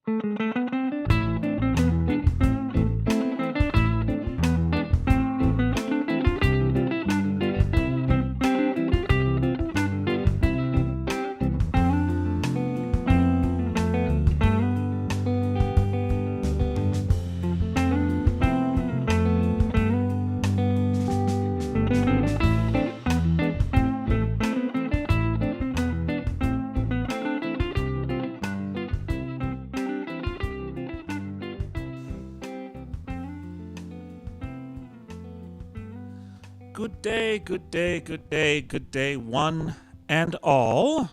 Good day, good day, good day, good day, one and all.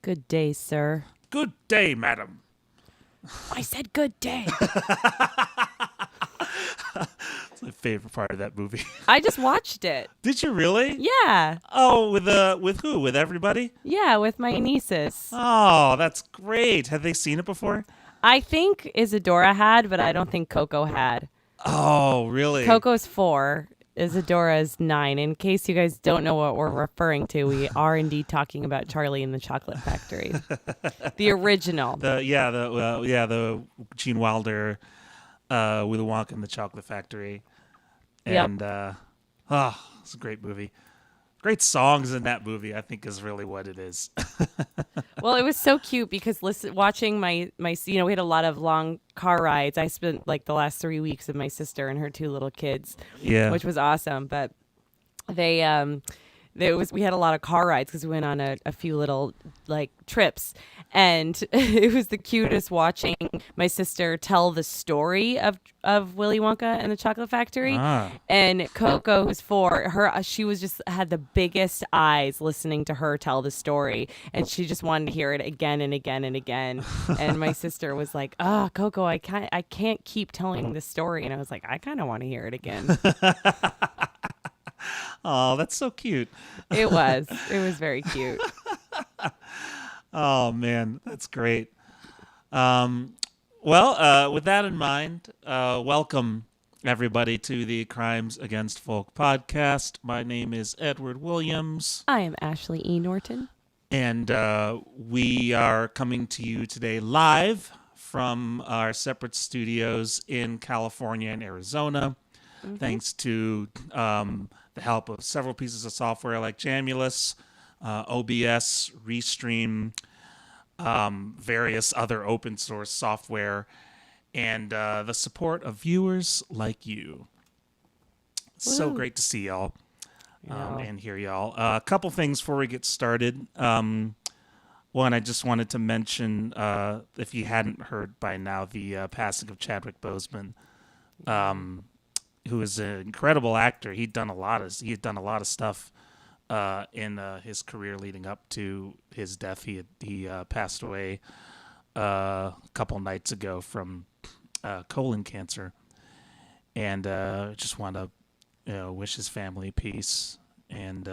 Good day, sir. Good day, madam. I said good day. It's my favorite part of that movie. I just watched it. Did you really? Yeah. Oh, with who? With everybody? Yeah, with my nieces. Oh, that's great. Have they seen it before? I think Isadora had, but I don't think Coco had. Oh, really? Coco's 4. Isadora's 9. In case you guys don't know what we're referring to, we are indeed talking about Charlie and the Chocolate Factory, the original. The Gene Wilder, Willy Wonka and the Chocolate Factory, and it's a great movie. Great songs in that movie, I think, is really what it is. Well, it was so cute because watching my we had a lot of long car rides. I spent like the last 3 weeks with my sister and her 2 little kids, which was awesome. But we had a lot of car rides because we went on a few little like trips, and it was the cutest watching my sister tell the story of Willy Wonka and the Chocolate Factory. And Coco, who's 4, she was just had the biggest eyes listening to her tell the story, and she just wanted to hear it again and again and again. And my sister was like, "Oh, Coco, I can't keep telling this story," and I was like, "I kind of want to hear it again." Oh, that's so cute. It was very cute. Oh, man, that's great. With that in mind, welcome everybody to the Crimes Against Folk podcast. My name is Edward Williams. I am Ashley E. Norton. And we are coming to you today live from our separate studios in California and Arizona. Mm-hmm. Thanks to the help of several pieces of software like Jamulus, OBS, Restream, various other open source software, and the support of viewers like you. Woo. So great to see y'all and hear y'all. A couple things before we get started. One, I just wanted to mention, if you hadn't heard by now, the passing of Chadwick Boseman. Who is an incredible actor. He had done a lot of stuff in his career leading up to his death. He passed away a couple nights ago from colon cancer, and just want to wish his family peace. And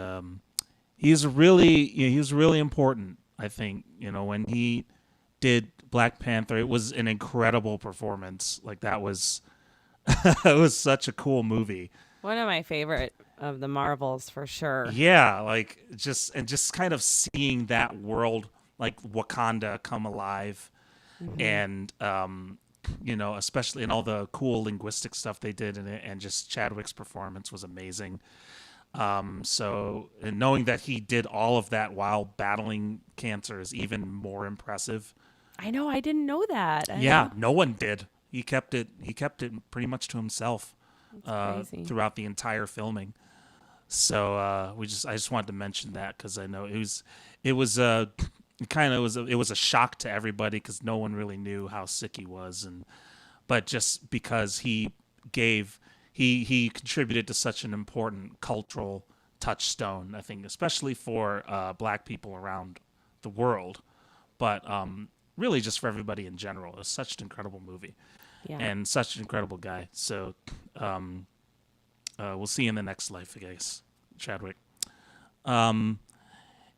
he was really important. I think when he did Black Panther, it was an incredible performance. Like that was. It was such a cool movie. One of my favorite of the Marvels for sure. Yeah, like just kind of seeing that world like Wakanda come alive, and especially in all the cool linguistic stuff they did in it, and just Chadwick's performance was amazing. So and knowing that he did all of that while battling cancer is even more impressive. I know, I didn't know that. No one did. He kept it pretty much to himself throughout the entire filming. So I just wanted to mention that because I know it was a shock to everybody because no one really knew how sick he was, but just because he contributed to such an important cultural touchstone, I think, especially for Black people around the world, but really just for everybody in general. It was such an incredible movie. Yeah. And such an incredible guy. So we'll see you in the next life, I guess, Chadwick. And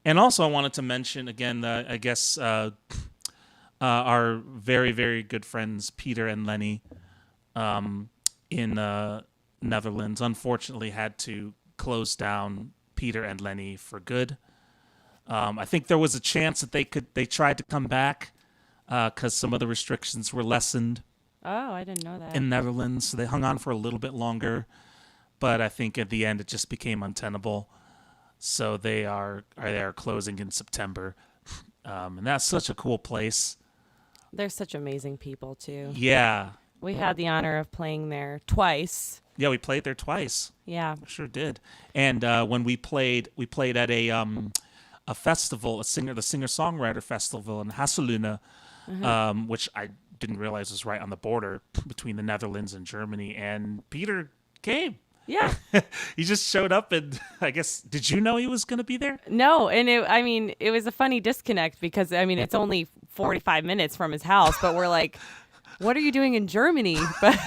also I wanted to mention, again, our very, very good friends, Peter and Lenny, in Netherlands, unfortunately had to close down Peter and Lenny for good. I think there was a chance that they tried to come back because some of the restrictions were lessened Oh, I didn't know that. in Netherlands. So they hung on for a little bit longer, but I think at the end it just became untenable. So they are closing in September, and that's such a cool place. They're such amazing people too. Yeah, We had the honor of playing there twice. yeah, we played there twice. Yeah. Sure did. And when we played at a festival, the singer-songwriter festival in Hasseluna, which I didn't realize was right on the border between the Netherlands and Germany. And Peter came. Yeah. He just showed up, and I guess, did you know he was going to be there? No, and it was a funny disconnect because it's only 45 minutes from his house, but we're like, what are you doing in Germany? But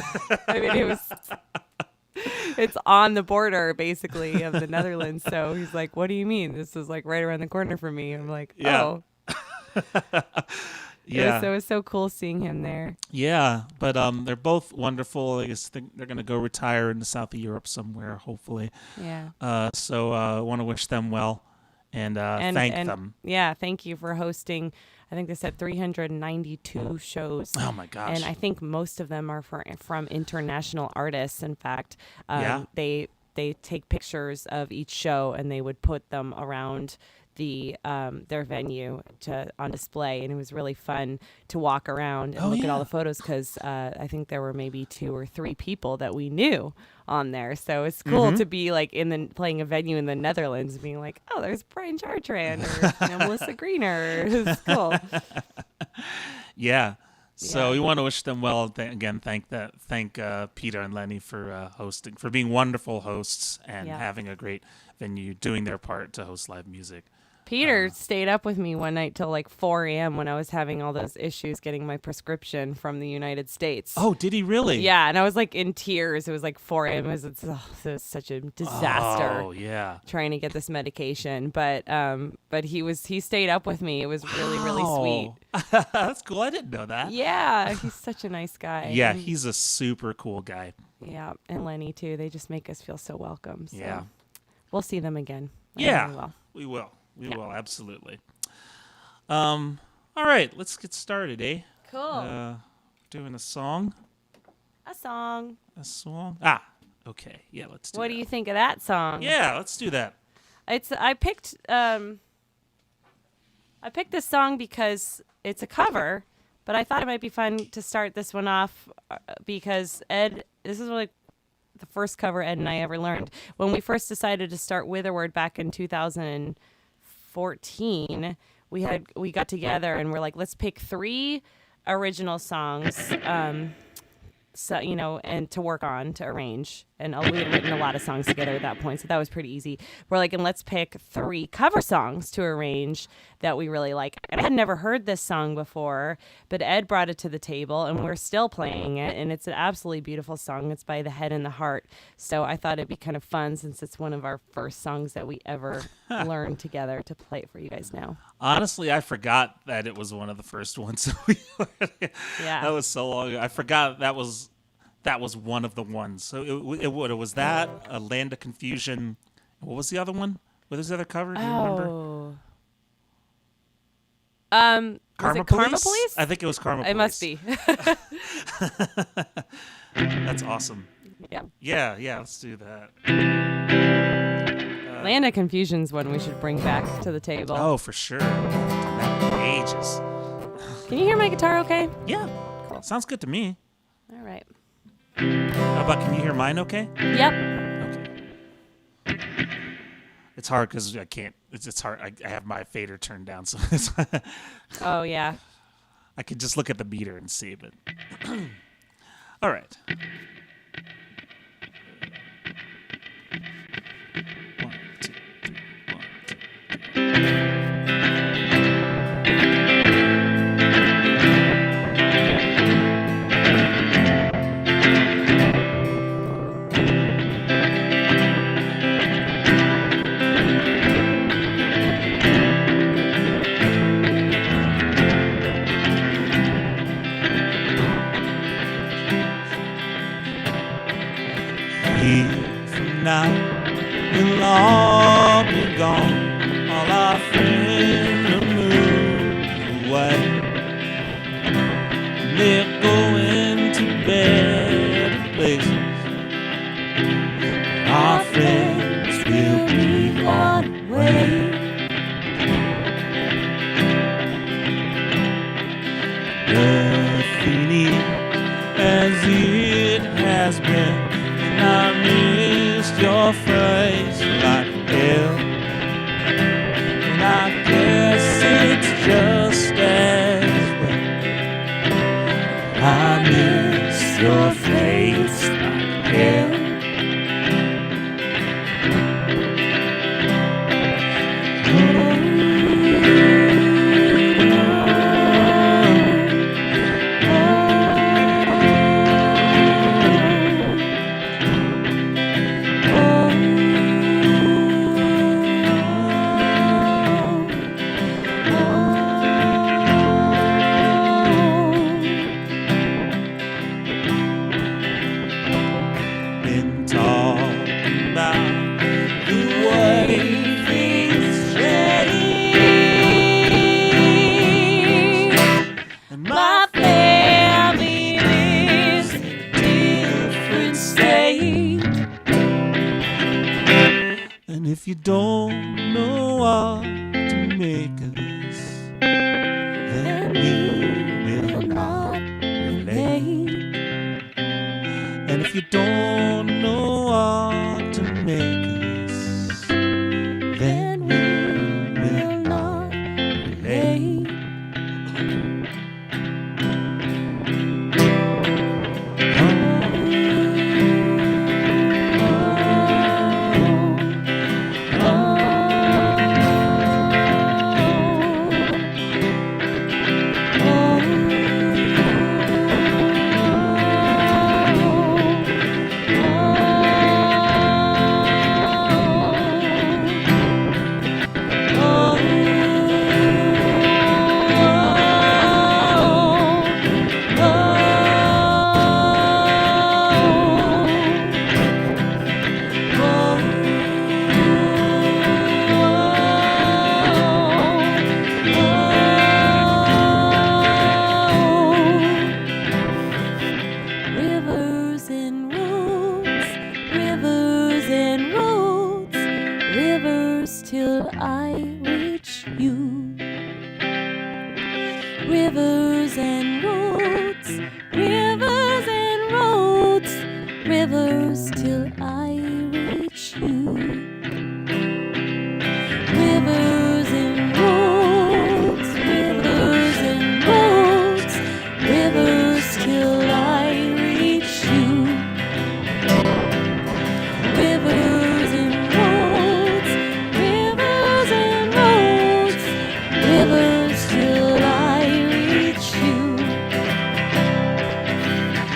it's on the border basically of the Netherlands. So he's like, what do you mean? This is like right around the corner from me. I'm like, oh. Yeah. It was so cool seeing him there. Yeah, but they're both wonderful. I guess they're going to go retire in the south of Europe somewhere, hopefully. Yeah. So I want to wish them well and thank them. Yeah, thank you for hosting. I think they said 392 shows. Oh my gosh! And I think most of them are from international artists. In fact, they take pictures of each show and they would put them around their venue on display, and it was really fun to walk around and look at all the photos because I think there were maybe 2 or 3 people that we knew on there. So it's cool to be like playing a venue in the Netherlands, being like, oh, there's Brian Chartrand or Melissa Greener. It's cool. Yeah. So we want to wish them well. Again, thank Peter and Lenny for hosting, for being wonderful hosts and having a great venue, doing their part to host live music. Peter stayed up with me one night till like 4 a.m. when I was having all those issues getting my prescription from the United States. Oh, did he really? Yeah, and I was like in tears. It was like 4 a.m. It was such a disaster. Oh, yeah. Trying to get this medication, but he stayed up with me. It was really really sweet. That's cool. I didn't know that. Yeah, he's such a nice guy. Yeah, he's a super cool guy. Yeah, and Lenny too. They just make us feel so welcome. So Yeah. We'll see them again. Yeah, we will. We will, absolutely. All right, let's get started, eh? Cool. Doing a song. A song. Okay. Yeah, let's do What that. do you think of that song? Yeah, let's do that. I picked this song because it's a cover, but I thought it might be fun to start this one off because this is like the first cover Ed and I ever learned. When we first decided to start Witherward back in 2014, we got together and we're like, let's pick 3 original songs, and to work on, to arrange. And we had written a lot of songs together at that point, so that was pretty easy. We're like, and let's pick 3 cover songs to arrange that we really like. And I had never heard this song before, but Ed brought it to the table, and we're still playing it, and it's an absolutely beautiful song. It's by The Head and the Heart. So I thought it'd be kind of fun, since it's one of our first songs that we ever learned together, to play it for you guys now. Honestly, I forgot that it was one of the first ones. Yeah. That was so long ago. I forgot that was one of the ones. So it was that, A Land of Confusion. What was the other one? What was the other cover? Do you remember? Was it Karma Police? I think it was Karma Police. It must be. That's awesome. Yeah. Yeah, let's do that. Land of Confusion's one we should bring back to the table. Oh, for sure. Done that for ages. Can you hear my guitar okay? Yeah. Cool. Sounds good to me. All right. How about, can you hear mine okay? Yep. Okay. It's hard because I can't. It's hard. I have my fader turned down, so it's Oh, yeah. I could just look at the meter and see, but all right. 1, 2, 3, 1, 2, 3. From now, we'll all be gone. All our friends will move away. Our friends will be on the way. Nothing is as it has been, and I missed your face like hell. And I guess it's just as well. I miss your face like hell. If you don't know what to make of this, then we will not relate. And if you don't know what to make of this, then we will not relate. Till I reach you. Rivers and roads, rivers and roads, rivers till I reach you. Rivers and roads, rivers and roads, rivers till I reach you. Rivers and roads, rivers and roads, rivers till I reach you.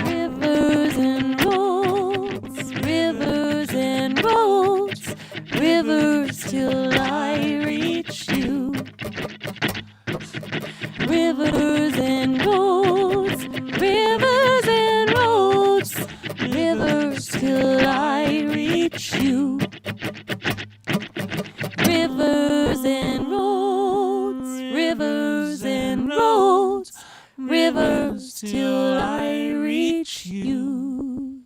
Rivers and roads, rivers and roads, rivers till I reach you. Rivers and roads, rivers and roads, rivers till I reach you. Rivers and roads, rivers and roads, rivers till I reach you.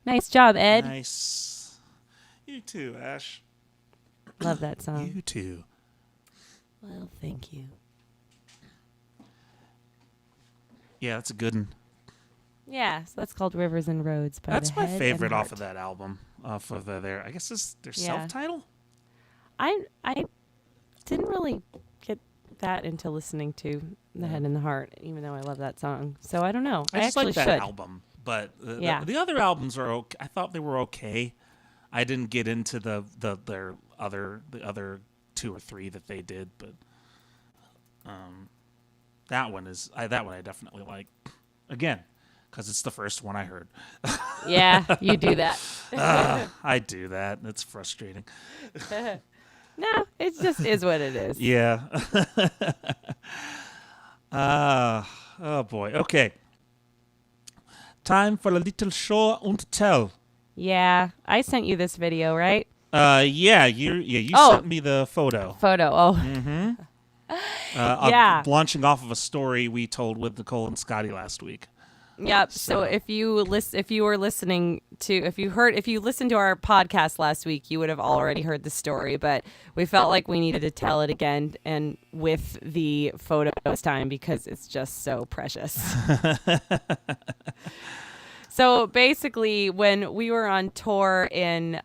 Nice job, Ed. Nice. You too, Ash. Love that song. You too. Well, thank you. Yeah, that's a good one. Yeah, so that's called Rivers and Roads by That's The my Head favorite and off Heart. of that album. Off of their, I guess this their Yeah. self-title. I didn't really get that into listening to The Head and the Heart, even though I love that song. So I don't know. I just actually like that should. album, but Yeah. the other albums are okay. I thought they were okay. I didn't get into the other 2 or 3 that they did, but that one I definitely like. Again, because it's the first one I heard. Yeah, you do that. I do that. It's frustrating. No, it just is what it is. Yeah. Oh boy. Okay. Time for a little show and tell. Yeah, I sent you this video, right? Yeah. You Oh. sent me the photo. Yeah. Launching off of a story we told with Nicole and Scotty last week. Yep. So if you listened to our podcast last week, you would have already heard the story, but we felt like we needed to tell it again and with the photo this time because it's just so precious. So basically, when we were on tour in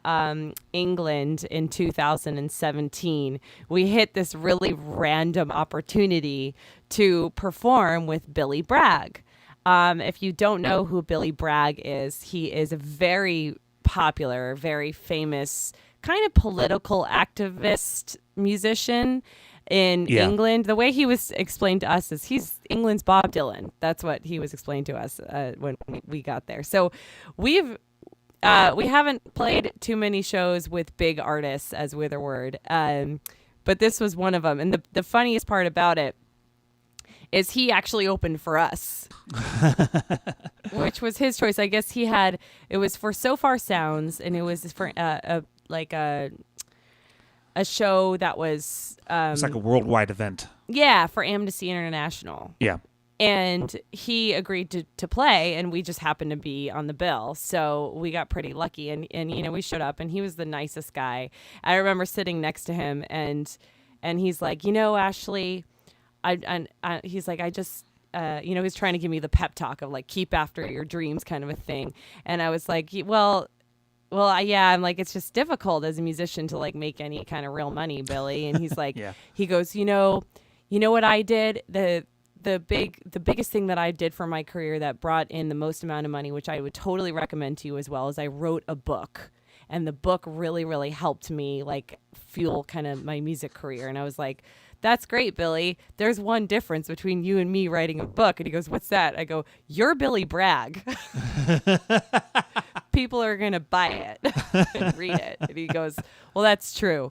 England in 2017, we hit this really random opportunity to perform with Billy Bragg. If you don't know who Billy Bragg is, he is a very popular, very famous kind of political activist musician in England. The way he was explained to us is he's England's Bob Dylan. That's what he was explained to us when we got there. So we haven't played too many shows with big artists as Witherword, but this was one of them. And the funniest part about it is he actually opened for us, which was his choice. I guess it was for So Far Sounds, and it was for a show that was it's like a worldwide event. Yeah, for Amnesty International. Yeah. And he agreed to play, and we just happened to be on the bill. So we got pretty lucky, and we showed up, and he was the nicest guy. I remember sitting next to him, and he's like, Ashley, he's like, I just, he's trying to give me the pep talk of like, keep after your dreams kind of a thing. And I was like, well, yeah, I'm like, it's just difficult as a musician to like make any kind of real money, Billy. And he's like, He goes, you know what I did? The biggest thing that I did for my career that brought in the most amount of money, which I would totally recommend to you as well, is I wrote a book. And the book really, really helped me like fuel kind of my music career. And I was like, that's great, Billy. There's one difference between you and me writing a book. And he goes, what's that? I go, you're Billy Bragg. People are going to buy it and read it. And he goes, well, that's true.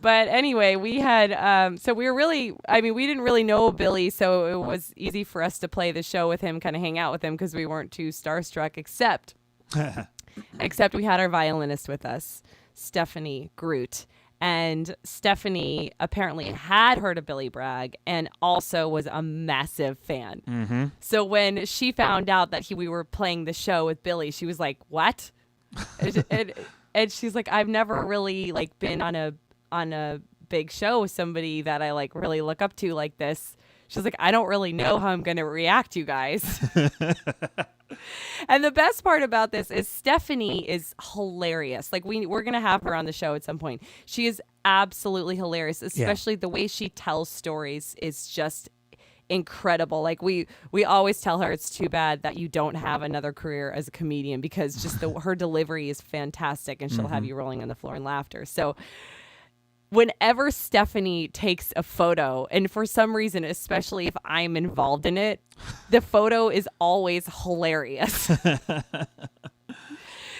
But anyway, we had, so we were really, we didn't really know Billy, so it was easy for us to play the show with him, kind of hang out with him because we weren't too starstruck, except we had our violinist with us, Stephanie Groot. And Stephanie apparently had heard of Billy Bragg and also was a massive fan. Mm-hmm. So when she found out that we were playing the show with Billy, she was like, what? and she's like, I've never really like been on a big show with somebody that I like really look up to like this. She's like, I don't really know how I'm going to react, you guys. And the best part about this is Stephanie is hilarious. Like we're going to have her on the show at some point. She is absolutely hilarious, especially the way she tells stories is just incredible. Like we always tell her it's too bad that you don't have another career as a comedian because just her delivery is fantastic and she'll have you rolling on the floor in laughter. So whenever Stephanie takes a photo, and for some reason, especially if I'm involved in it, the photo is always hilarious.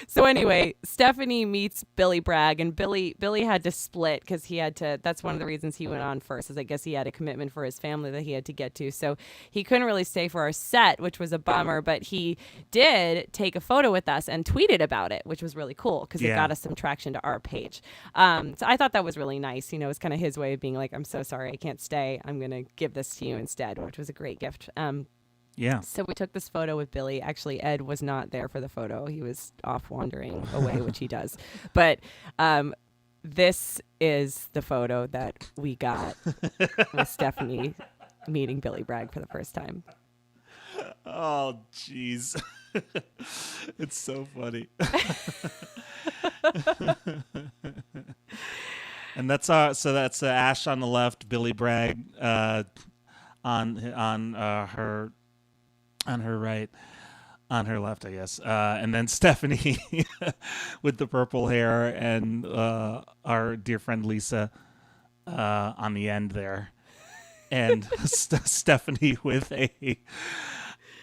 So anyway, Stephanie meets Billy Bragg, and Billy had to split because he had to. That's one of the reasons he went on first, is I guess he had a commitment for his family that he had to get to. So he couldn't really stay for our set, which was a bummer. But he did take a photo with us and tweeted about it, which was really cool because it got us some traction to our page. So I thought that was really nice. It's kind of his way of being like, I'm so sorry I can't stay. I'm gonna give this to you instead, which was a great gift. Yeah. So we took this photo with Billy. Actually, Ed was not there for the photo. He was off wandering away, which he does. But this is the photo that we got with Stephanie meeting Billy Bragg for the first time. Oh, jeez. It's so funny. And that's Ash on the left, Billy Bragg on her right, on her left, I guess. And then Stephanie with the purple hair and our dear friend Lisa on the end there. And Stephanie with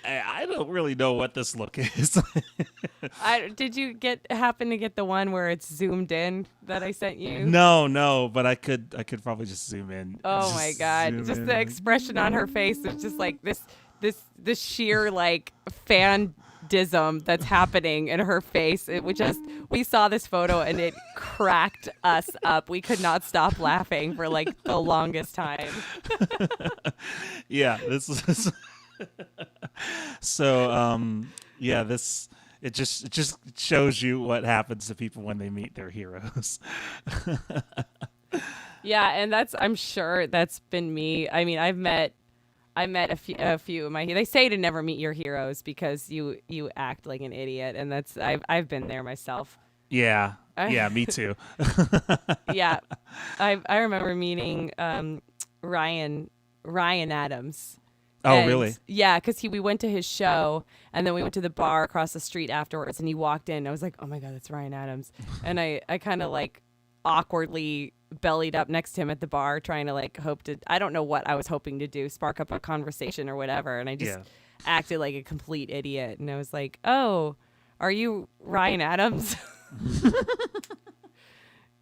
I don't really know what this look is. Did you happen to get the one where it's zoomed in that I sent you? No, but I could probably just zoom in. Oh my God. Just the expression on her face is just like this sheer like fan dism that's happening in her face. We saw this photo and it cracked us up. We could not stop laughing for like the longest time. Yeah, this is so this it just shows you what happens to people when they meet their heroes. Yeah, and I'm sure that's been me. I mean, I met a few of my. They say to never meet your heroes because you act like an idiot, and I've been there myself. Yeah, me too. Yeah, I remember meeting Ryan Adams. Oh, really? Yeah, because we went to his show, and then we went to the bar across the street afterwards, and he walked in. And I was like, oh my God, that's Ryan Adams. And I kind of like awkwardly bellied up next to him at the bar, trying to like I don't know what I was hoping to do, spark up a conversation or whatever. And I just acted like a complete idiot. And I was like, oh, are you Ryan Adams?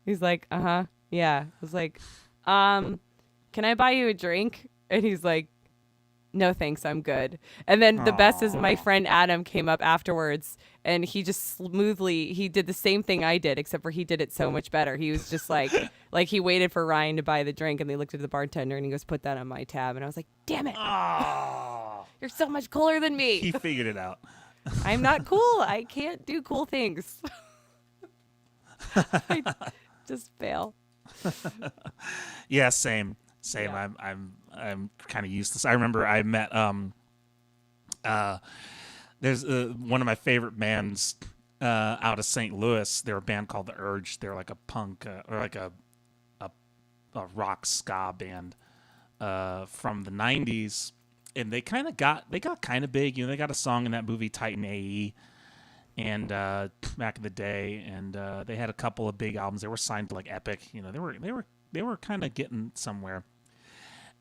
He's like, uh-huh. Yeah. I was like, can I buy you a drink? And he's like, no, thanks, I'm good. And then the best is my friend Adam came up afterwards, and he just he did the same thing I did, except for he did it so much better. He was just like he waited for Ryan to buy the drink, and they looked at the bartender, and he goes, put that on my tab. And I was like, damn it. You're so much cooler than me. He figured it out. I'm not cool. I can't do cool things. I just fail. Yeah, same. Yeah. I'm kind of useless. I remember I met there's one of my favorite bands out of St. Louis. They're a band called The Urge. They're like a punk or like a rock ska band from the 90s, and they got kind of big. You know, they got a song in that movie Titan AE, and back in the day, and they had a couple of big albums. They were signed to like Epic. You know, they were kind of getting somewhere.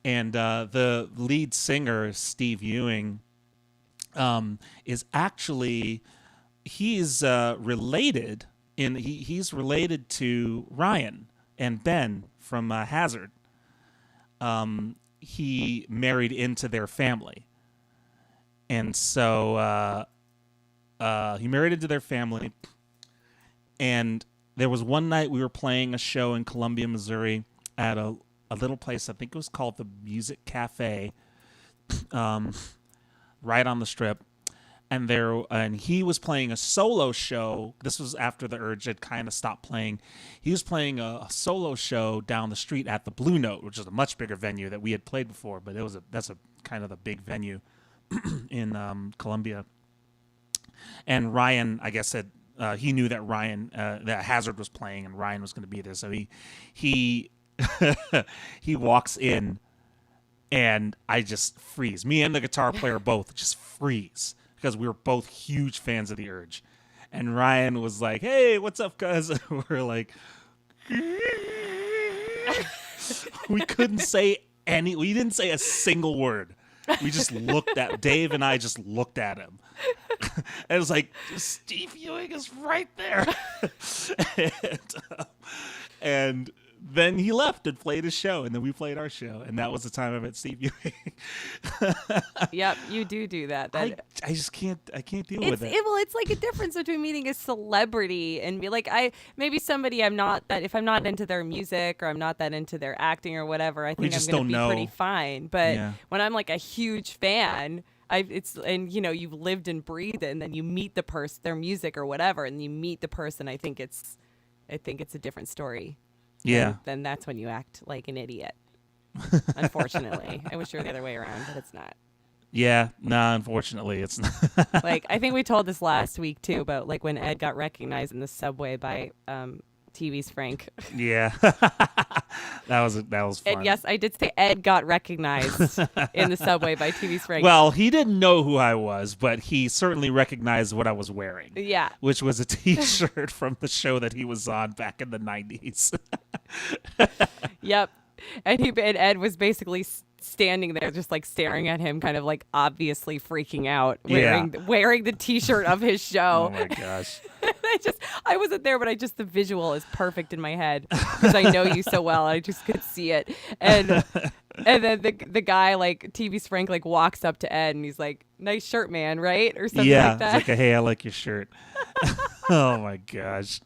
And the lead singer, Steve Ewing, is actually he's related he's related to Ryan and Ben from Hazard. He married into their family, and so he married into their family. And there was one night we were playing a show in Columbia, Missouri, at a little place. I think it was called the Music Cafe, right on the Strip. And he was playing a solo show. This was after the Urge had kind of stopped playing. He was playing a solo show down the street at the Blue Note, which is a much bigger venue that we had played before, but that's a kind of the big venue in Columbia. And Ryan, I guess, said he knew that that Hazard was playing, and Ryan was going to be there. So he he walks in, and I just freeze. Me and the guitar player both just freeze because we were both huge fans of the Urge. And Ryan was like, "Hey, what's up, guys?" We're like, we couldn't say we didn't say a single word. We just looked at Dave, and I just looked at him. And it was like, Steve Ewing is right there. and then he left and played his show, and then we played our show, and that was the time I met Steve Ewing. Yep, you do that. I just can't deal with it. Well, it's like a difference between meeting a celebrity and be like, maybe somebody if I'm not into their music or I'm not that into their acting or whatever, I think I'm going to be pretty fine. But when I'm like a huge fan, and you know, you've lived and breathed it, and then you meet the person, their music or whatever, and you meet the person, I think it's a different story. Yeah. And then that's when you act like an idiot. Unfortunately. I wish it were the other way around, but it's not. Yeah, no, unfortunately it's not. Like, I think we told this last week too about like when Ed got recognized in the subway by TV's Frank. Yeah. that was fun. And yes, I did say Ed got recognized in the subway by TV's Frank. Well, he didn't know who I was, but he certainly recognized what I was wearing. Yeah. Which was a T-shirt from the show that he was on back in the 90s. Yep. And Ed was basically standing there just like staring at him, kind of like obviously freaking out, wearing the T-shirt of his show. Oh my gosh. I wasn't there, but the visual is perfect in my head because I know you so well. I just could see it. And then the guy, like TV's Frank, like walks up to Ed and he's like, "Nice shirt, man," right? Or something like that. Yeah, it's like, "Hey, I like your shirt." Oh my gosh.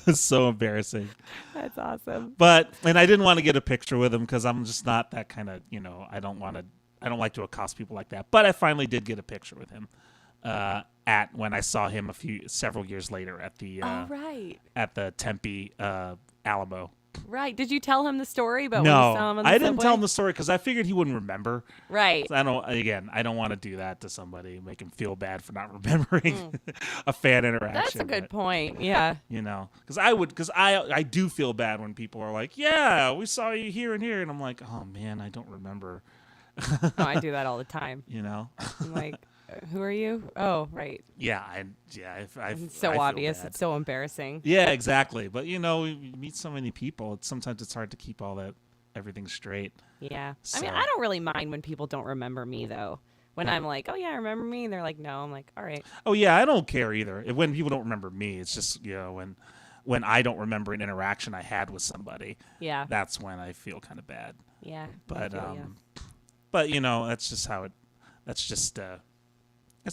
It's so embarrassing. That's awesome. And I didn't want to get a picture with him because I'm just not that kind of, I don't like to accost people like that. But I finally did get a picture with him when I saw him several years later at the at the Tempe Alamo. Right. Did you tell him the story about no, when you saw him on the I didn't subway? tell him the story because I figured he wouldn't remember. Right. So I don't want to do that to somebody, make him feel bad for not remembering a fan interaction. That's a good point. Yeah. Because I do feel bad when people are like, "Yeah, we saw you here and here," and I'm like, "Oh man, I don't remember." Oh, I do that all the time. I'm like, "Who are you?" Oh, right. Yeah, It's so obvious. It's so embarrassing. Yeah, exactly. But we meet so many people. Sometimes it's hard to keep everything straight. Yeah. So. I mean, I don't really mind when people don't remember me though. When I'm like, "Oh yeah, remember me?" and they're like, "No," I'm like, "All right." Oh yeah, I don't care either. When people don't remember me, it's just when I don't remember an interaction I had with somebody. Yeah. That's when I feel kind of bad. Yeah. But that's just how it. That's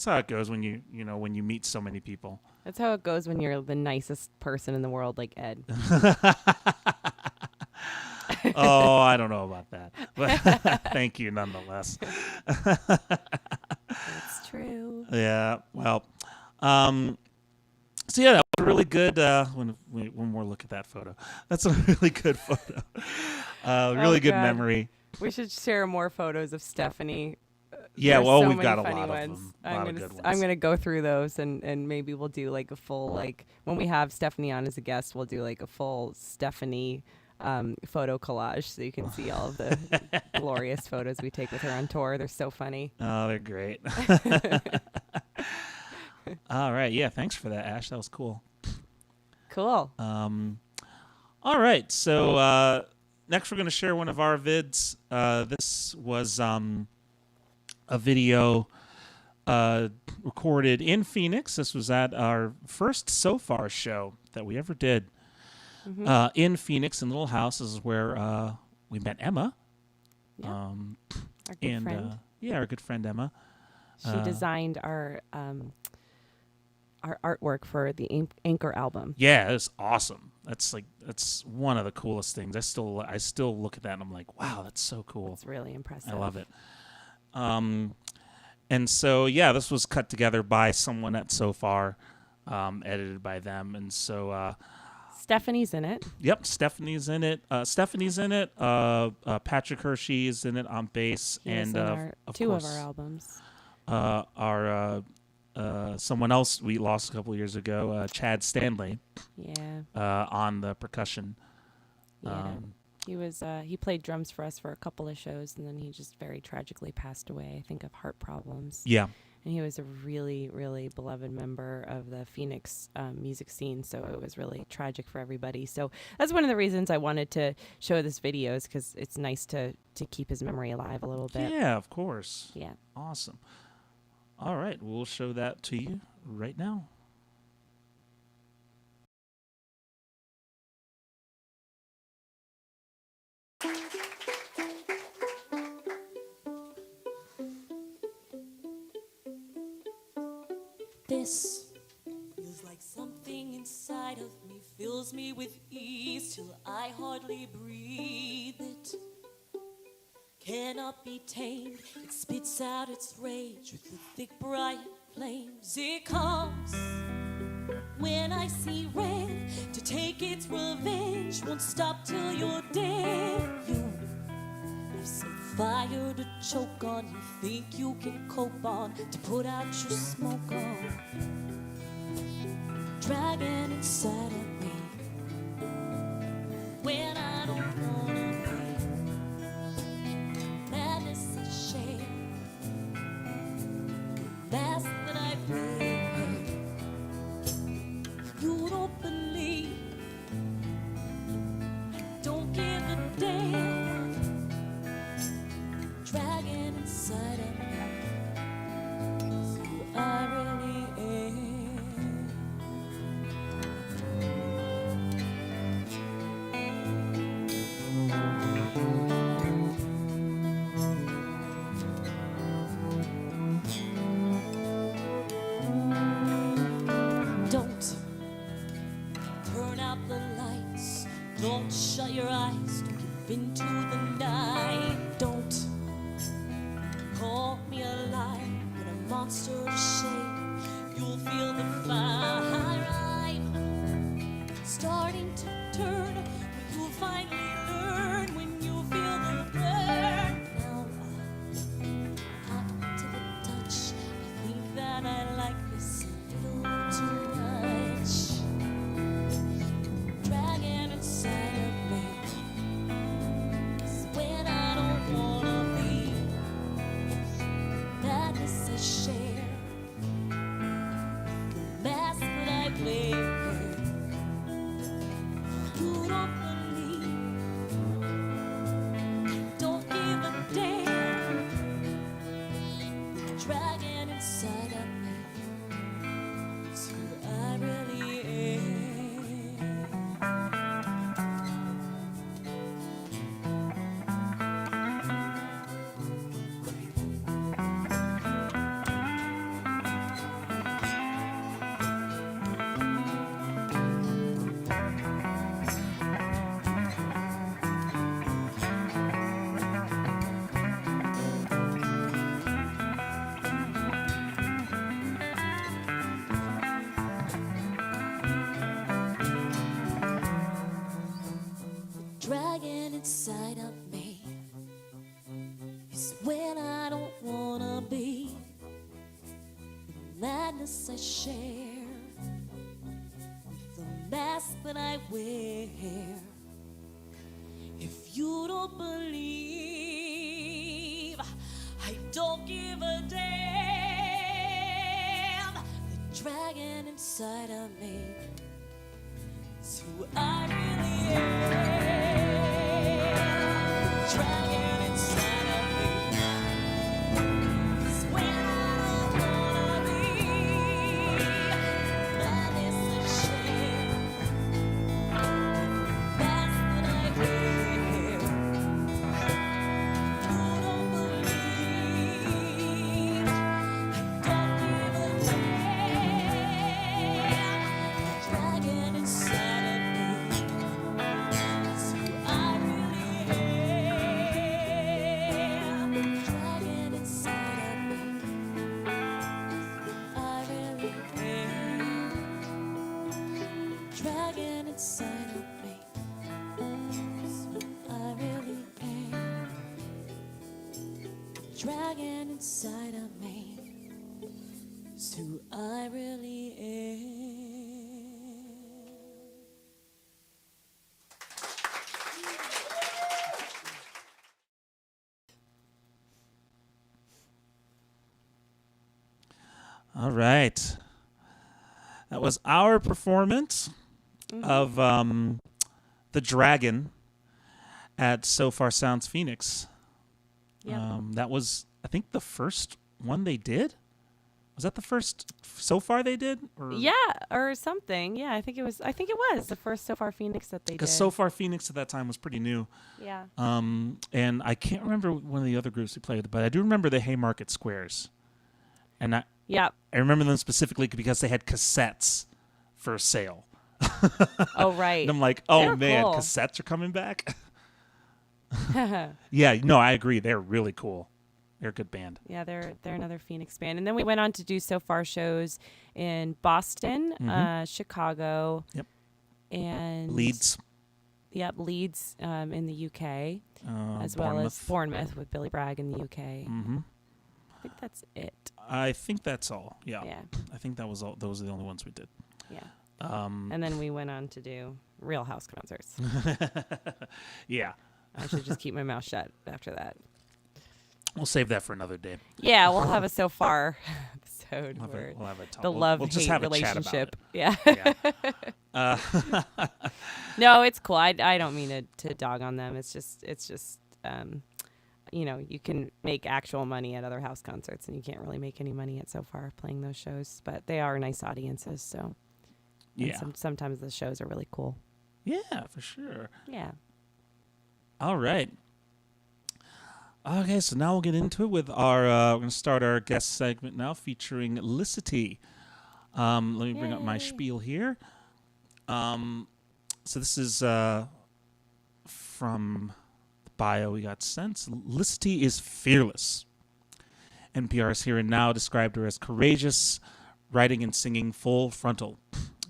how it goes when you meet so many people. That's how it goes when you're the nicest person in the world, like Ed. Oh, I don't know about that, but thank you nonetheless. It's true. Yeah. Well. So yeah, that was really good. When more look at that photo, that's a really good photo. Really good memory. We should share more photos of Stephanie. Yeah, There's so we've many got a funny lot ones. of them. Of good ones. I'm gonna go through those and maybe we'll do like a full when we have Stephanie on as a guest, we'll do like a full Stephanie photo collage so you can see all of the glorious photos we take with her on tour. They're so funny. Oh, they're great. All right, yeah, thanks for that, Ash. That was cool. Cool. All right, so next we're gonna share one of our vids. This was a video recorded in Phoenix. This was at our first So Far show that we ever did in Phoenix, in Little House. This is where we met Emma. Yeah. Our good friend. Our good friend Emma. She designed our artwork for the Anchor album. Yeah, it's awesome. That's one of the coolest things. I still look at that and I'm like, wow, that's so cool. It's really impressive. I love it. And so this was cut together by someone at So Far, edited by them, and so Stephanie's in it. Yep, Stephanie's in it. Patrick Hershey is in it on bass, and two of our albums. Someone else we lost a couple years ago, Chad Stanley. Yeah. On the percussion. Yeah. He played drums for us for a couple of shows, and then he just very tragically passed away, I think, of heart problems. Yeah. And he was a really, really beloved member of the Phoenix music scene, so it was really tragic for everybody. So that's one of the reasons I wanted to show this video, is because it's nice to keep his memory alive a little bit. Yeah, of course. Yeah. Awesome. All right, we'll show that to you right now. This feels like something inside of me fills me with ease till I hardly breathe it. Cannot be tamed, it spits out its rage with the thick bright flames. It comes when I see red to take its revenge. Won't stop till you're dead. You have set fire to choke on. You think you can cope on, to put out your smoke on. Dragon inside of me when I don't wanna be. Madness is shame. Last that I played. You don't believe. Don't give a damn. Dragon inside of me. So I really am. into the night. Don't call me a liar, but a monster to shame. You'll feel the fire I'm starting to turn. When you'll finally learn, when you feel the burn. Now hot to the touch. I think that I like this a little too much. Dragging inside of me. When I don't wanna be, madness I share, the mask that I wear. You don't believe, don't give a damn. Dragging inside of me, it's who I really am. Dragging inside of me is when I don't wanna be. The madness I share, the mask that I wear. If you don't believe, I don't give a damn. The dragon inside of me is who I really am. Dragon inside of me is when I don't wanna be. Madness and shame, that's what I wear. You don't believe, don't give a damn. Dragon inside of me is who I really am. Dragon inside of me, I really am. Dragon inside of me is who I really am. Dragon inside of me is who I really am. All right. That was our performance of The Dragon at So Far Sounds Phoenix. Yeah. That was, I think, the first one they did. Was that the first So Far they did? Or? Yeah, or something. Yeah, I think it was the first So Far Phoenix that they did. Because So Far Phoenix at that time was pretty new. Yeah. And I can't remember one of the other groups who played, but I do remember the Haymarket Squares. And I remember them specifically because they had cassettes for sale. Oh, right. And I'm like, oh, They're man, cool. cassettes are coming back? Yeah, no, I agree. They're really cool. They're a good band. Yeah, they're another Phoenix band. And then we went on to do So Far shows in Boston, Chicago. Yep. And Leeds. Yep, Leeds in the UK, as well as Bournemouth. Bournemouth with Billy Bragg in the UK. Mm-hmm. I think that's it. I think that's all. Yeah. Yeah. I think that was all. Those are the only ones we did. Yeah. And then we went on to do Real House concerts. Yeah. I should just keep my mouth shut after that. We'll save that for another day. Yeah, we'll have a So Far episode We'll where have a talk. the we'll just love-hate have a chat about relationship. it. Yeah. Yeah. No, it's cool. I don't mean to dog on them. It's just you can make actual money at other house concerts, and you can't really make any money at So Far playing those shows. But they are nice audiences, so Yeah. sometimes the shows are really cool. Yeah, for sure. Yeah. All right. Okay, so now we'll get into it with our. We're going to start our guest segment now, featuring Licity. Let me bring up my spiel here. So this is from bio we got sent. Licity is fearless. NPR's Here and Now described her as courageous, writing and singing full frontal,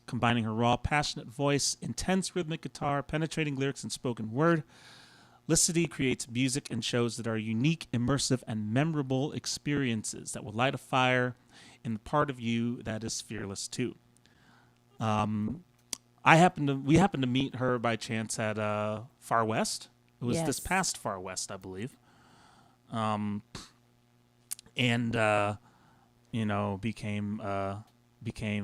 combining her raw, passionate voice, intense rhythmic guitar, penetrating lyrics, and spoken word. Licity creates music and shows that are unique, immersive, and memorable experiences that will light a fire in the part of you that is fearless too. We happened to meet her by chance at Far West. It was this past Far West, I believe. Became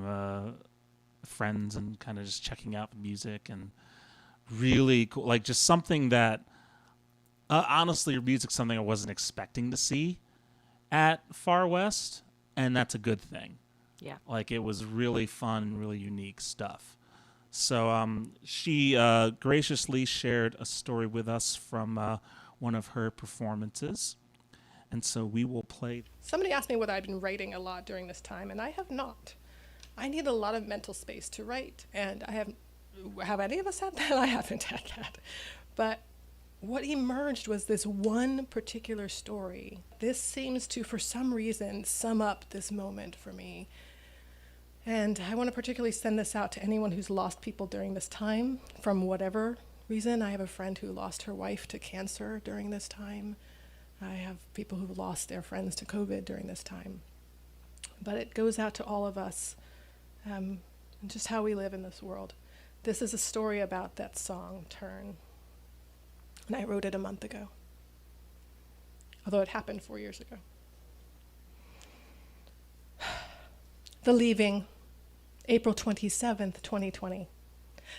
friends and kind of just checking out the music, and really cool. Like, just something that honestly, your music's something I wasn't expecting to see at Far West, and that's a good thing. Yeah. Like, it was really fun, really unique stuff. So she graciously shared a story with us from one of her performances. And so we will play. Somebody asked me whether I'd been writing a lot during this time, and I have not. I need a lot of mental space to write, and have any of us had that? I haven't had that. But what emerged was this one particular story. This seems to, for some reason, sum up this moment for me. And I want to particularly send this out to anyone who's lost people during this time, from whatever reason. I have a friend who lost her wife to cancer during this time. I have people who've lost their friends to COVID during this time. But it goes out to all of us, and just how we live in this world. This is a story about that song, Turn. And I wrote it a month ago, although it happened 4 years ago. The Leaving, April 27th, 2020.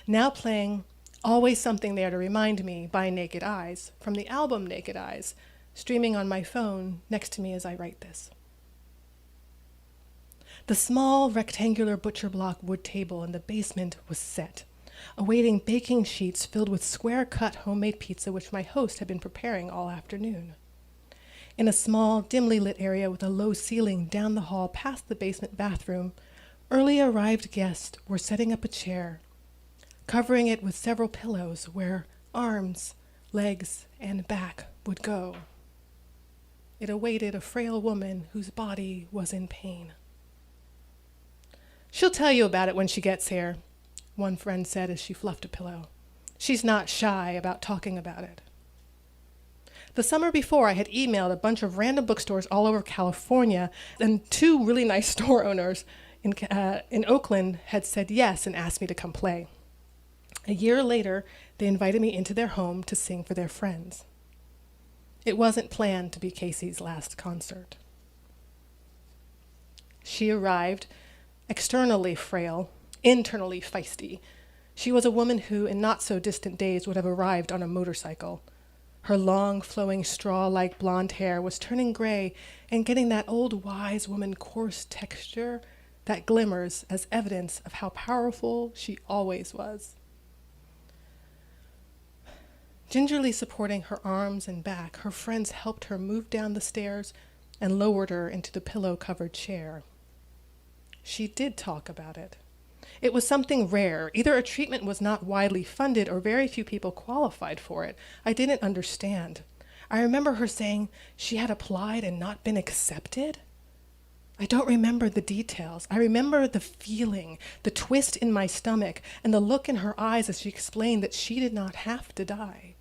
Now playing Always Something There to Remind Me by Naked Eyes, from the album Naked Eyes, streaming on my phone next to me as I write this. The small rectangular butcher block wood table in the basement was set, awaiting baking sheets filled with square-cut homemade pizza which my host had been preparing all afternoon. In a small, dimly lit area with a low ceiling down the hall past the basement bathroom, early arrived guests were setting up a chair, covering it with several pillows where arms, legs, and back would go. It awaited a frail woman whose body was in pain. "She'll tell you about it when she gets here," one friend said as she fluffed a pillow. "She's not shy about talking about it." The summer before, I had emailed a bunch of random bookstores all over California, and two really nice store owners in Oakland had said yes and asked me to come play. A year later, they invited me into their home to sing for their friends. It wasn't planned to be Casey's last concert. She arrived, externally frail, internally feisty. She was a woman who, in not-so-distant days, would have arrived on a motorcycle. Her long, flowing, straw-like blonde hair was turning gray and getting that old wise woman coarse texture that glimmers as evidence of how powerful she always was. Gingerly supporting her arms and back, her friends helped her move down the stairs and lowered her into the pillow-covered chair. She did talk about it. It was something rare. Either a treatment was not widely funded or very few people qualified for it. I didn't understand. I remember her saying she had applied and not been accepted. I don't remember the details. I remember the feeling, the twist in my stomach, and the look in her eyes as she explained that she did not have to die.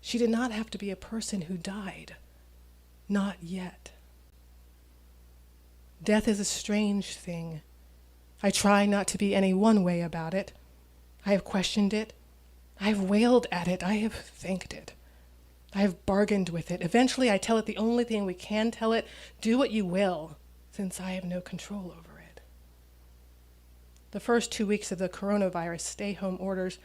She did not have to be a person who died. Not yet. Death is a strange thing. I try not to be any one way about it. I have questioned it. I have wailed at it. I have thanked it. I have bargained with it. Eventually, I tell it the only thing we can tell it: do what you will, since I have no control over it. The first 2 weeks of the coronavirus stay-home orders,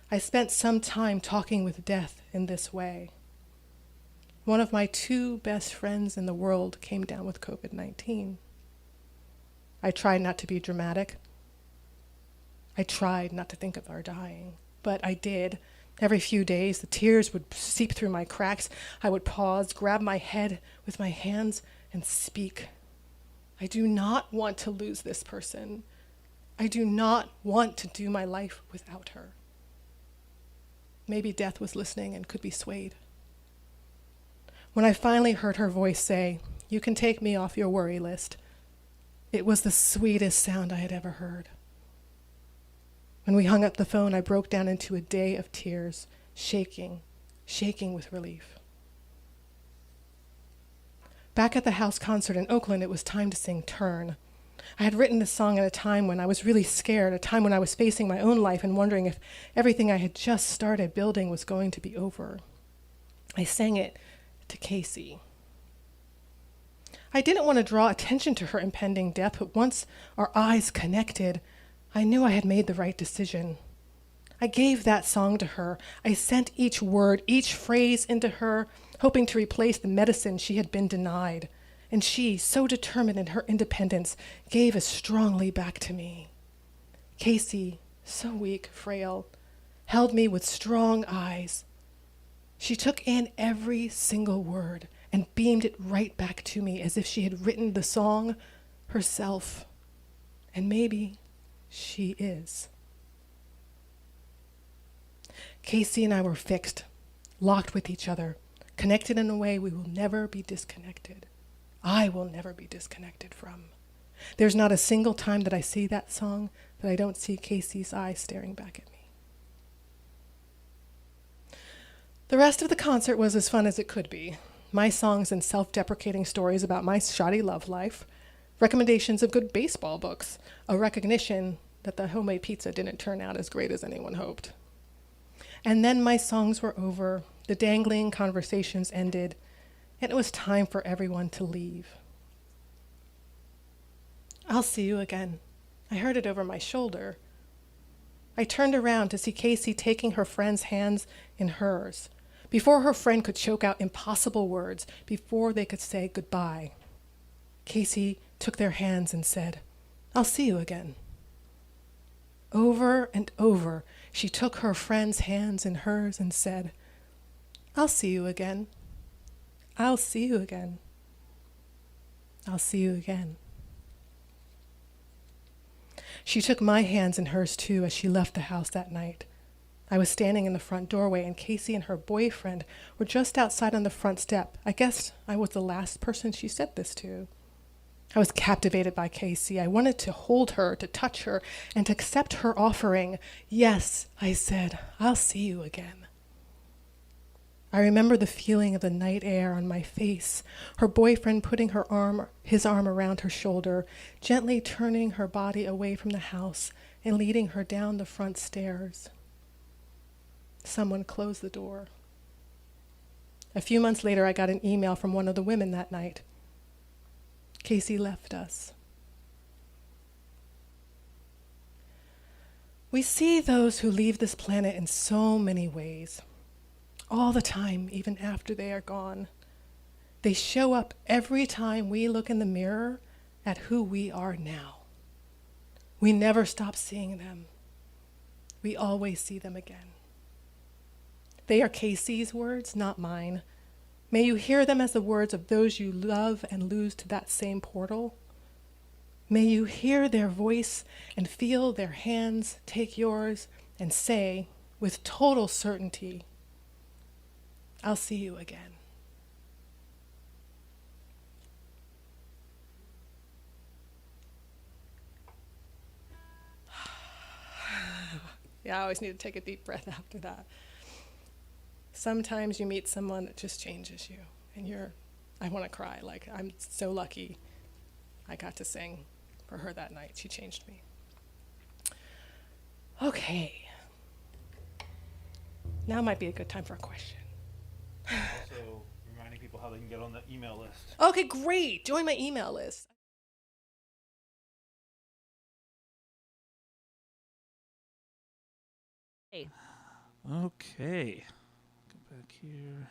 I spent some time talking with death in this way. One of my two best friends in the world came down with COVID-19. I tried not to be dramatic. I tried not to think of our dying, but I did. Every few days, the tears would seep through my cracks. I would pause, grab my head with my hands, and speak. I do not want to lose this person. I do not want to do my life without her. Maybe death was listening and could be swayed. When I finally heard her voice say, "You can take me off your worry list," it was the sweetest sound I had ever heard. When we hung up the phone, I broke down into a day of tears, shaking with relief. Back at the house concert in Oakland, it was time to sing Turn. I had written this song at a time when I was really scared, a time when I was facing my own life and wondering if everything I had just started building was going to be over. I sang it to Casey. I didn't want to draw attention to her impending death, but once our eyes connected, I knew I had made the right decision. I gave that song to her. I sent each word, each phrase into her, hoping to replace the medicine she had been denied. And she, so determined in her independence, gave as strongly back to me. Casey, so weak, frail, held me with strong eyes. She took in every single word and beamed it right back to me as if she had written the song herself. And maybe she is. Casey and I were fixed, locked with each other, connected in a way we will never be disconnected. I will never be disconnected from. There's not a single time that I see that song that I don't see Casey's eyes staring back at me. The rest of the concert was as fun as it could be. My songs and self-deprecating stories about my shoddy love life, recommendations of good baseball books, a recognition that the homemade pizza didn't turn out as great as anyone hoped. And then my songs were over, the dangling conversations ended, and it was time for everyone to leave. "I'll see you again." I heard it over my shoulder. I turned around to see Casey taking her friend's hands in hers, before her friend could choke out impossible words, before they could say goodbye. Casey took their hands and said, "I'll see you again." Over and over, she took her friend's hands in hers and said, "I'll see you again. I'll see you again. I'll see you again." She took my hands in hers too as she left the house that night. I was standing in the front doorway and Casey and her boyfriend were just outside on the front step. I guess I was the last person she said this to. I was captivated by Casey. I wanted to hold her, to touch her, and to accept her offering. "Yes," I said, "I'll see you again." I remember the feeling of the night air on my face, her boyfriend putting his arm around her shoulder, gently turning her body away from the house and leading her down the front stairs. Someone closed the door. A few months later, I got an email from one of the women that night. Casey left us. We see those who leave this planet in so many ways. All the time, even after they are gone. They show up every time we look in the mirror at who we are now. We never stop seeing them. We always see them again. They are Casey's words, not mine. May you hear them as the words of those you love and lose to that same portal. May you hear their voice and feel their hands take yours and say, with total certainty, "I'll see you again." Yeah, I always need to take a deep breath after that. Sometimes you meet someone that just changes you, and I want to cry. Like, I'm so lucky I got to sing for her that night. She changed me. Okay. Now might be a good time for a question. Also, reminding people how they can get on the email list. Okay, great. Join my email list. Hey. Okay. Go back here.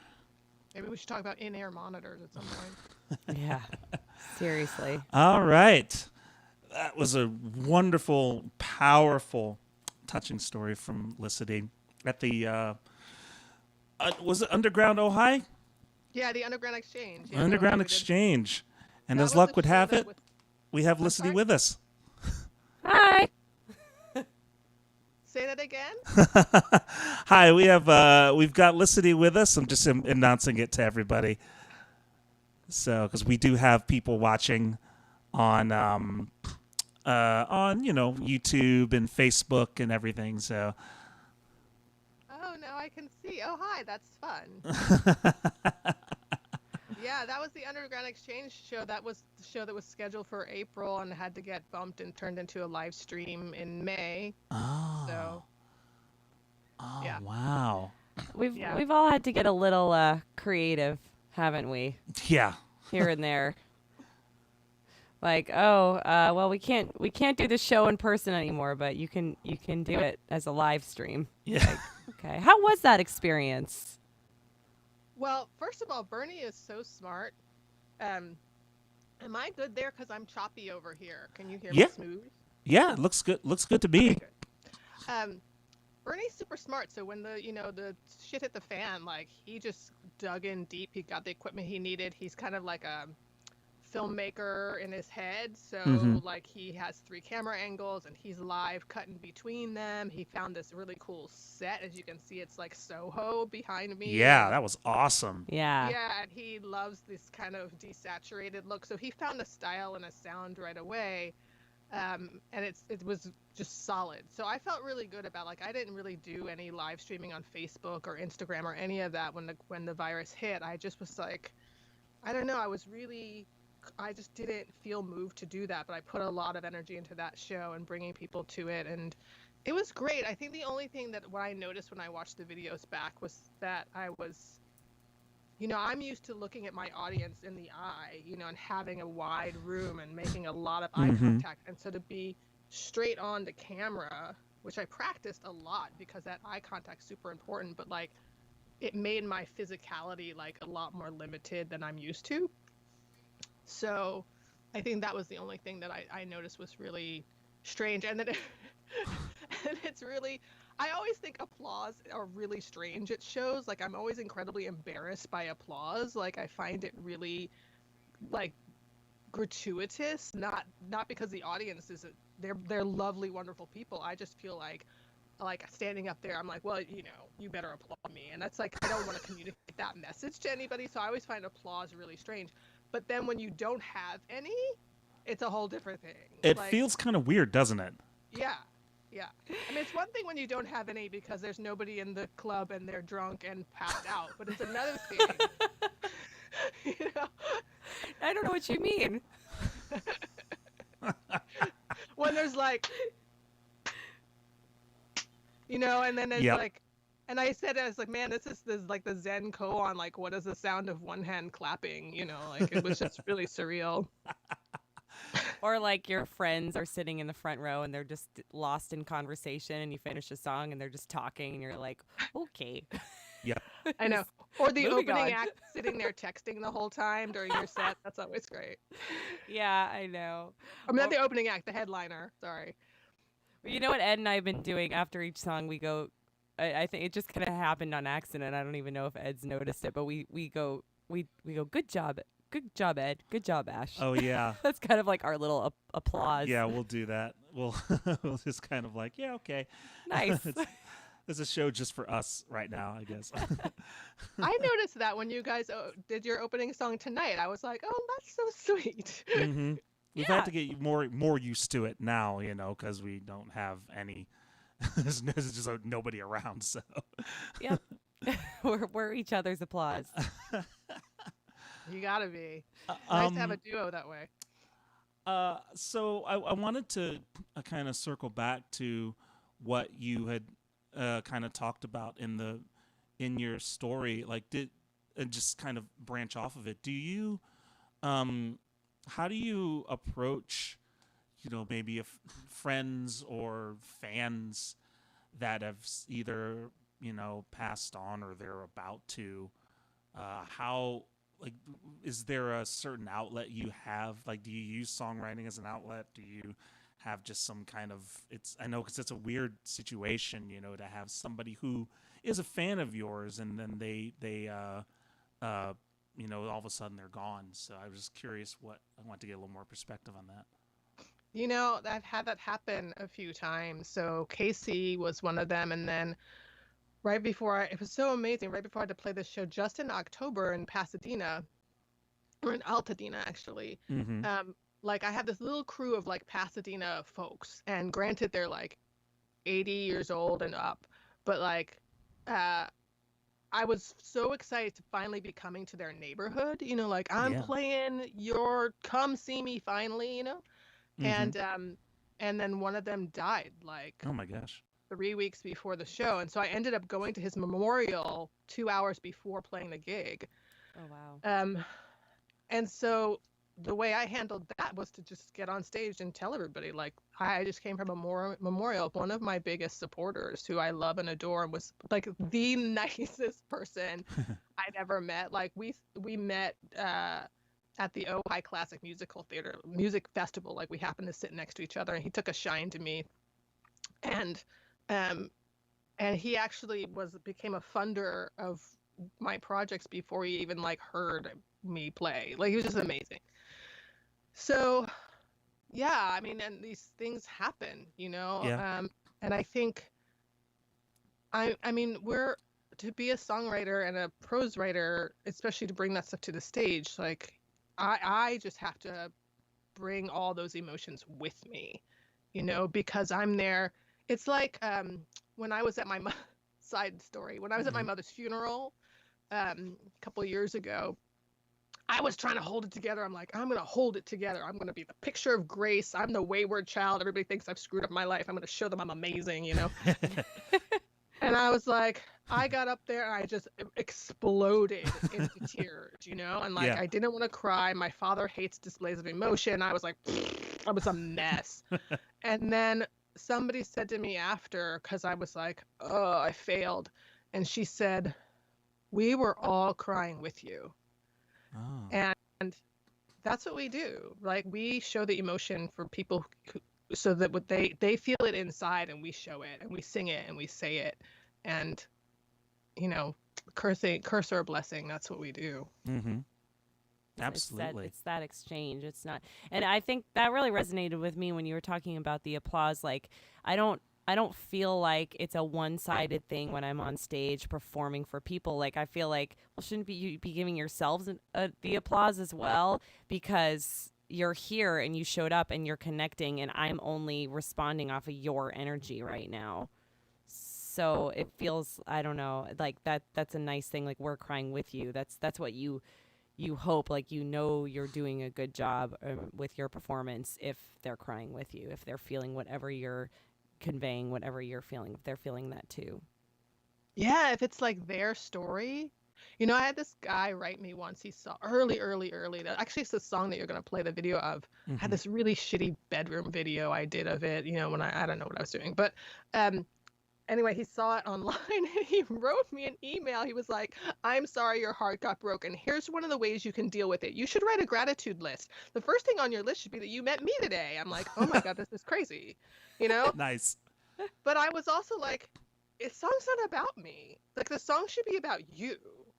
Maybe we should talk about in-air monitors at some point. Yeah. Seriously. All right. That was a wonderful, powerful, touching story from Licity at the, was it Underground Ojai? Yeah, the Underground Exchange. Yeah, Underground Exchange. And as luck would have it, we have Licity with us. Hi. Say that again? Hi, we've got Licity with us. I'm just announcing it to everybody. So, because we do have people watching on YouTube and Facebook and everything. So. Oh, now I can see. Oh, hi, that's fun. Yeah, that was the Underground Exchange show. That was the show that was scheduled for April and had to get bumped and turned into a live stream in May. Oh. So, yeah. Wow. We've all had to get a little creative, haven't we? Yeah. Here and there. Like, well, we can't do the show in person anymore, but you can do it as a live stream. Yeah. Like, okay. How was that experience? Well, first of all, Bernie is so smart. Am I good there? Because I'm choppy over here. Can you hear me smooth? Yeah, it looks good. Looks good to me. Good. Bernie's super smart. So when the shit hit the fan, like he just dug in deep. He got the equipment he needed. He's kind of like a filmmaker in his head, so like he has 3 camera angles and he's live cutting between them. He found this really cool set. As you can see, it's like Soho behind me. Yeah, that was awesome. Yeah, and he loves this kind of desaturated look, so he found a style and a sound right away. And it was just solid. So I felt really good about, like, I didn't really do any live streaming on Facebook or Instagram or any of that when the virus hit. I just was like, I don't know, I just didn't feel moved to do that, but I put a lot of energy into that show and bringing people to it, and it was great. I think the only thing that what I noticed when I watched the videos back was that I was, I'm used to looking at my audience in the eye, and having a wide room and making a lot of eye contact, and so to be straight on the camera, which I practiced a lot because that eye contact's super important, but like it made my physicality like a lot more limited than I'm used to. So I think that was the only thing that I noticed was really strange. And then and it's really, I always think applause are really strange at shows. Like I'm always incredibly embarrassed by applause. Like I find it really like gratuitous, not because the audience is they're lovely, wonderful people. I just feel like standing up there, I'm like, well, you better applaud me. And that's like, I don't want to communicate that message to anybody. So I always find applause really strange. But then when you don't have any, it's a whole different thing. It feels kind of weird, doesn't it? Yeah. I mean, it's one thing when you don't have any because there's nobody in the club and they're drunk and passed out. But it's another thing. I don't know what you mean. When there's like, and then there's like, and I said, I was like, man, this is like the Zen koan, like, what is the sound of one hand clapping? Like it was just really surreal. Or like your friends are sitting in the front row and they're just lost in conversation and you finish a song and they're just talking and you're like, okay. Yeah. I know. Or the Moving opening on. act sitting there texting the whole time during your set. That's always great. Yeah, I know. I mean, not the opening act, the headliner. Sorry. You know what Ed and I have been doing after each song? We go, I think it just kind of happened on accident. I don't even know if Ed's noticed it, but we go, good job, Ed, good job, Ash. Oh yeah. That's kind of like our little applause. Yeah, we'll do that. We'll just kind of like, yeah, okay. Nice. It's a show just for us right now, I guess. I noticed that when you guys did your opening song tonight. I was like, oh, that's so sweet. Mm-hmm. We've had to get more used to it now, because we don't have any. There's just nobody around, so. Yeah, we're each other's applause. You gotta be. Nice to have a duo that way. So I wanted to kind of circle back to what you had kind of talked about in your story, like just kind of branch off of it. Do you, how do you approach, maybe friends or fans that have either passed on or they're about to? How, like, is there a certain outlet you have? Like, do you use songwriting as an outlet? Do you have just some kind of, I know because it's a weird situation, to have somebody who is a fan of yours and then they all of a sudden they're gone. So I was just curious I want to get a little more perspective on that. I've had that happen a few times. So Casey was one of them. And then it was so amazing. Right before I had to play this show just in October in Pasadena, We're in Altadena, actually. Mm-hmm. Like I have this little crew of like Pasadena folks, and granted they're like 80 years old and up, but like uh I was so excited to finally be coming to their neighborhood, like I'm Yeah. playing your come see me finally. Mm-hmm. And then one of them died like Oh my gosh. 3 weeks before the show. And so I ended up going to his memorial 2 hours before playing the gig. Oh, wow. And so the way I handled that was to just get on stage and tell everybody, like, hi, I just came from a memorial of one of my biggest supporters who I love and adore and was like the nicest person I'd ever met. Like we met at the Ojai Classic Music Festival. Like we happened to sit next to each other, and he took a shine to me. And um and he actually became a funder of my projects before he even like heard me play. Like he was just amazing. So yeah, I mean, and these things happen. Yeah. And I think I mean we're to be a songwriter and a prose writer, especially to bring that stuff to the stage, like I just have to bring all those emotions with me, because I'm there. It's like when I was at my side story, when I was at my mother's funeral a couple of years ago, I was trying to hold it together. I'm like, I'm going to hold it together. I'm going to be the picture of grace. I'm the wayward child. Everybody thinks I've screwed up my life. I'm going to show them I'm amazing. And I was like, I got up there and I just exploded into tears. And like, Yeah. I didn't want to cry. My father hates displays of emotion. I was like, I was a mess. And then somebody said to me after, because I was like, oh, I failed. And she said, we were all crying with you. Oh. And that's what we do. Like we show the emotion for people so that what they feel it inside, and we show it and we sing it and we say it. And curse or a blessing, that's what we do. Mm-hmm. Absolutely. It's that exchange. It's not, and I think that really resonated with me when you were talking about the applause. Like, I don't feel like it's a one-sided thing when I'm on stage performing for people. Like, I feel like, well, shouldn't you be giving yourselves the applause as well, because you're here and you showed up and you're connecting, and I'm only responding off of your energy right now. So it feels, I don't know, like that's a nice thing. Like, we're crying with you. That's what you hope, like, you're doing a good job with your performance if they're crying with you, if they're feeling whatever you're conveying, whatever you're feeling, if they're feeling that too. Yeah, if it's like their story. I had this guy write me once. He saw early. Actually, it's the song that you're going to play the video of. I had this really shitty bedroom video I did of it, when I don't know what I was doing. But anyway, he saw it online and he wrote me an email. He was like, I'm sorry your heart got broken. Here's one of the ways you can deal with it. You should write a gratitude list. The first thing on your list should be that you met me today. I'm like, oh my God, this is crazy. Nice. But I was also like, this song's not about me. Like, the song should be about you,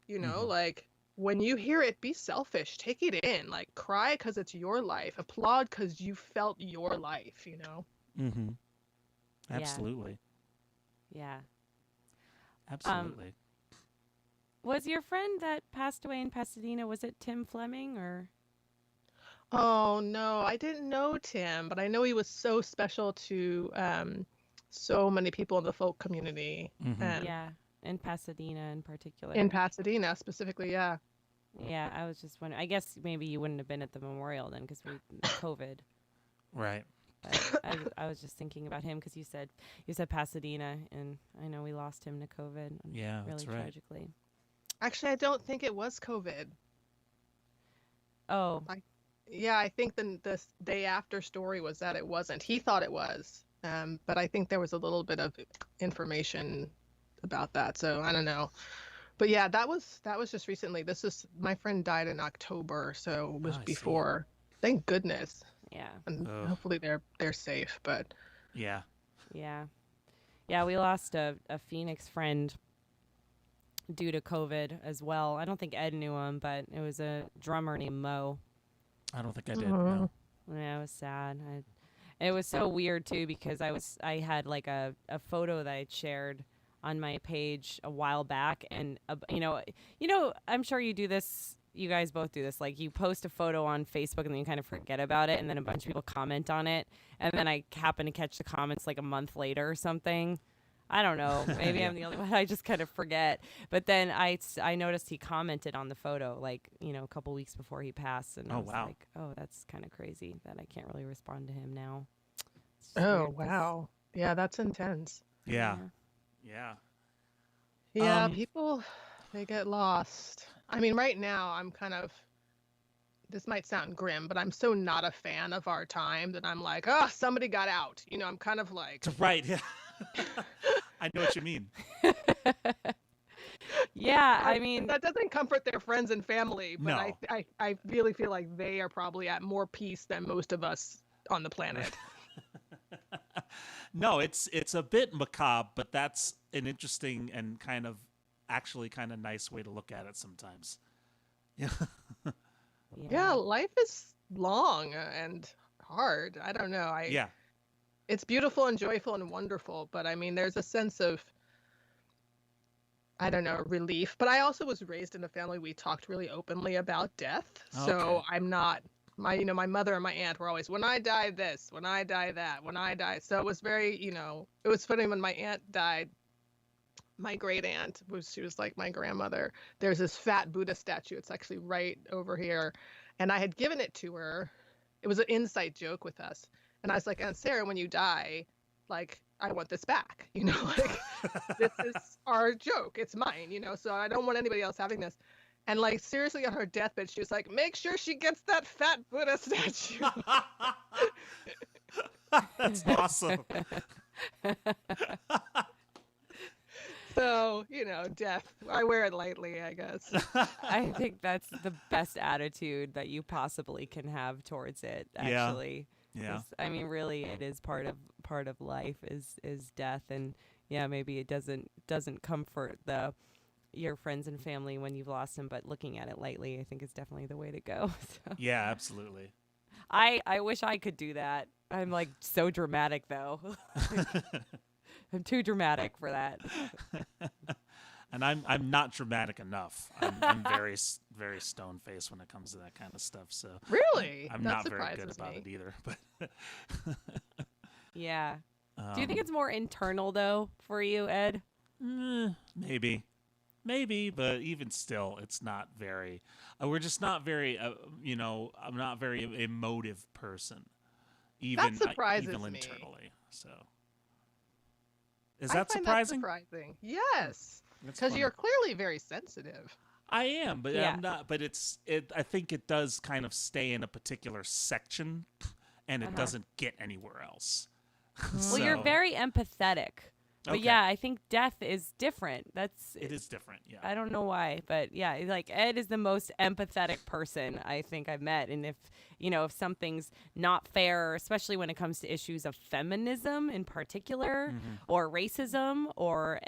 Like, when you hear it, be selfish. Take it in. Like, cry because it's your life. Applaud because you felt your life, Mm-hmm. Absolutely. Yeah. Absolutely. Was your friend that passed away in Pasadena, was it Tim Fleming or? Oh, no, I didn't know Tim, but I know he was so special to so many people in the folk community. Yeah, in Pasadena in particular. In Pasadena specifically, yeah. Yeah, I was just wondering. I guess maybe you wouldn't have been at the memorial then because COVID. Right. I was just thinking about him because you said Pasadena, and I know we lost him to COVID. Yeah, really that's right. Tragically. Actually, I don't think it was COVID. Oh. I think the day after story was that it wasn't. He thought it was, but I think there was a little bit of information about that. So I don't know. But yeah, that was just recently. My friend died in October, so it was before. Thank goodness. Yeah. And hopefully they're safe, but yeah. Yeah, we lost a Phoenix friend due to COVID as well. I don't think Ed knew him, but it was a drummer named Mo. I don't think I did. No. Yeah, it was sad. It was so weird too because I had like a photo that I'd shared on my page a while back, and I'm sure you do this you guys both do this. Like, you post a photo on Facebook and then you kind of forget about it, and then a bunch of people comment on it, and then I happen to catch the comments like a month later or something. I don't know. Maybe I'm the only one. I just kind of forget. But then I noticed he commented on the photo, like, a couple weeks before he passed, and I was like, oh, that's kind of crazy that I can't really respond to him now. Oh, wow. Yeah, that's intense. Yeah. Yeah, people, they get lost. I mean, right now, I'm kind of, this might sound grim, but I'm so not a fan of our time that I'm like, oh, somebody got out. I'm kind of like. Right, yeah. I know what you mean. Yeah, I mean. That doesn't comfort their friends and family, but no. I really feel like they are probably at more peace than most of us on the planet. No, it's a bit macabre, but that's an interesting and actually kind of nice way to look at it sometimes. Yeah. Yeah, life is long and hard. I don't know. It's beautiful and joyful and wonderful, but I mean, there's a sense of, I don't know, relief. But I also was raised in a family we talked really openly about death. Okay. So I'm not. My mother and my aunt were always, when I die this, when I die that, when I die. So it was very, it was funny when my aunt died. My great aunt she was like my grandmother. There's this fat Buddha statue. It's actually right over here. And I had given it to her. It was an inside joke with us. And I was like, Aunt Sarah, when you die, like, I want this back. Like, this is our joke. It's mine, so I don't want anybody else having this. And like, seriously, on her deathbed, she was like, make sure she gets that fat Buddha statue. That's awesome. So, death. I wear it lightly, I guess. I think that's the best attitude that you possibly can have towards it, actually. Yeah. I mean, really, it is part of life is death. And yeah, maybe it doesn't comfort your friends and family when you've lost them, but looking at it lightly, I think is definitely the way to go. So. Yeah, absolutely. I wish I could do that. I'm like so dramatic though. I'm too dramatic for that. And I'm not dramatic enough. I'm very very stone faced when it comes to that kind of stuff. So really, I'm that not very good about me. it either. But yeah. Do you think it's more internal though for you, Ed? Maybe, but even still, it's not very. We're just not very. I'm not a very emotive person. Even that surprises even me. Internally. So is that surprising? That surprising. Yes, because you're clearly very sensitive. I am, but I'm not. But I think it does kind of stay in a particular section, and it doesn't get anywhere else. Well, you're very empathetic. But yeah, I think death is different. It is different, yeah. I don't know why, but yeah, like Ed is the most empathetic person I think I've met. And if something's not fair, especially when it comes to issues of feminism in particular, or racism, or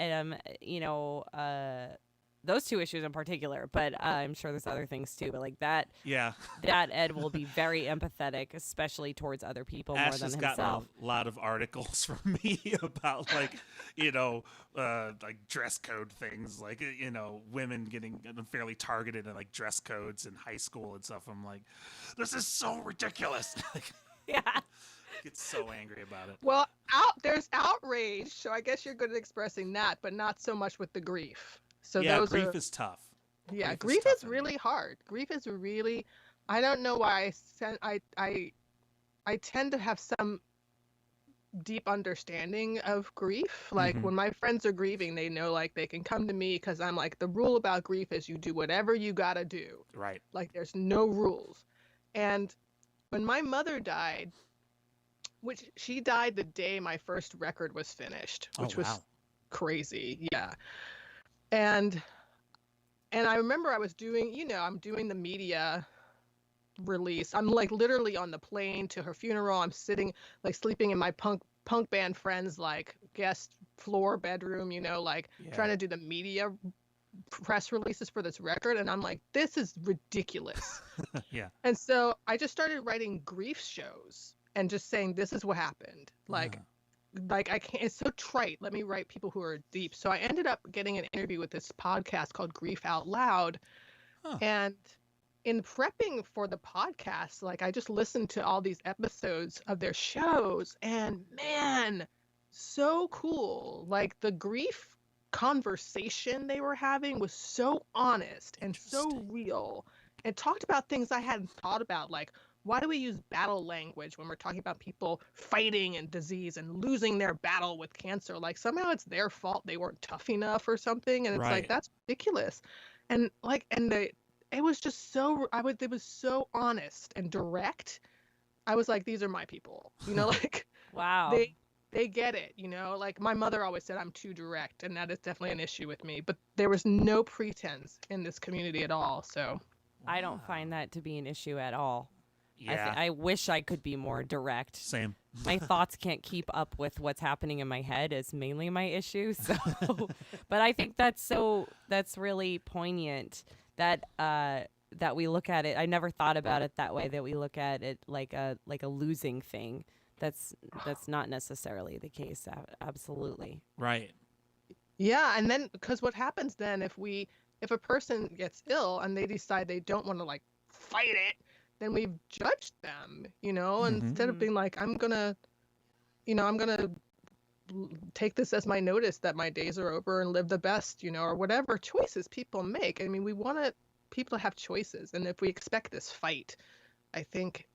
those two issues in particular, but I'm sure there's other things too. But like that, that Ed will be very empathetic, especially towards other people more than himself. Ash has gotten a lot of articles from me about like, like dress code things, like women getting unfairly targeted in like dress codes in high school and stuff. I'm like, this is so ridiculous. Yeah. Get so angry about it. Well, there's outrage, so I guess you're good at expressing that, but not so much with the grief. So yeah, grief is tough. Yeah, grief is really hard. Grief is really. I don't know why I tend to have some deep understanding of grief. Like when my friends are grieving, they know like they can come to me because I'm like, the rule about grief is you do whatever you gotta do. Right. Like there's no rules. And when my mother died, which she died the day my first record was finished, which was crazy. Yeah. And I remember I was doing, I'm doing the media release. I'm like literally on the plane to her funeral. I'm sitting like sleeping in my punk band friends like guest floor bedroom, trying to do the media press releases for this record. And I'm like, this is ridiculous. Yeah. And so I just started writing grief shows and just saying, this is what happened. Like I can't, it's so trite. Let me write people who are deep. So I ended up getting an interview with this podcast called Grief Out Loud. And in prepping for the podcast, like I just listened to all these episodes of their shows, and man, so cool. Like the grief conversation they were having was so honest and so real, and talked about things I hadn't thought about, like why do we use battle language when we're talking about people fighting and disease and losing their battle with cancer? Like somehow it's their fault they weren't tough enough or something, and it's like that's ridiculous. And like, and it was just so it was so honest and direct. I was like, these are my people, you know, like wow. They get it, you know, like my mother always said I'm too direct, and that is definitely an issue with me, but there was no pretense in this community at all. So I don't find that to be an issue at all. Yeah. I wish I could be more direct. Same. My thoughts can't keep up with what's happening in my head is mainly my issue. So, but I think that's really poignant that that we look at it. I never thought about it that way, that we look at it like a losing thing. That's not necessarily the case. Absolutely. Right. Yeah, and then because what happens then if a person gets ill and they decide they don't want to like fight it, then we've judged them, you know, instead of being like, I'm gonna take this as my notice that my days are over and live the best, you know, or whatever choices people make. I mean, we want people to have choices, and if we expect this fight, I think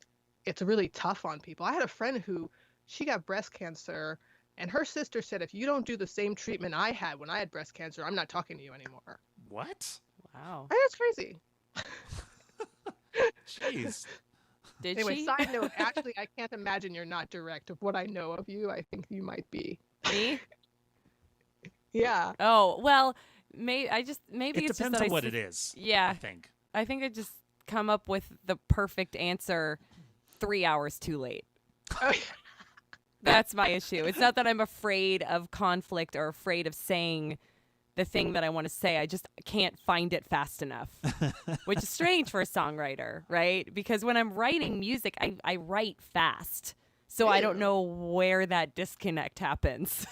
it's really tough on people. I had a friend who, she got breast cancer, and her sister said, if you don't do the same treatment I had when I had breast cancer, I'm not talking to you anymore. What? Wow. I know, it's crazy. Jeez. Did Anyway, she? side note, actually, I can't imagine you're not direct. Of what I know of you, I think you might be. Me? Yeah. Oh, well, maybe It it's depends just that on what it is. Yeah. I think. I think I just come up with the perfect answer 3 hours too late. Oh, That's my issue. It's not that I'm afraid of conflict or afraid of saying the thing that I want to say. I just can't find it fast enough, which is strange for a songwriter, right? Because when I'm writing music, I write fast. So I don't know where that disconnect happens.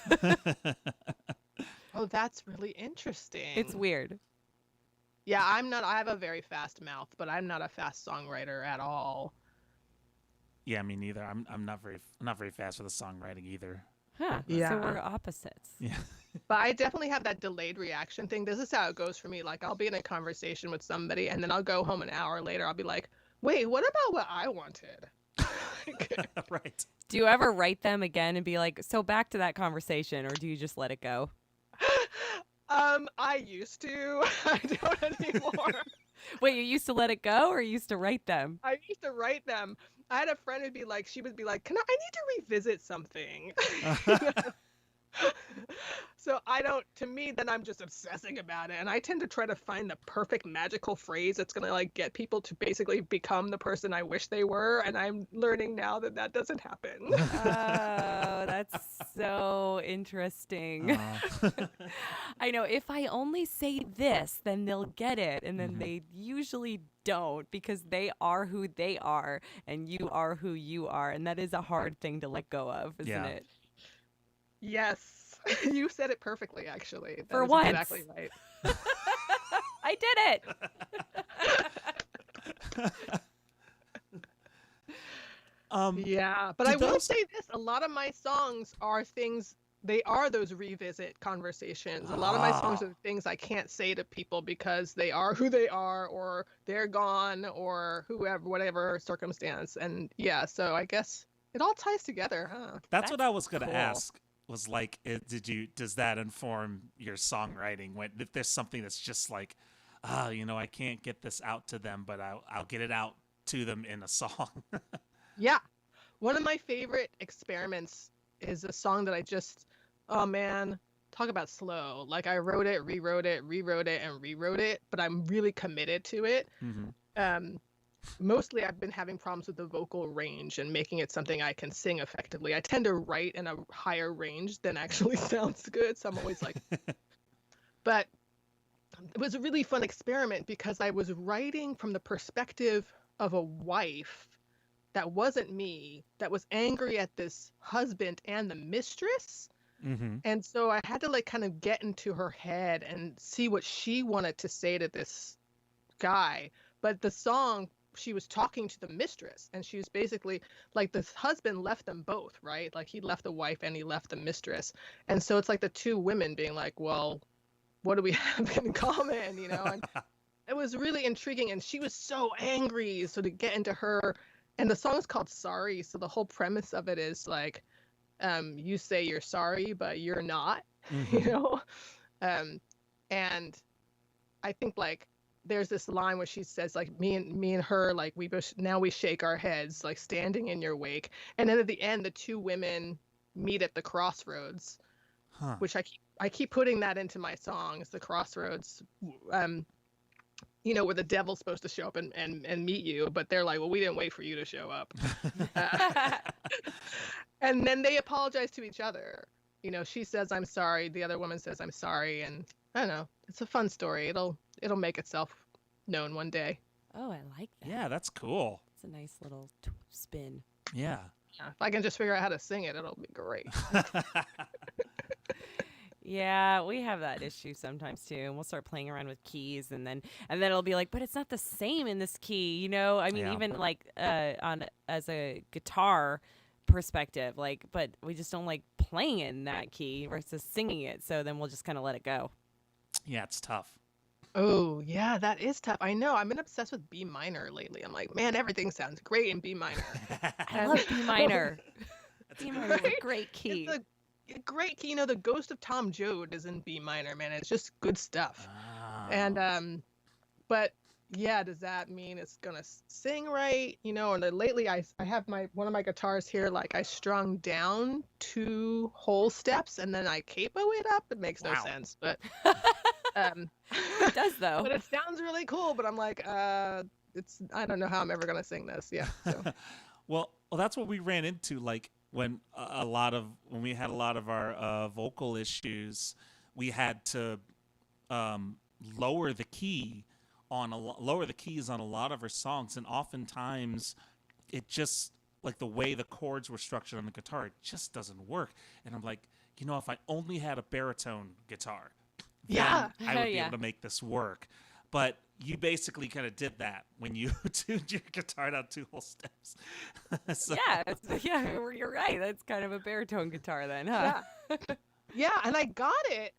Oh, that's really interesting. It's weird. Yeah, I have a very fast mouth, but I'm not a fast songwriter at all. Yeah, me neither. I'm not very fast with the songwriting either. Huh. Yeah. So we're opposites. Yeah. But I definitely have that delayed reaction thing. This is how it goes for me. Like, I'll be in a conversation with somebody, and then I'll go home an hour later. I'll be like, wait, what about what I wanted? Right. Do you ever write them again and be like, so back to that conversation, or do you just let it go? I used to. I don't anymore. Wait, you used to let it go, or you used to write them? I used to write them. I had a friend who'd be like, she would be like, I need to revisit something. So to me, then I'm just obsessing about it. And I tend to try to find the perfect magical phrase that's going to like get people to basically become the person I wish they were. And I'm learning now that doesn't happen. Oh, that's so interesting. I know, if I only say this, then they'll get it. And then they usually don't, because they are who they are and you are who you are. And that is a hard thing to let go of, isn't it? Yes. You said it perfectly, actually. That For is once. Exactly right. I did it. Yeah, but I will say this, a lot of my songs are things, they are those revisit conversations. A lot of my songs are things I can't say to people because they are who they are, or they're gone, or whoever, whatever circumstance. And yeah, so I guess it all ties together, huh? That's what I was going to cool. ask. Was like, does that inform your songwriting? When if there's something that's just like, I can't get this out to them, but I'll get it out to them in a song. Yeah. One of my favorite experiments is a song that oh man, talk about slow. Like I wrote it, rewrote it, and rewrote it, but I'm really committed to it. Mostly I've been having problems with the vocal range and making it something I can sing effectively. I tend to write in a higher range than actually sounds good, so I'm always like... But it was a really fun experiment because I was writing from the perspective of a wife that wasn't me, that was angry at this husband and the mistress. And so I had to like kind of get into her head and see what she wanted to say to this guy. but the song, she was talking to the mistress, and she was basically like, the husband left them both, right? Like he left the wife and he left the mistress. And so it's like the two women being like, well, what do we have in common, And it was really intriguing, and she was so angry. So to get into her, and the song is called Sorry. So the whole premise of it is like, you say you're sorry, but you're not, and I think like there's this line where she says like, me and her, like now we shake our heads, like standing in your wake. And then at the end, the two women meet at the crossroads, which I keep putting that into my songs, the crossroads, where the devil's supposed to show up and meet you, but they're like, well, we didn't wait for you to show up. And then they apologize to each other. She says, I'm sorry. The other woman says, I'm sorry. And I don't know. It's a fun story. It'll make itself known one day. Oh, I like that. Yeah, that's cool. It's a nice little spin. Yeah. If I can just figure out how to sing it, it'll be great. Yeah, we have that issue sometimes too. And we'll start playing around with keys, and then it'll be like, but it's not the same in this key, I mean, even like as a guitar perspective, like, but we just don't like playing it in that key versus singing it. So then we'll just kind of let it go. Yeah, it's tough. Oh, yeah, that is tough. I know. I've been obsessed with B minor lately. I'm like, man, everything sounds great in B minor. I love B minor. B minor is a great key. It's a great key. The Ghost of Tom Joad is in B minor, man. It's just good stuff. Oh. And but yeah, does that mean it's gonna sing right? And then lately I have one of my guitars here, like I strung down 2 whole steps and then I capo it up. It makes no sense, but it does though. But it sounds really cool. But I'm like, I don't know how I'm ever gonna sing this. Yeah. So. well, that's what we ran into. Like when we had a lot of our vocal issues, we had to lower the keys on a lot of our songs, and oftentimes it just, like, the way the chords were structured on the guitar, it just doesn't work. And I'm like, if I only had a baritone guitar, then I would be able to make this work. But you basically kind of did that when you tuned your guitar down 2 whole steps. So. Yeah, you're right. That's kind of a baritone guitar then, huh? Yeah, and I got it.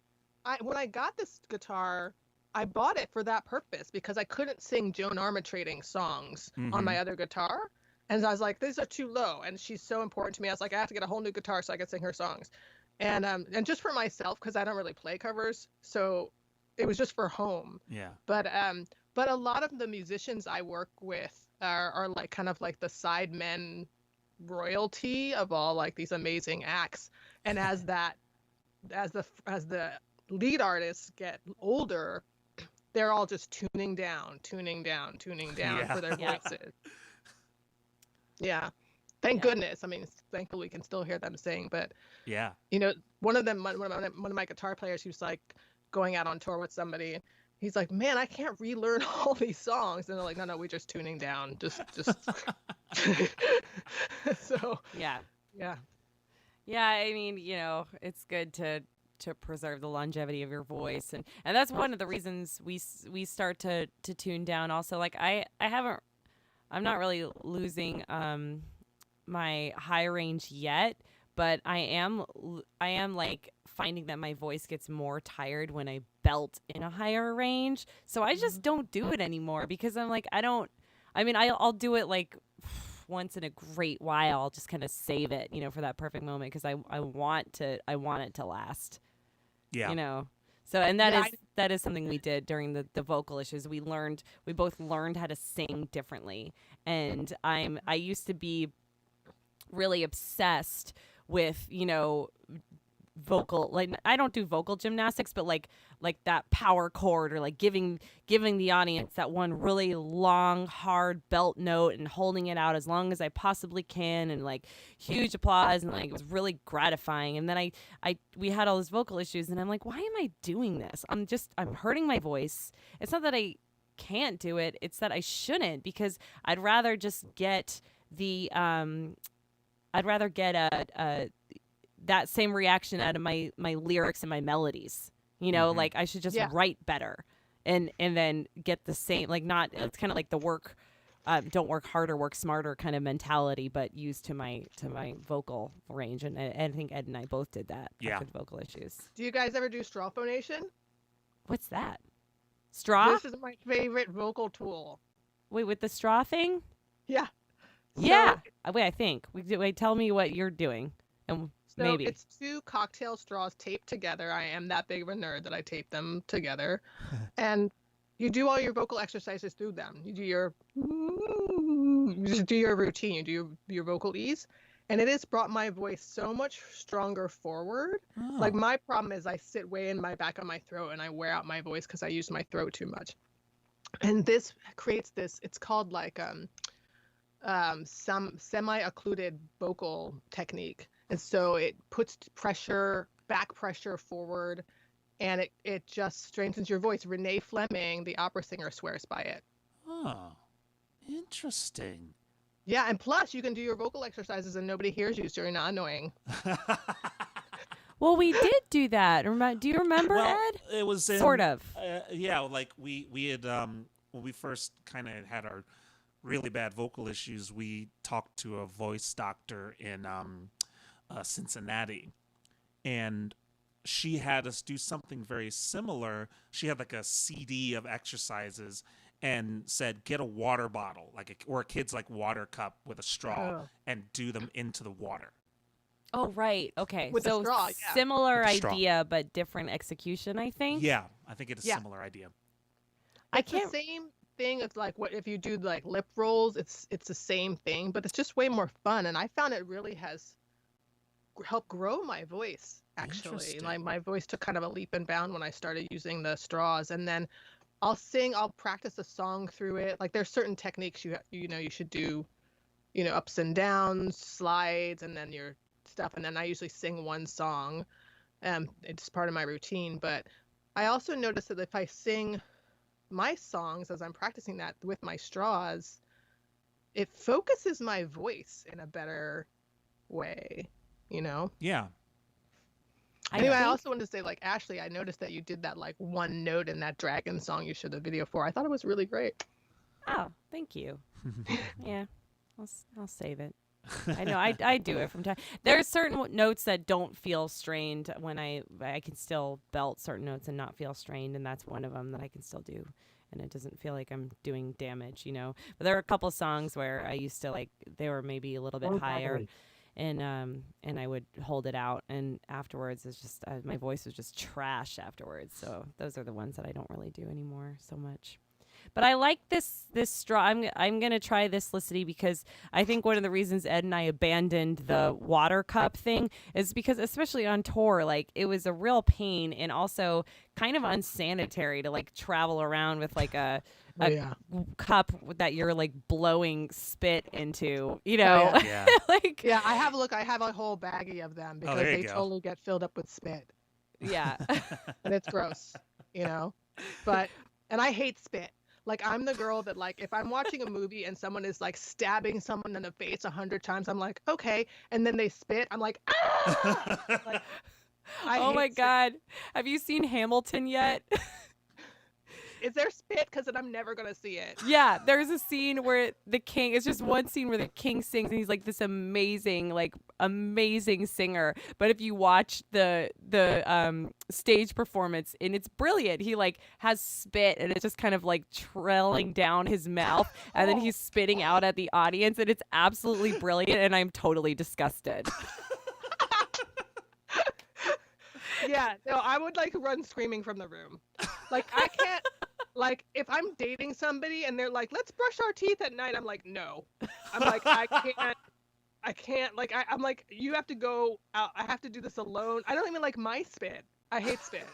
When I got this guitar, I bought it for that purpose because I couldn't sing Joan Armatrading songs on my other guitar. And so I was like, these are too low. And she's so important to me. I was like, I have to get a whole new guitar so I can sing her songs. And just for myself, because I don't really play covers. So it was just for home. Yeah. But a lot of the musicians I work with are like kind of like the sidemen royalty of all like these amazing acts. And as the lead artists get older, they're all just tuning down for their voices. Yeah. Thank goodness. I mean, thankfully we can still hear them sing, but one of my guitar players, he was like going out on tour with somebody. He's like, man, I can't relearn all these songs. And they're like, no, we're just tuning down. Just. So. Yeah. I mean, it's good to preserve the longevity of your voice, and that's one of the reasons we start to tune down. Also, like I'm not really losing my high range yet, but I am like finding that my voice gets more tired when I belt in a higher range. So I just don't do it anymore because I'm like, I'll do it like once in a great while. I'll just kind of save it, for that perfect moment because I want it to last. Yeah. So, and that is something we did during the vocal issues. We both learned how to sing differently. And I used to be really obsessed with, vocal, like I don't do vocal gymnastics, but like that power chord or like giving the audience that one really long hard belt note and holding it out as long as I possibly can and like huge applause, and like it was really gratifying. And then we had all those vocal issues and I'm like, why am I doing this? I'm hurting my voice. It's not that I can't do it, it's that I shouldn't, because I'd rather just get that same reaction out of my lyrics and my melodies, like I should just write better and then get the same, like, not, it's kind of like the work, don't work harder, work smarter kind of mentality, but used to my vocal range. And I think Ed and I both did that. Yeah. For vocal issues. Do you guys ever do straw phonation? What's that? Straw? This is my favorite vocal tool. Wait, with the straw thing? Yeah. Yeah. Wait, I think. Wait, tell me what you're doing. And So maybe. it's 2 cocktail straws taped together. I am that big of a nerd that I tape them together. And you do all your vocal exercises through them. You just do your routine. You do your vocal ease. And it has brought my voice so much stronger forward. Oh. Like, my problem is I sit way in my back of my throat and I wear out my voice because I use my throat too much. And this creates this, it's called like some semi-occluded vocal technique. And so it puts back pressure forward, and it just strengthens your voice. Renee Fleming, the opera singer, swears by it. Oh, interesting. Yeah, and plus you can do your vocal exercises and nobody hears you, so you're not annoying. Well, we did do that. Do you remember, Ed? It was sort of. Yeah, like we had when we first kind of had our really bad vocal issues, we talked to a voice doctor in Cincinnati, and she had us do something very similar. She had like a CD of exercises and said, get a water bottle, or a kid's like water cup with a straw, and do them into the water. Oh, right. Okay. With so a straw, yeah. Similar With a straw. idea, but different execution, I think. Yeah, I think it's a Yeah. similar idea. It's the same thing as like what if you do like lip rolls, it's the same thing, but it's just way more fun. And I found it really has helped grow my voice, actually. Interesting. Like, my voice took kind of a leap and bound when I started using the straws. And then I'll practice a song through it. Like, there's certain techniques you should do, ups and downs, slides, and then your stuff. And then I usually sing one song. It's part of my routine. But I also noticed that if I sing my songs as I'm practicing that with my straws, it focuses my voice in a better way, Yeah. Anyway, I also wanted to say, like, Ashley, I noticed that you did that like one note in that dragon song you showed the video for. I thought it was really great. Oh, thank you. Yeah, I'll save it. I know I do it from time. There are certain notes that don't feel strained when I can still belt certain notes and not feel strained, and that's one of them that I can still do, and it doesn't feel like I'm doing damage, But there are a couple songs where I used to, like, they were maybe a little bit higher, and I would hold it out, and afterwards it's just my voice was just trash afterwards. So those are the ones that I don't really do anymore so much. But I like this straw. I'm gonna try this, Licity, because I think one of the reasons Ed and I abandoned the water cup thing is because, especially on tour, like, it was a real pain and also kind of unsanitary to like travel around with like a cup that you're like blowing spit into, Yeah. like, Yeah, I have a whole baggie of them because there you they go. totally get filled up with spit, yeah. and it's gross, But and I hate spit. Like, I'm the girl that, like, if I'm watching a movie and someone is like stabbing someone in the face 100 times, I'm like, okay, and then they spit, I'm like, ah! Like, Oh my spit. God, have you seen Hamilton yet? Is there spit? Because then I'm never gonna see it. Yeah, there's a scene where the king, it's just one scene where the king sings, and he's like this amazing singer. But if you watch the stage performance, and it's brilliant, he like has spit, and it's just kind of like trailing down his mouth, and then he's spitting out at the audience, and it's absolutely brilliant, and I'm totally disgusted. Yeah, no, I would like run screaming from the room. Like, I can't. Like, if I'm dating somebody and they're like, let's brush our teeth at night, I'm like, no. I'm like, I can't. Like, I'm like, you have to go out. I have to do this alone. I don't even like my spit. I hate spit.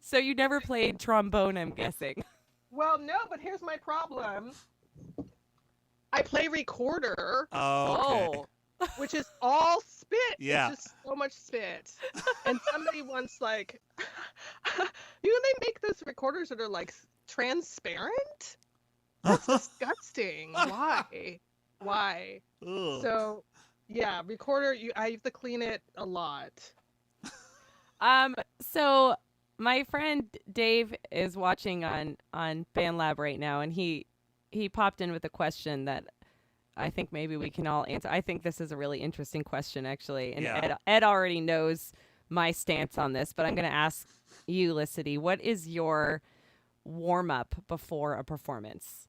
So you never played trombone, I'm guessing. Well, no, but here's my problem. I play recorder, Okay. Oh. which is all spit. Yeah. It's just so much spit. And somebody once, like, they make those recorders that are like transparent? That's disgusting. Why? Ugh. So, yeah, recorder, I have to clean it a lot. So My friend Dave is watching on BandLab right now, and he popped in with a question that I think maybe we can all answer. I think this is a really interesting question, actually. And Ed already knows my stance on this, but I'm going to ask you, Licity, what is your warm-up before a performance?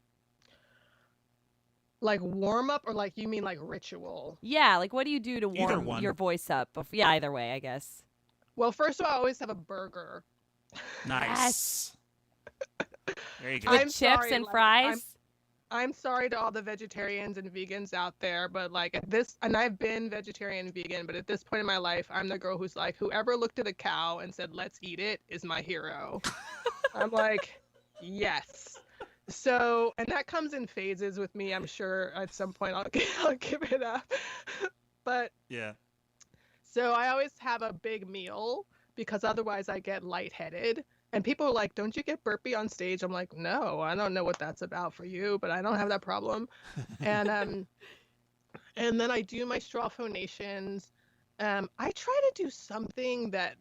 Like warm-up, or like you mean like ritual? Yeah, like what do you do to warm your voice up? Yeah, either way, I guess. Well, first of all, I always have a burger. Nice. There you go. With chips and fries? I'm sorry to all the vegetarians and vegans out there, but like at this, and I've been vegetarian and vegan, but at this point in my life, I'm the girl who's like, whoever looked at a cow and said, let's eat it is my hero. I'm like, yes. So, and that comes in phases with me. I'm sure at some point I'll give it up. But yeah. So I always have a big meal because otherwise I get lightheaded. And people are like, don't you get burpy on stage? I'm like, no, I don't know what that's about for you, but I don't have that problem. And then I do my straw phonations. I try to do something that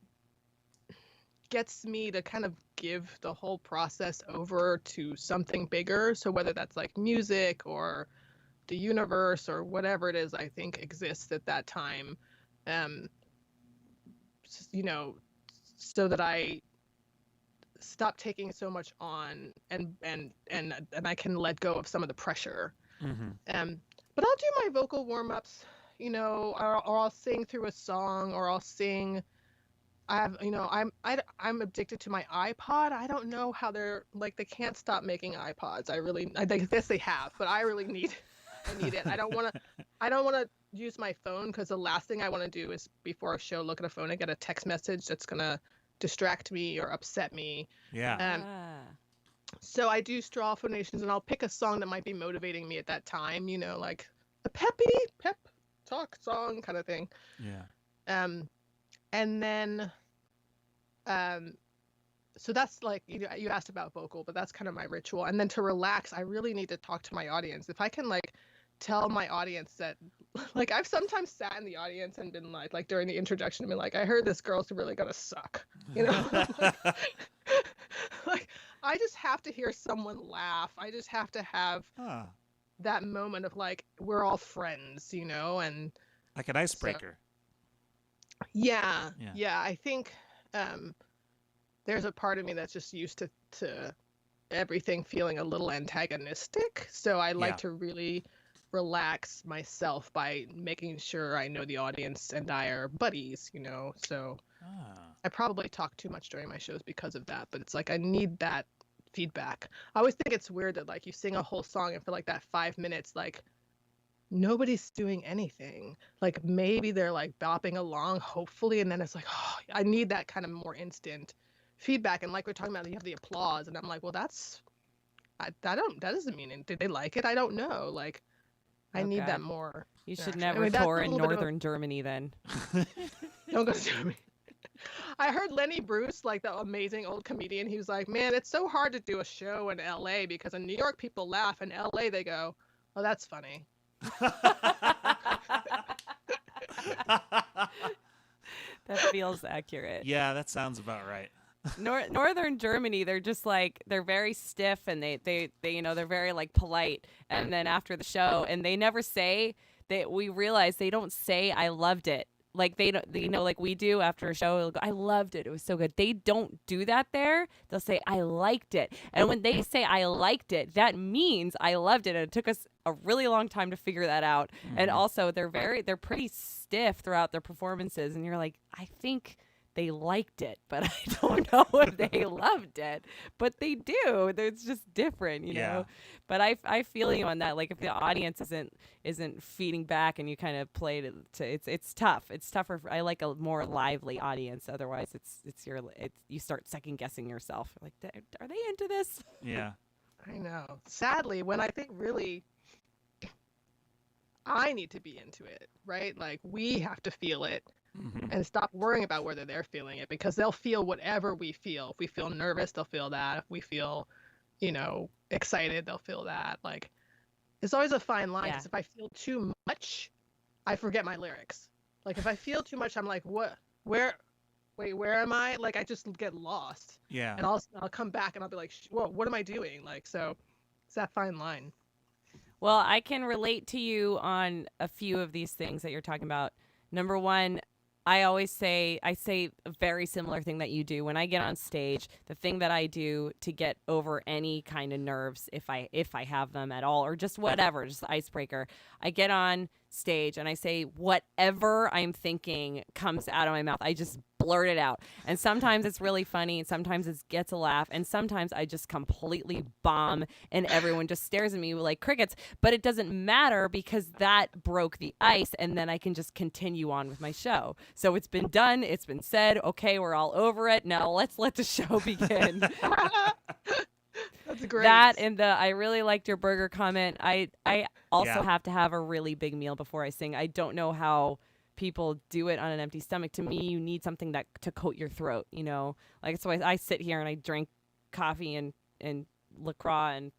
gets me to kind of give the whole process over to something bigger. So whether that's like music or the universe or whatever it is I think exists at that time, you know, so that I stop taking so much on and I can let go of some of the pressure. Mm-hmm. But I'll do my vocal warm-ups, you know, or I'll sing through a song, or I'll sing. I have, you know, I'm addicted to my iPod. I don't know how they're like, they can't stop making iPods. I guess they have, but I really need it. I don't want to use my phone because the last thing I want to do is before a show look at a phone and get a text message that's gonna distract me or upset me. Yeah. So I do straw phonations, and I'll pick a song that might be motivating me at that time, you know, like a pep talk song kind of thing. Yeah. And then so that's like, you asked about vocal, but that's kind of my ritual. And then to relax, I really need to talk to my audience. If I can like tell my audience that, like, I've sometimes sat in the audience and been like during the introduction, been like, I heard this girl's really gonna suck, you know. like I just have to hear someone laugh. I just have to have that moment of like, we're all friends, you know, and like an icebreaker. So, yeah. I think there's a part of me that's just used to everything feeling a little antagonistic. So I like to really relax myself by making sure I know the audience and I are buddies, you know. So I probably talk too much during my shows because of that, but it's like I need that feedback. I always think it's weird that like you sing a whole song and for like that 5 minutes, like nobody's doing anything. Like maybe they're like bopping along, hopefully, and then it's like, oh, I need that kind of more instant feedback. And like we're talking about, you have the applause, and I'm like, well, that doesn't mean it. Did they like it? I don't know. Like I need that more. You should never tour in northern Germany then. Don't go to Germany. I heard Lenny Bruce, like the amazing old comedian, he was like, man, it's so hard to do a show in LA because in New York people laugh, in LA they go, oh, that's funny. That feels accurate. Yeah, that sounds about right. Northern Germany, they're just like, they're very stiff, and they you know, they're very like polite, and then after the show, and they never say that, we realize they don't say I loved it. Like they don't, you know, like we do after a show, they'll go, I loved it, it was so good. They don't do that there. They'll say I liked it. And when they say I liked it, that means I loved it. And it took us a really long time to figure that out. And also they're pretty stiff throughout their performances, and you're like, I think they liked it, but I don't know if they loved it. But they do. It's just different, you know. But I feel you on that. Like if the audience isn't feeding back and you kind of play it's tough. It's tougher. I like a more lively audience. Otherwise, you start second guessing yourself. Like, are they into this? Yeah. I know. Sadly, when I think really I need to be into it, right? Like we have to feel it. And stop worrying about whether they're feeling it, because they'll feel whatever we feel. If we feel nervous, they'll feel that. If we feel, you know, excited, they'll feel that. Like, it's always a fine line, because if I feel too much, I forget my lyrics. Like, if I feel too much, I'm like, what? Where wait, where am I? Like I just get lost. Yeah. And I'll come back and I'll be like, whoa, what am I doing? Like, so it's that fine line. Well, I can relate to you on a few of these things that you're talking about. Number one, I say a very similar thing that you do. When I get on stage, the thing that I do to get over any kind of nerves, if I have them at all, or just whatever, just the icebreaker, I get on stage and I say whatever I'm thinking comes out of my mouth. I just blurt it out. And sometimes it's really funny, and sometimes it gets a laugh, and sometimes I just completely bomb and everyone just stares at me like crickets. But it doesn't matter because that broke the ice, and then I can just continue on with my show. So it's been done, it's been said, okay, we're all over it. Now let's let the show begin. That's great. That and I really liked your burger comment. I also have to have a really big meal before I sing. I don't know how people do it on an empty stomach. To me, you need something to coat your throat, you know? Like, so I sit here and I drink coffee and LaCroix and,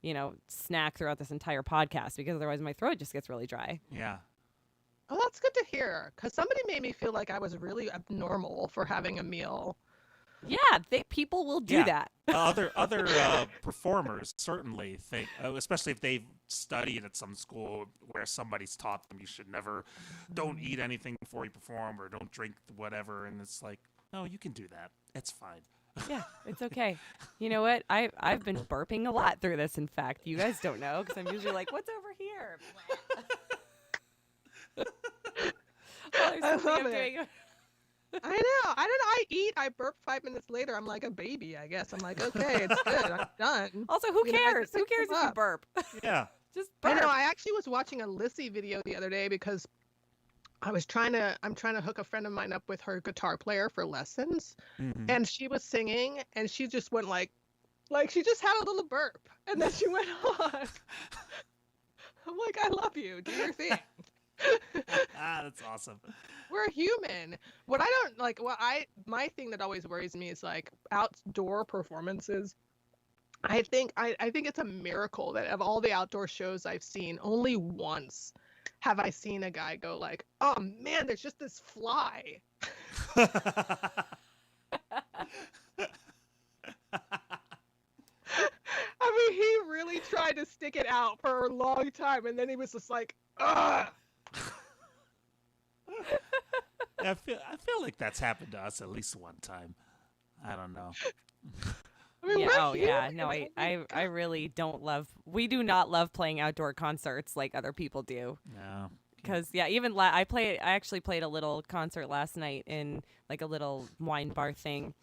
you know, snack throughout this entire podcast because otherwise my throat just gets really dry. Yeah. Oh, that's good to hear. Because somebody made me feel like I was really abnormal for having a meal. Yeah, people will do that. Other performers certainly think, especially if they've studied at some school where somebody's taught them you should never, don't eat anything before you perform or don't drink whatever, and it's like, no, you can do that. It's fine. Yeah, it's okay. You know what? I've been burping a lot through this. In fact, you guys don't know because I'm usually like, what's over here? I love it. I know. I eat. I burp 5 minutes later. I'm like a baby, I guess. I'm like, okay, it's good. I'm done. Also, who cares? Who cares if you burp? Yeah. Just burp. I know. I actually was watching a Lissy video the other day because I'm trying to hook a friend of mine up with her guitar player for lessons. Mm-hmm. And she was singing and she just went like she just had a little burp and then she went on. I'm like, I love you. Do your thing. That's awesome. We're human. What I don't like, my thing that always worries me is like outdoor performances. I think it's a miracle that of all the outdoor shows I've seen, only once have I seen a guy go like, oh man, there's just this fly. I mean, he really tried to stick it out for a long time, and then he was just like, ugh. I feel like that's happened to us at least one time. I don't know. I mean, No, I really don't love. We do not love playing outdoor concerts like other people do. No. Because even I actually played a little concert last night in like a little wine bar thing,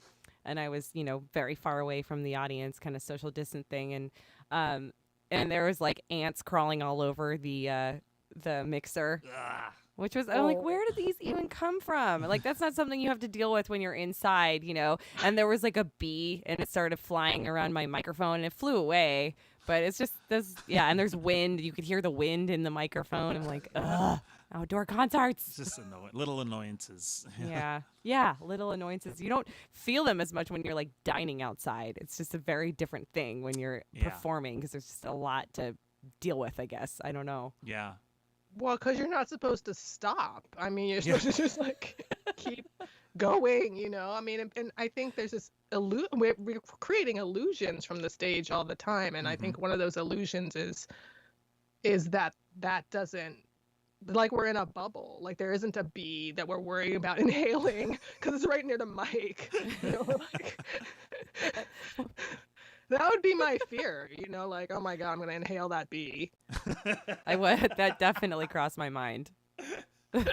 and I was very far away from the audience, kind of social distant thing, and there was like ants crawling all over the mixer. Ugh. Which was, I'm like, where did these even come from? Like, that's not something you have to deal with when you're inside, And there was like a bee, and it started flying around my microphone, and it flew away. But it's just this, and there's wind. You could hear the wind in the microphone. I'm like, ugh, outdoor concerts. It's just little annoyances. Yeah, little annoyances. You don't feel them as much when you're like dining outside. It's just a very different thing when you're performing because there's just a lot to deal with, I guess. I don't know. Yeah. Well, because you're not supposed to stop. I mean, you're supposed to just like keep going, I mean, and I think there's this we're creating illusions from the stage all the time, and I think one of those illusions is that doesn't, like, we're in a bubble. Like, there isn't a bee that we're worrying about inhaling because it's right near the mic. That would be my fear, like, oh my God, I'm going to inhale that bee. That definitely crossed my mind. This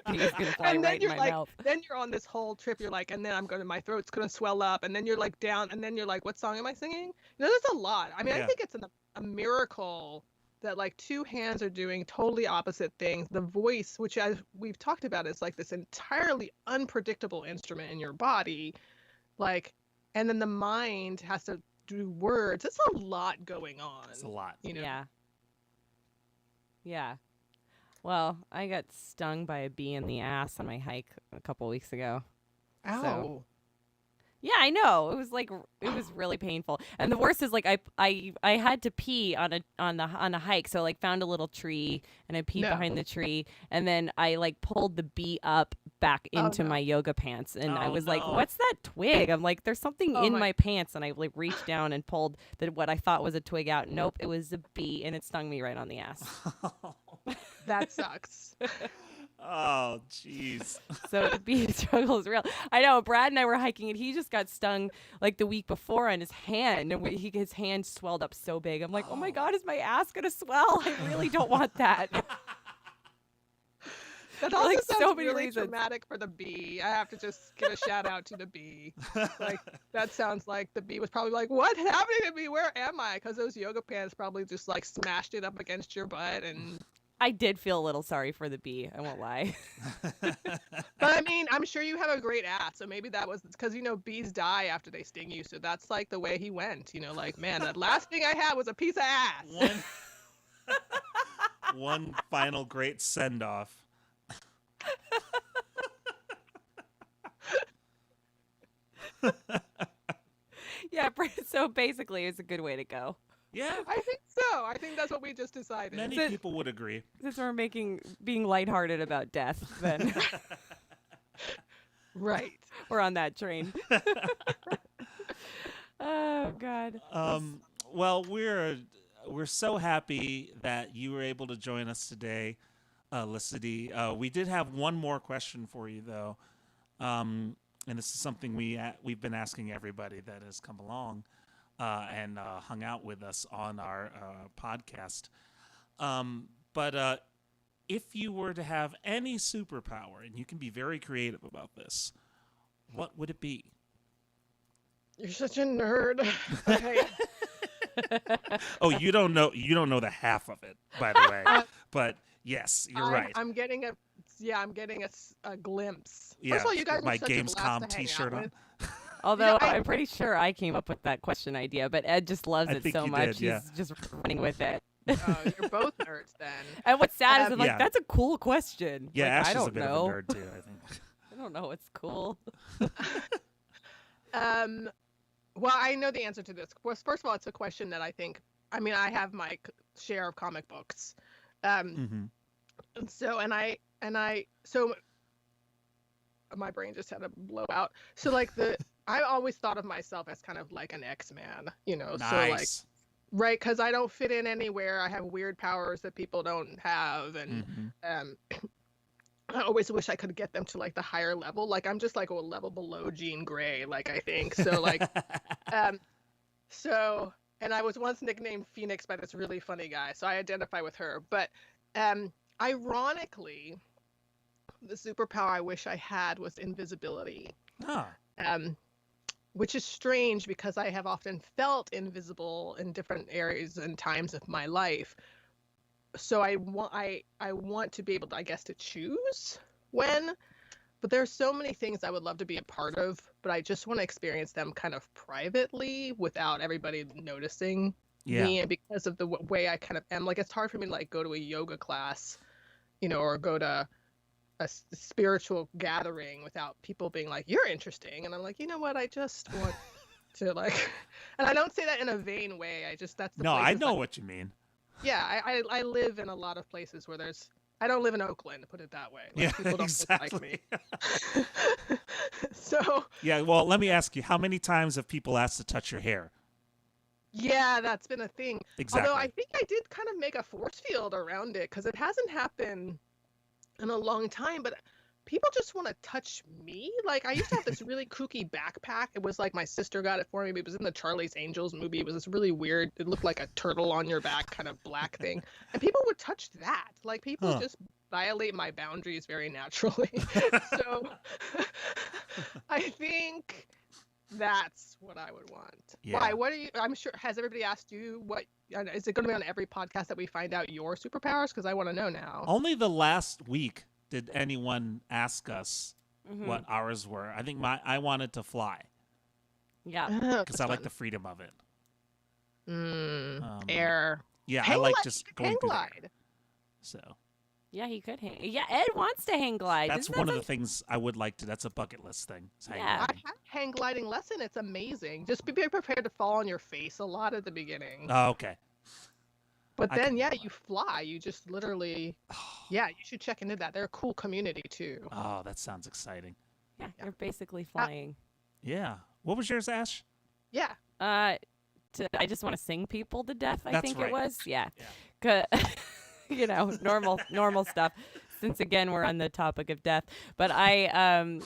bee is going to fly right in my mouth. Then you're on this whole trip, you're like, and then my throat's going to swell up, and then you're like down, and then you're like, what song am I singing? There's a lot. I mean, I think it's a miracle that like two hands are doing totally opposite things. The voice, which as we've talked about, is like this entirely unpredictable instrument in your body, like, and then the mind has to do words. It's a lot going on. It's a lot. Yeah. Well, I got stung by a bee in the ass on my hike a couple weeks ago. Ow. So, yeah, I know. It was really painful. And the worst is like I had to pee on a hike. So like found a little tree and I peed behind the tree, and then I like pulled the bee up back Oh, into no. my yoga pants, and I Oh, was like, no. "What's that twig?" I'm like, "There's something Oh, in my- my pants," and I like reached down and pulled what I thought was a twig out. Nope, it was a bee, and it stung me right on the ass. That sucks. Oh, jeez. So the bee struggle is real. I know. Brad and I were hiking, and he just got stung like the week before on his hand, and his hand swelled up so big. I'm like, "Oh my God, is my ass gonna swell? I really don't want that." That also like, sounds so many really reasons. dramatic for the bee. I have to just give a shout out to the bee. Like that sounds like the bee was probably like, "What happened to me? Where am I?" Because those yoga pants probably just like smashed it up against your butt. And I did feel a little sorry for the bee. I won't lie. but I mean, I'm sure you have a great ass, so maybe that was because bees die after they sting you, so that's like the way he went. Like, man, that last thing I had was a piece of ass. One final great send off. Yeah, so basically, it's a good way to go. Yeah, I think so. I think that's what we just decided. many people would agree. Since we're being lighthearted about death, then Right. we're on that train. Oh God. Well, we're so happy that you were able to join us today, Licity. We did have one more question for you, though, and this is something we've been asking everybody that has come along and hung out with us on our podcast. But if you were to have any superpower, and you can be very creative about this, what would it be? You're such a nerd. Okay. Oh, you don't know the half of it, by the way. But yes, you're right. I'm getting a glimpse. Yeah, First of all, you guys with my are such a blast Gamescom to hang T-shirt out on. with. Although I- I'm pretty sure I came up with that question idea, but Ed just loves I it think so you much. did, yeah. He's just running with it. Oh, you're both nerds then. And what's sad is I'm like, Yeah. that's a cool question. Yeah, Like, Ash I is don't a bit know. of a nerd too, I think. I don't know. It's cool. Well, I know the answer to this. First of all, it's a question that I have my share of comic books. Mm-hmm. So my brain just had a blowout. So like I always thought of myself as kind of like an X-Man, so like, Nice. right, because I don't fit in anywhere. I have weird powers that people don't have, and Mhm. I always wish I could get them to like the higher level. Like I'm just like a level below Jean Grey, like I think. So like, and I was once nicknamed Phoenix by this really funny guy, so I identify with her. But ironically, the superpower I wish I had was invisibility. Ah, Which is strange because I have often felt invisible in different areas and times of my life. So I want to be able to, I guess, to choose when, but there's so many things I would love to be a part of, but I just want to experience them kind of privately without everybody noticing me. And because of the way I kind of am, like, it's hard for me to like go to a yoga class, or go to a spiritual gathering without people being like, "You're interesting," and I'm like, you know what? I just want to like, and I don't say that in a vain way. That's the no, I places know what you mean. Yeah, I live in a lot of places where I don't live in Oakland, put it that way. Like, Yeah, people don't exactly. like me. So Yeah, well, let me ask you, how many times have people asked to touch your hair? yeah, that's been a thing. Exactly. Although I think I did kind of make a force field around it because it hasn't happened in a long time, but people just want to touch me. Like I used to have this really kooky backpack. It was like my sister got it for me. It was in the Charlie's Angels movie. It was this really weird, it looked like a turtle on your back kind of black thing. And people would touch that. Like people just violate my boundaries very naturally. So I think that's what I would want. Yeah. Why? What are you? I'm sure. Has everybody asked you what? Is it going to be on every podcast that we find out your superpowers? Because I want to know now. Only the last week did anyone ask us what ours were. I think I wanted to fly Yeah. because I like the freedom of it. Air. Yeah, I Hang like glide- just going hang through the air. glide. So Yeah, he could hang. Yeah, Ed wants to hang glide. that's Isn't one that of the things I would like to. That's a bucket list thing. is hang Yeah. I gliding. had hang gliding lesson. It's amazing. Just be prepared to fall on your face a lot at the beginning. Oh, okay. But then, yeah, you fly. You just literally, yeah, you should check into that. They're a cool community too. Oh, that sounds exciting. Yeah, you're basically flying. Yeah. What was yours, Ash? Yeah. I just want to sing people to death. I That's think right. it was. Yeah. You know, normal stuff. Since again we're on the topic of death, but I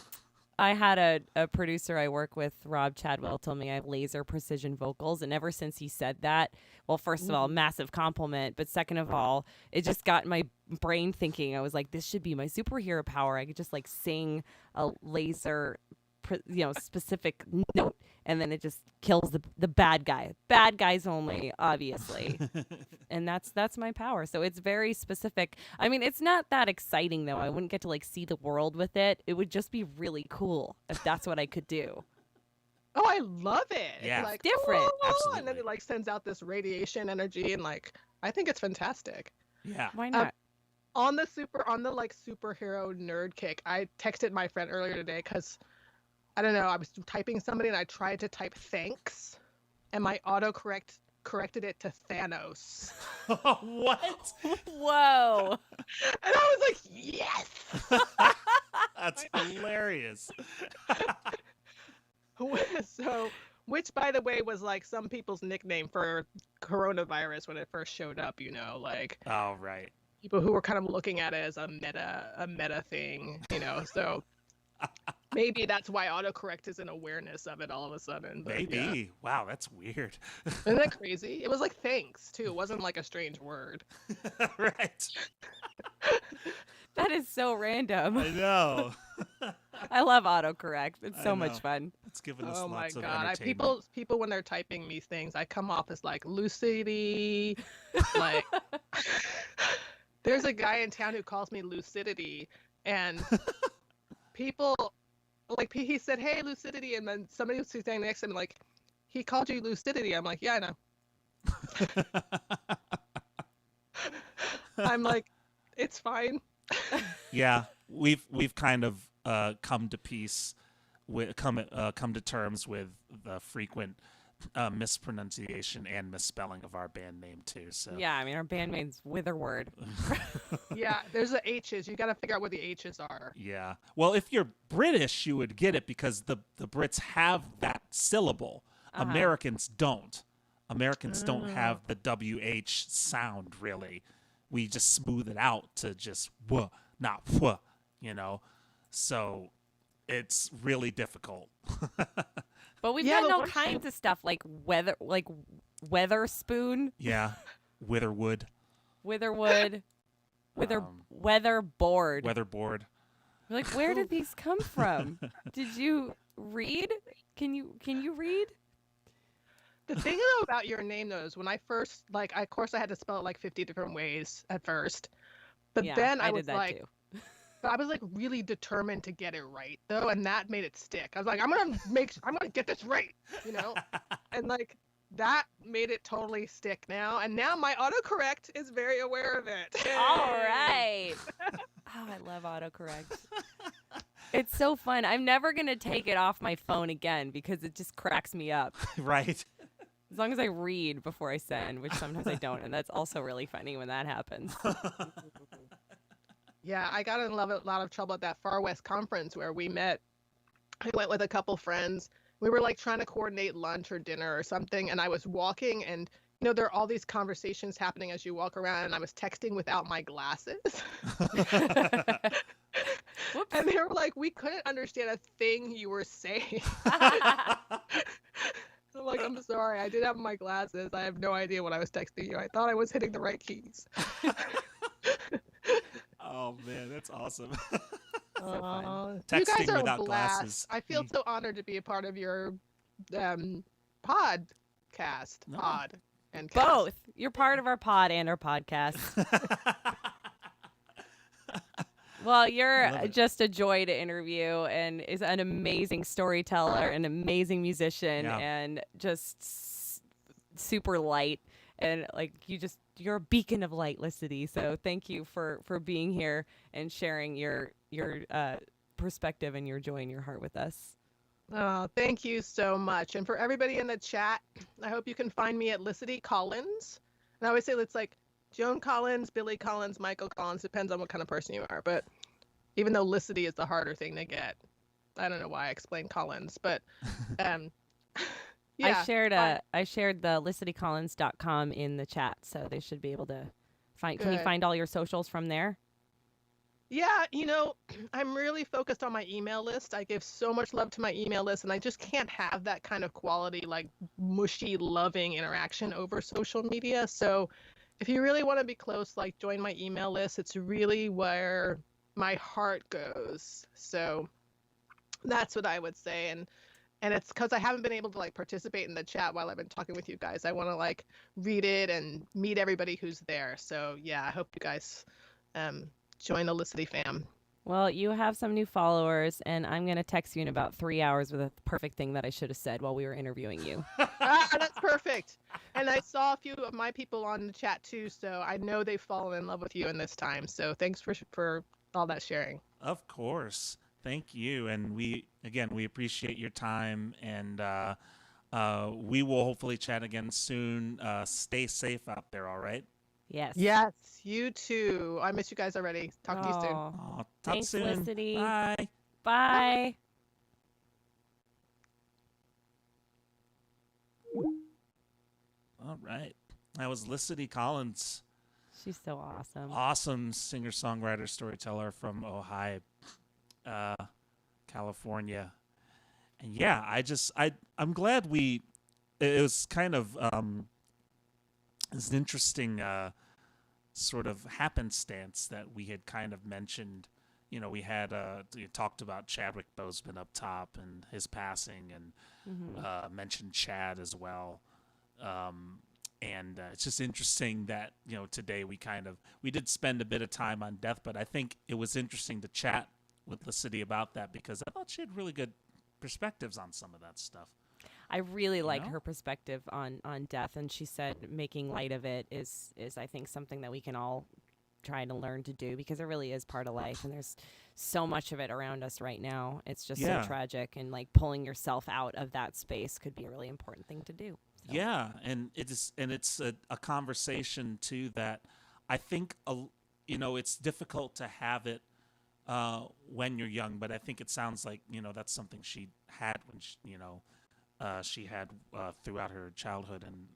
had a producer I work with, Rob Chadwell, told me I have laser precision vocals. And ever since he said that, well, first of all, massive compliment. But second of all, it just got my brain thinking. I was like, this should be my superhero power. I could just like sing a laser, specific note. And then it just kills the bad guy. Bad guys only, obviously. And that's my power. So it's very specific. I mean, it's not that exciting, though. I wouldn't get to, like, see the world with it. It would just be really cool if that's what I could do. Oh, I love it. Yeah. It's like, different. Absolutely. And then it, like, sends out this radiation energy. And, like, I think it's fantastic. Yeah. Why not? On the superhero nerd kick, I texted my friend earlier today because I don't know, I was typing somebody and I tried to type thanks and my autocorrect corrected it to Thanos. What? Whoa. And I was like, yes. That's hilarious. So, which by the way was like some people's nickname for coronavirus when it first showed up, like Oh, right. people who were kind of looking at it as a meta thing, so maybe that's why autocorrect is an awareness of it all of a sudden. But Maybe. yeah. Wow, that's weird. Isn't that crazy? It was like thanks too. It wasn't like a strange word. Right. That is so random. I know. I love autocorrect. It's so I much know. fun. It's given us Oh my lots of god! entertainment. People when they're typing these things, I come off as like Lucity. Like there's a guy in town who calls me Lucidity, and people like he said, "Hey, Lucidity," and then somebody was standing next to him like, "He called you Lucidity." I'm like, "Yeah, I know." I'm like, "It's fine." Yeah, we've kind of come to peace with come to terms with the frequent mispronunciation and misspelling of our band name too. So Yeah, I mean, our band name's Witherword. Yeah, there's the H's. You got to figure out what the H's are. yeah. Well, if you're British, you would get it because the Brits have that syllable. Americans don't. Americans don't have the WH sound really. We just smooth it out to just wuh, not wuh, So it's really difficult. But we've Yeah, gotten but all once kinds of stuff like Weatherspoon, Yeah. Witherwood, Witherwood, Weatherboard. weatherboard. Like, where did these come from? Did you read? Can you read? The thing though about your name though is when I first of course I had to spell it like 50 different ways at first, but Yeah, then I did was that like, too. but I was like really determined to get it right though, and that made it stick. I was like, I'm gonna get this right, and like that made it totally stick now, and now my autocorrect is very aware of it. All right. Oh, I love autocorrect. It's so fun. I'm never gonna take it off my phone again because it just cracks me up. Right. As long as I read before I send, which sometimes I don't, and that's also really funny when that happens. Yeah, I got in a lot of trouble at that Far West conference where we met. I went with a couple friends. We were like trying to coordinate lunch or dinner or something, and I was walking, and there are all these conversations happening as you walk around, and I was texting without my glasses. And they were like, we couldn't understand a thing you were saying. I'm like, I'm sorry, I did have my glasses. I have no idea what I was texting you. I thought I was hitting the right keys. Oh man, that's awesome. You Texting guys are without a blast. glasses. I feel so honored to be a part of your podcast. No. Pod and cast. Both. You're part of our pod and our podcast. Well, you're Love it. just a joy to interview and is an amazing storyteller, an amazing musician, Yeah. and just super light. And like you're a beacon of light, Licity. So thank you for being here and sharing your perspective and your joy in your heart with us. Oh, thank you so much. And for everybody in the chat, I hope you can find me at Licity Collins. And I always say it's like Joan Collins, Billy Collins, Michael Collins, depends on what kind of person you are. But even though Licity is the harder thing to get, I don't know why I explained Collins, but um, yeah. I shared the LicityCollins.com in the chat, so they should be able to find. Can you Good. find all your socials from there? Yeah, I'm really focused on my email list. I give so much love to my email list, and I just can't have that kind of quality, like mushy, loving interaction over social media. So if you really want to be close, like join my email list. It's really where my heart goes. So that's what I would say. And it's because I haven't been able to like participate in the chat while I've been talking with you guys. I want to like read it and meet everybody who's there. So yeah, I hope you guys join the Licity fam. Well, you have some new followers, and I'm going to text you in about 3 hours with a perfect thing that I should have said while we were interviewing you. That's perfect. And I saw a few of my people on the chat too, so I know they've fallen in love with you in this time. So thanks for all that sharing. Of course. Thank you. And we appreciate your time, and we will hopefully chat again soon. Stay safe out there, all right? Yes. Yes, you too. I miss you guys already. Talk to you soon. Talk Thanks, soon. Licity. Bye. Bye. All right. That was Licity Collins. She's so awesome. Awesome singer-songwriter storyteller from Ojai, California. And yeah, I'm glad it was kind of it's an interesting sort of happenstance that we had kind of mentioned. We had talked about Chadwick Boseman up top and his passing, and mentioned Chad as well. And it's just interesting that today we did spend a bit of time on death, but I think it was interesting to chat with Licity about that because I thought she had really good perspectives on some of that stuff. I really like her perspective on death, and she said making light of it is I think something that we can all try to learn to do, because it really is part of life, and there's so much of it around us right now. It's just so tragic, and like pulling yourself out of that space could be a really important thing to do. So. Yeah, and it's a conversation too that I think it's difficult to have it when you're young, but I think it sounds like that's something she had when she had throughout her childhood and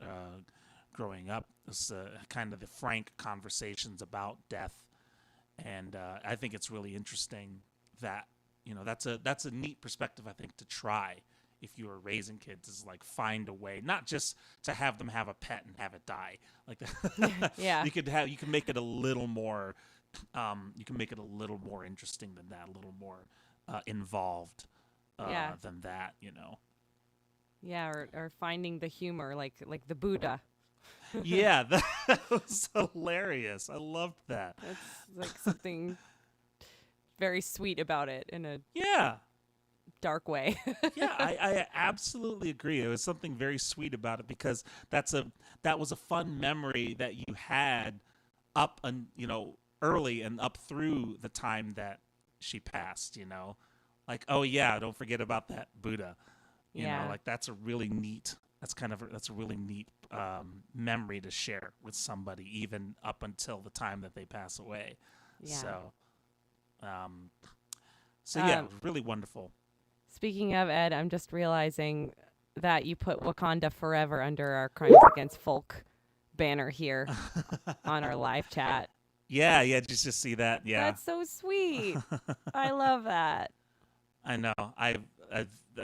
growing up. It's kind of the frank conversations about death, and I think it's really interesting that that's a neat perspective, I think, to try if you were raising kids, is like find a way not just to have them have a pet and have it die like that. Yeah, you can make it a little more interesting than that, a little more involved than that. Yeah, or finding the humor, like the Buddha. Yeah, that was hilarious. I loved that. That's like something very sweet about it in a dark way. Yeah, I absolutely agree. There was something very sweet about it because that was a fun memory that you had up and early and up through the time that she passed. Like, oh yeah, don't forget about that Buddha. You know, like that's a really neat memory to share with somebody, even up until the time that they pass away. Yeah. So yeah, it was really wonderful. Speaking of, Ed, I'm just realizing that you put Wakanda Forever under our Crimes Against Folk banner here on our live chat. Yeah, just to see that. Yeah, that's so sweet. I love that. I know. I've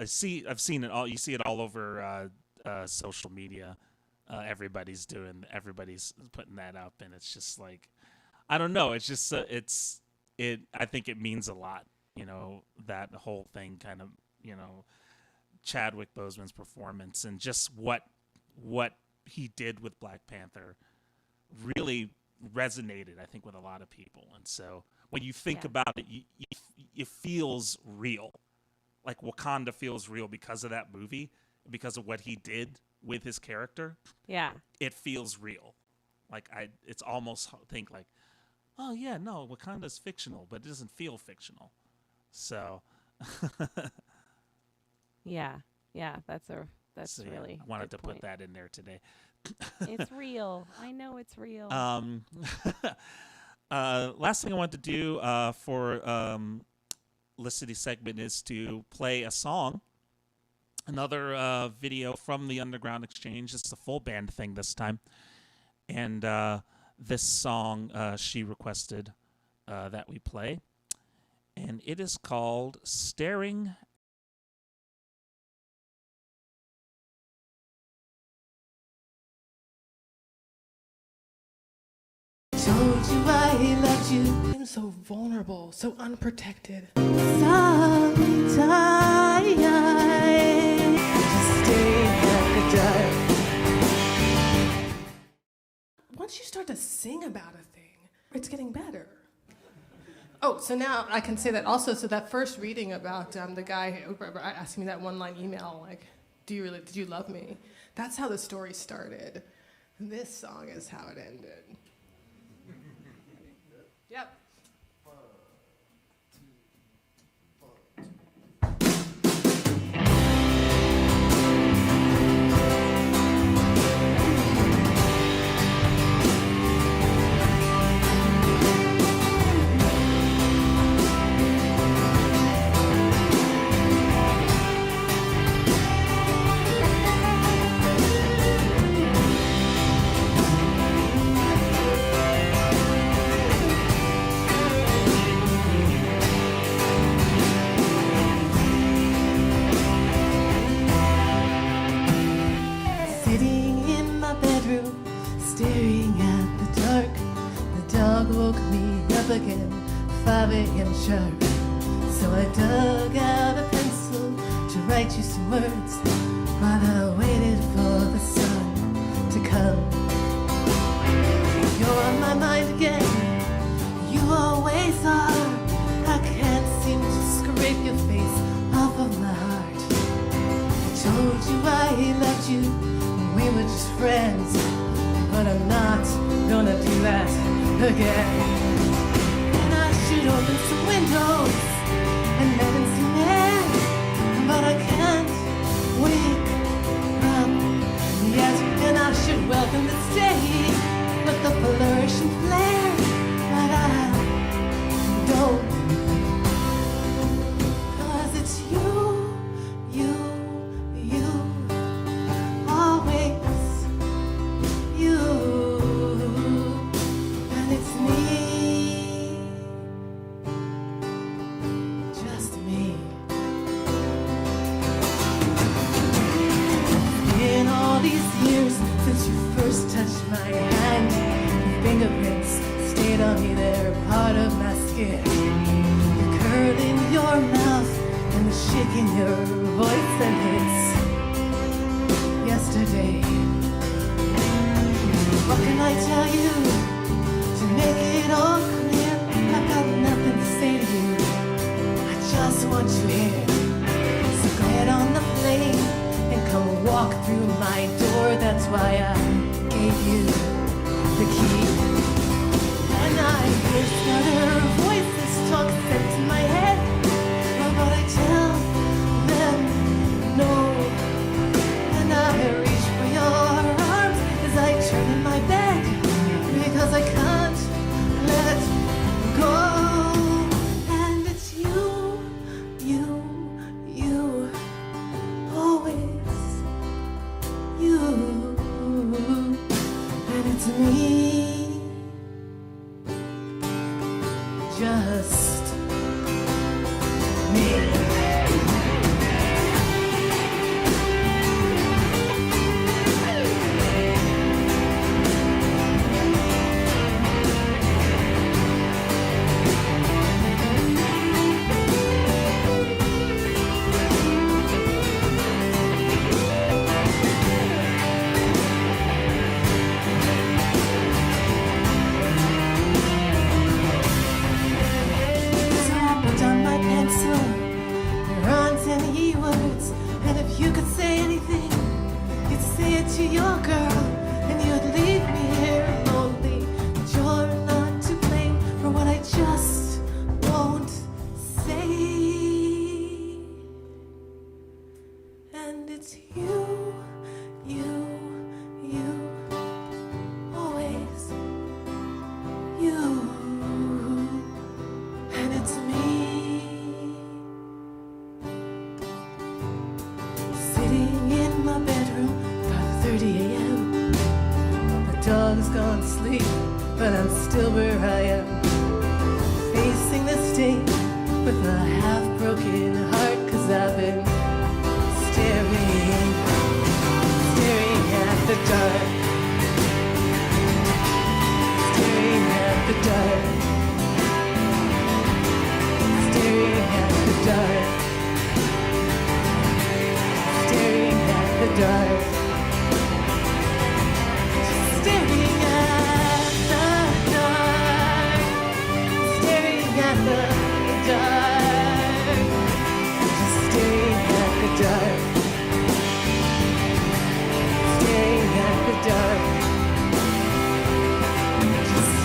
seen it all. You see it all over social media. Everybody's putting that up, and it's just like, I don't know. It's just I think it means a lot. That whole thing kind of, Chadwick Boseman's performance and just what he did with Black Panther really resonated, I think, with a lot of people. And so when you think about it, it feels real. Like Wakanda feels real because of that movie, because of what he did with his character. Yeah. It feels real. Like it's almost think like, oh yeah, no, Wakanda's fictional, but it doesn't feel fictional. So yeah, that's really I wanted to put that in there today. It's real. I know it's real. Last thing I want to do for Licity segment is to play a song. Another video from the Underground Exchange. It's a full band thing this time. And this song she requested that we play. And it is called Staring. Told you I loved you. I'm so vulnerable, so unprotected. Sometimes just stay at the dark. Once you start to sing about a thing, it's getting better. Oh, so now I can say that also. So that first reading about the guy asking me that one-line email, like, did you love me? That's how the story started. This song is how it ended. Yep. Staring at the dark, the dog woke me up again, 5 a.m. sharp. So I dug out a pencil to write you some words while I waited for the sun to come. You're on my mind again, you always are. I can't seem to scrape your face off of my heart. I told you I loved you when we were just friends, but I'm not gonna do that again. And I should open some windows and let in some air, but I can't wake up yet. And I should welcome this day with the flourish and flare, but I don't. 'Cause it's you, always you, and it's me, just me. In all these years since you first touched my hand, your fingerprints stayed on me, they're part of my skin. The curl in your mouth and the shake in your voice, and it's yesterday. What can I tell you to make it all clear? I've got nothing to say to you, I just want you here. So get on the plane and come walk through my door. That's why I gave you the key. And I hear stutter voices talk sense in my head, but I tell them no. And I reach for your arms as I turn in my bed, because I can't let go. And it's you, always you, and it's me, just me. So I put down my pencil silver I am, facing the sting with a half-broken heart, 'cause I've been staring at the dark, staring at the dark, staring at the dark, staring at the dark, staring at the dark, staring at the dark, staring at the dark, staring at the dark,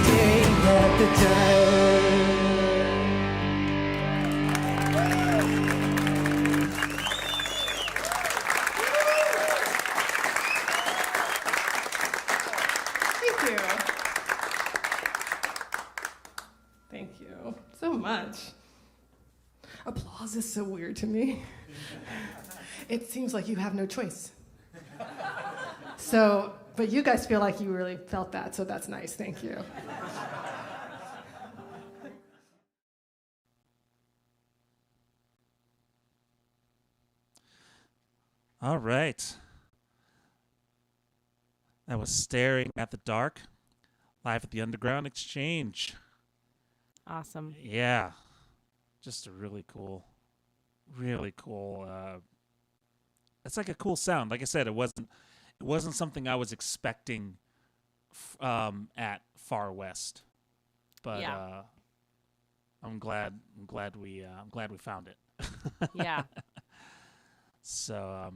staring at the dark. Thank you. Thank you so much. Applause is so weird to me. It seems like you have no choice. So, but you guys feel like you really felt that, so that's nice. Thank you. All right. That was Staring at the Dark, live at the Underground Exchange. Awesome. Yeah. Just a really cool. It's like a cool sound. Like I said, it wasn't something I was expecting at Far West. But Yeah. I'm glad we found it. Yeah. So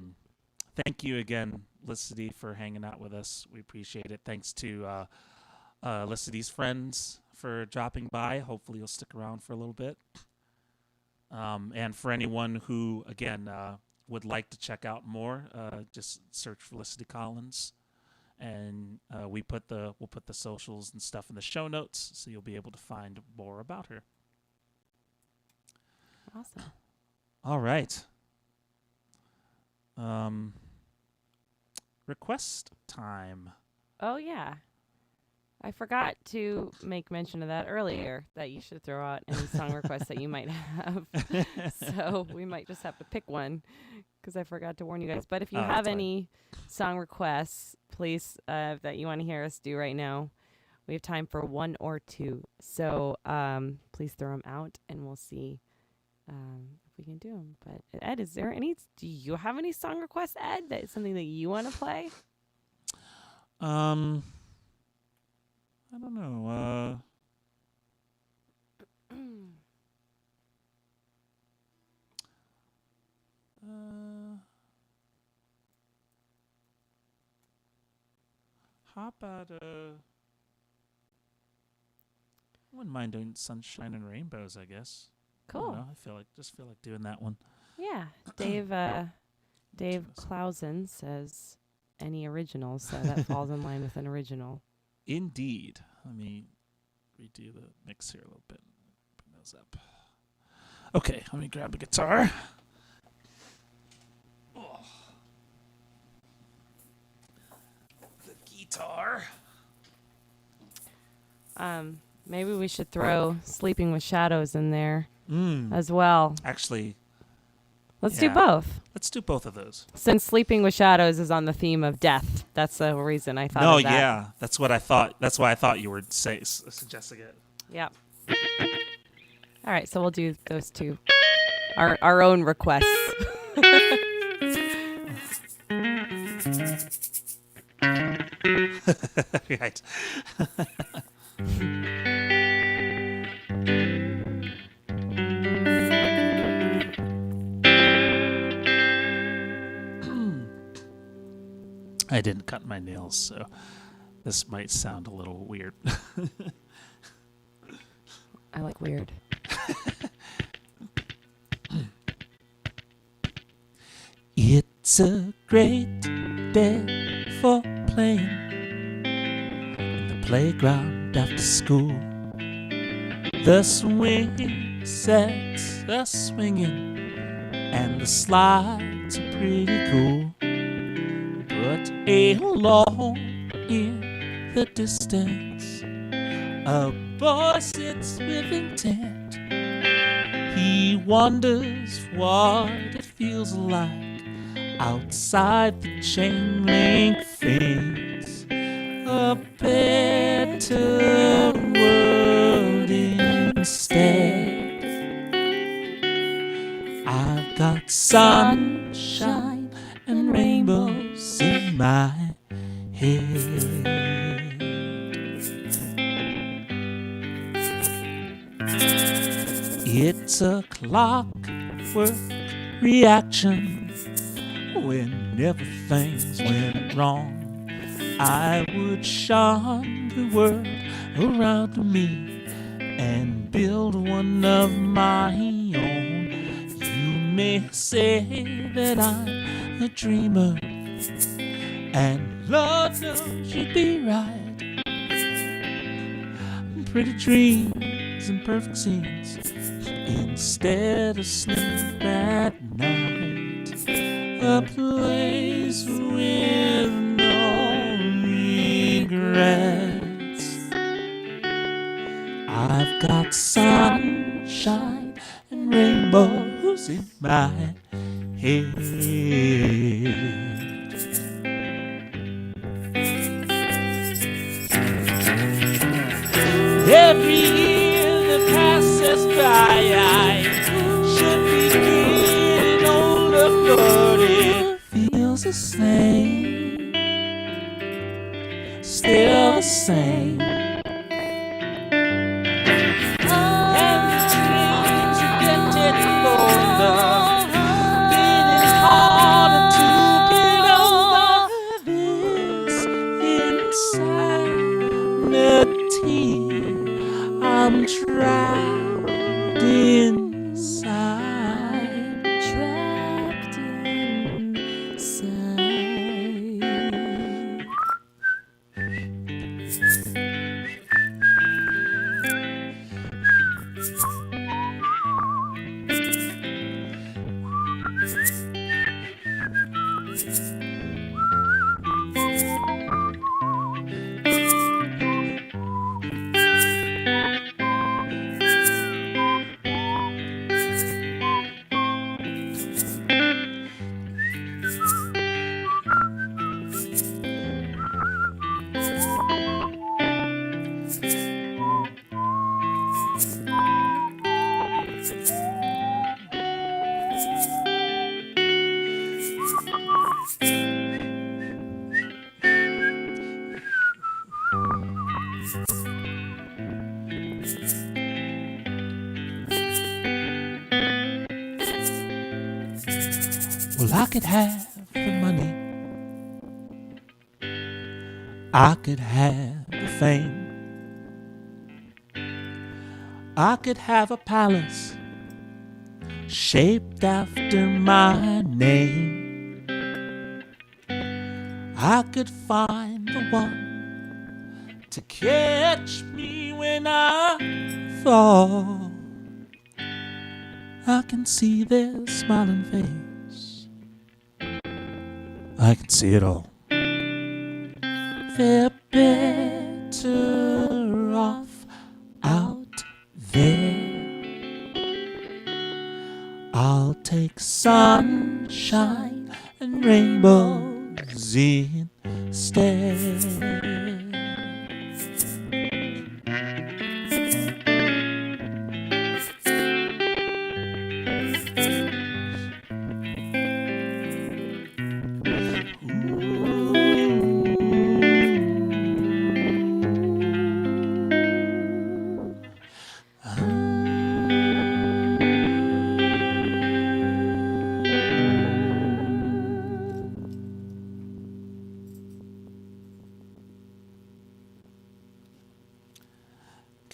thank you again, Licity, for hanging out with us. We appreciate it. Thanks to Licity's friends for dropping by. Hopefully you'll stick around for a little bit. And for anyone who, again, would like to check out more, just search for Licity Collins. And we'll put the socials and stuff in the show notes, so you'll be able to find more about her. Awesome. All right. Request time. Oh, yeah. I forgot to make mention of that earlier, that you should throw out any song requests that you might have. So we might just have to pick one, because I forgot to warn you guys. But if you have any song requests, please, that you want to hear us do right now, we have time for one or two. So please throw them out, and we'll see if we can do them. But Ed, do you have any song requests, Ed? That is something that you want to play? I don't know. How about I wouldn't mind doing Sunshine and Rainbows, I guess. Cool. I don't know, I feel like doing that one. Yeah. Dave Clausen says any originals, so that falls in line with an original. Indeed. Let me redo the mix here a little bit. Bring those up. Okay, let me grab the guitar. Oh. The guitar. Maybe we should throw Sleeping with Shadows in there as well. Actually, let's do both. Let's do both of those. Since Sleeping with Shadows is on the theme of death, that's the reason I thought of that. Yeah, that's what I thought. That's why I thought you were suggesting it. Yep. All right, so we'll do those two. Our own requests. Right. I didn't cut my nails, so this might sound a little weird. I like weird. It's a great day for playing in the playground after school. The swing sets are swinging and the slides are pretty cool. But along in the distance, A boy sits with intent. He wonders what it feels like outside the chain link fence. A better world instead. I've got sunshine and rainbows in my head. It's a clockwork reaction. Whenever things went wrong, I would shun the world around me and build one of my own. You may say that I'm a dreamer, and Lord knows you'd be right. Pretty dreams and perfect scenes instead of sleep at night. A place with no regrets. I've got sunshine and rainbows in my head. Every year that passes by, I should be getting older, but it feels the same, still the same. And the dreams are getting bolder, getting harder to get over this insanity. I'm trapped inside. Trapped inside. Well, I could have the money, I could have the fame, I could have a palace shaped after my name. I could find the one to catch me when I fall. I can see their smiling face, I can see it all. They're better off out there. I'll take sunshine and rainbows instead.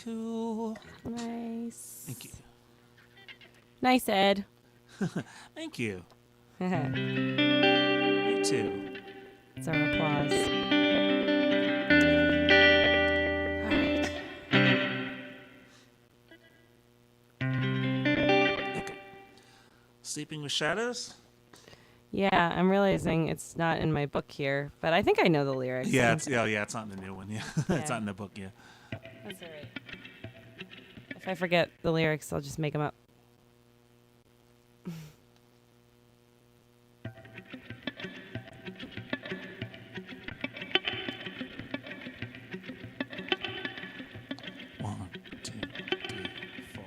Cool. Nice. Thank you. Nice, Ed. Thank you. It's You too. our applause. All right. Okay. Sleeping with Shadows? Yeah, I'm realizing it's not in my book here, but I think I know the lyrics. Yeah, it's not in the new one. Yeah, it's Yeah. not in the book. Yeah. That's all right. If I forget the lyrics, I'll just make them up. One, two, three, four.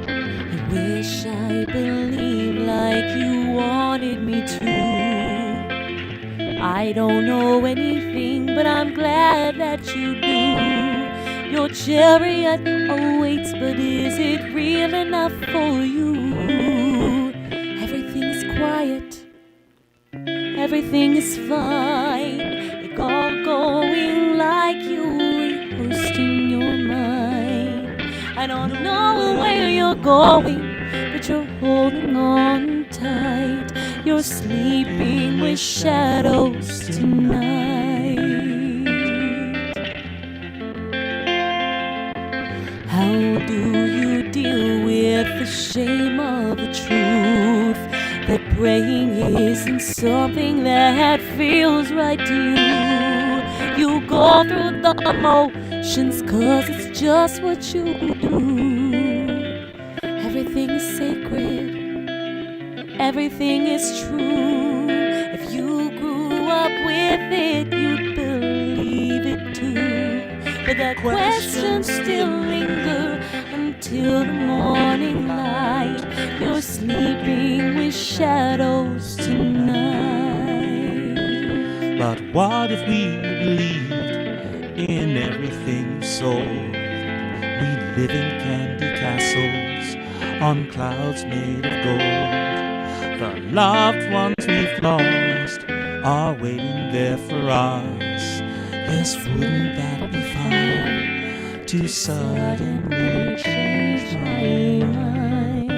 I wish I believed like you wanted me to. I don't know anything, but I'm glad that you do. Your chariot awaits, but is it real enough for you? Everything is quiet, everything is fine. It's all going like you rehearsed in your mind. I don't know where you're going, but you're holding on tight. You're sleeping with shadows tonight. How do you deal with the shame of the truth? That praying isn't something that feels right to you. You go through the motions 'cause it's just what you do. Everything is sacred, everything is true. If you grew up with it, you'd believe it too. But that question still lingers until the morning light. You're sleeping with shadows tonight. But what if we believed in everything you sold? We live in candy castles on clouds made of gold. The loved ones we've lost are waiting there for us. Yes, wouldn't that be fine to suddenly change my mind?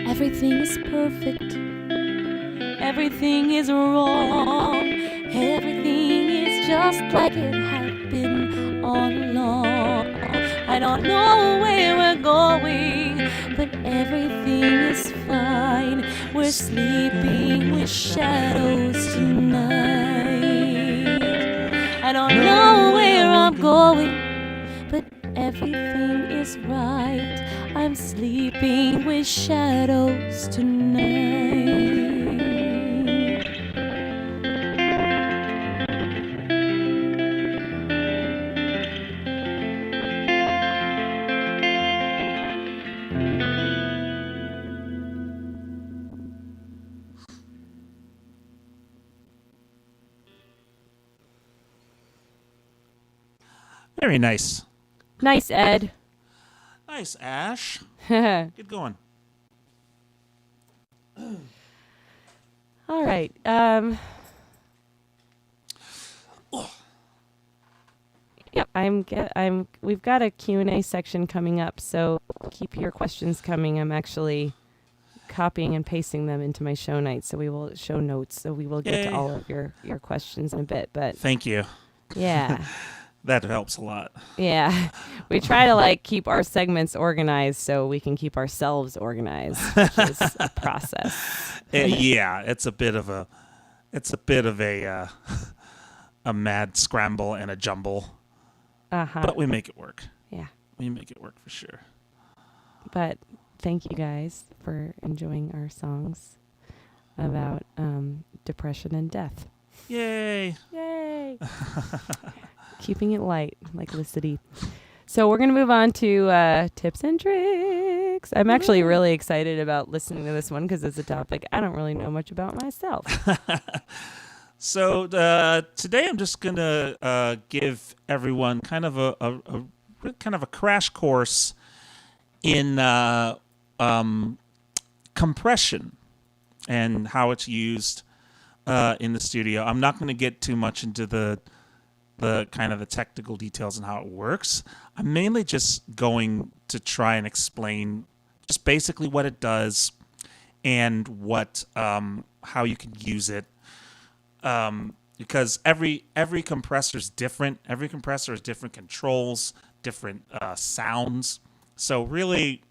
Everything is perfect, everything is wrong. Everything is just like it had been all along. I don't know where we're going, but everything is fine. We're sleeping with shadows tonight. I don't know where I'm going, but everything is right. I'm sleeping with shadows tonight. Very nice. Nice, Ed. Nice, Ash. Get going. All right. Yeah, we've got a Q&A section coming up, so keep your questions coming. I'm actually copying and pasting them into my show notes, so we will get to all of your questions in a bit, but Thank you. yeah. That helps a lot. Yeah. We try to keep our segments organized so we can keep ourselves organized, which is a process. Yeah, it's a bit of a a mad scramble and a jumble. Uh-huh. But we make it work. Yeah. We make it work for sure. But thank you guys for enjoying our songs about depression and death. Yay. Yay. Keeping it light, like Licity. So we're going to move on to tips and tricks. I'm actually really excited about listening to this one because it's a topic I don't really know much about myself. So today I'm just going to give everyone kind of a crash course in compression and how it's used in the studio. I'm not going to get too much into the kind of the technical details and how it works. I'm mainly just going to try and explain just basically what it does and what how you can use it. Because every compressor is different. Every compressor has different controls, different sounds. So really,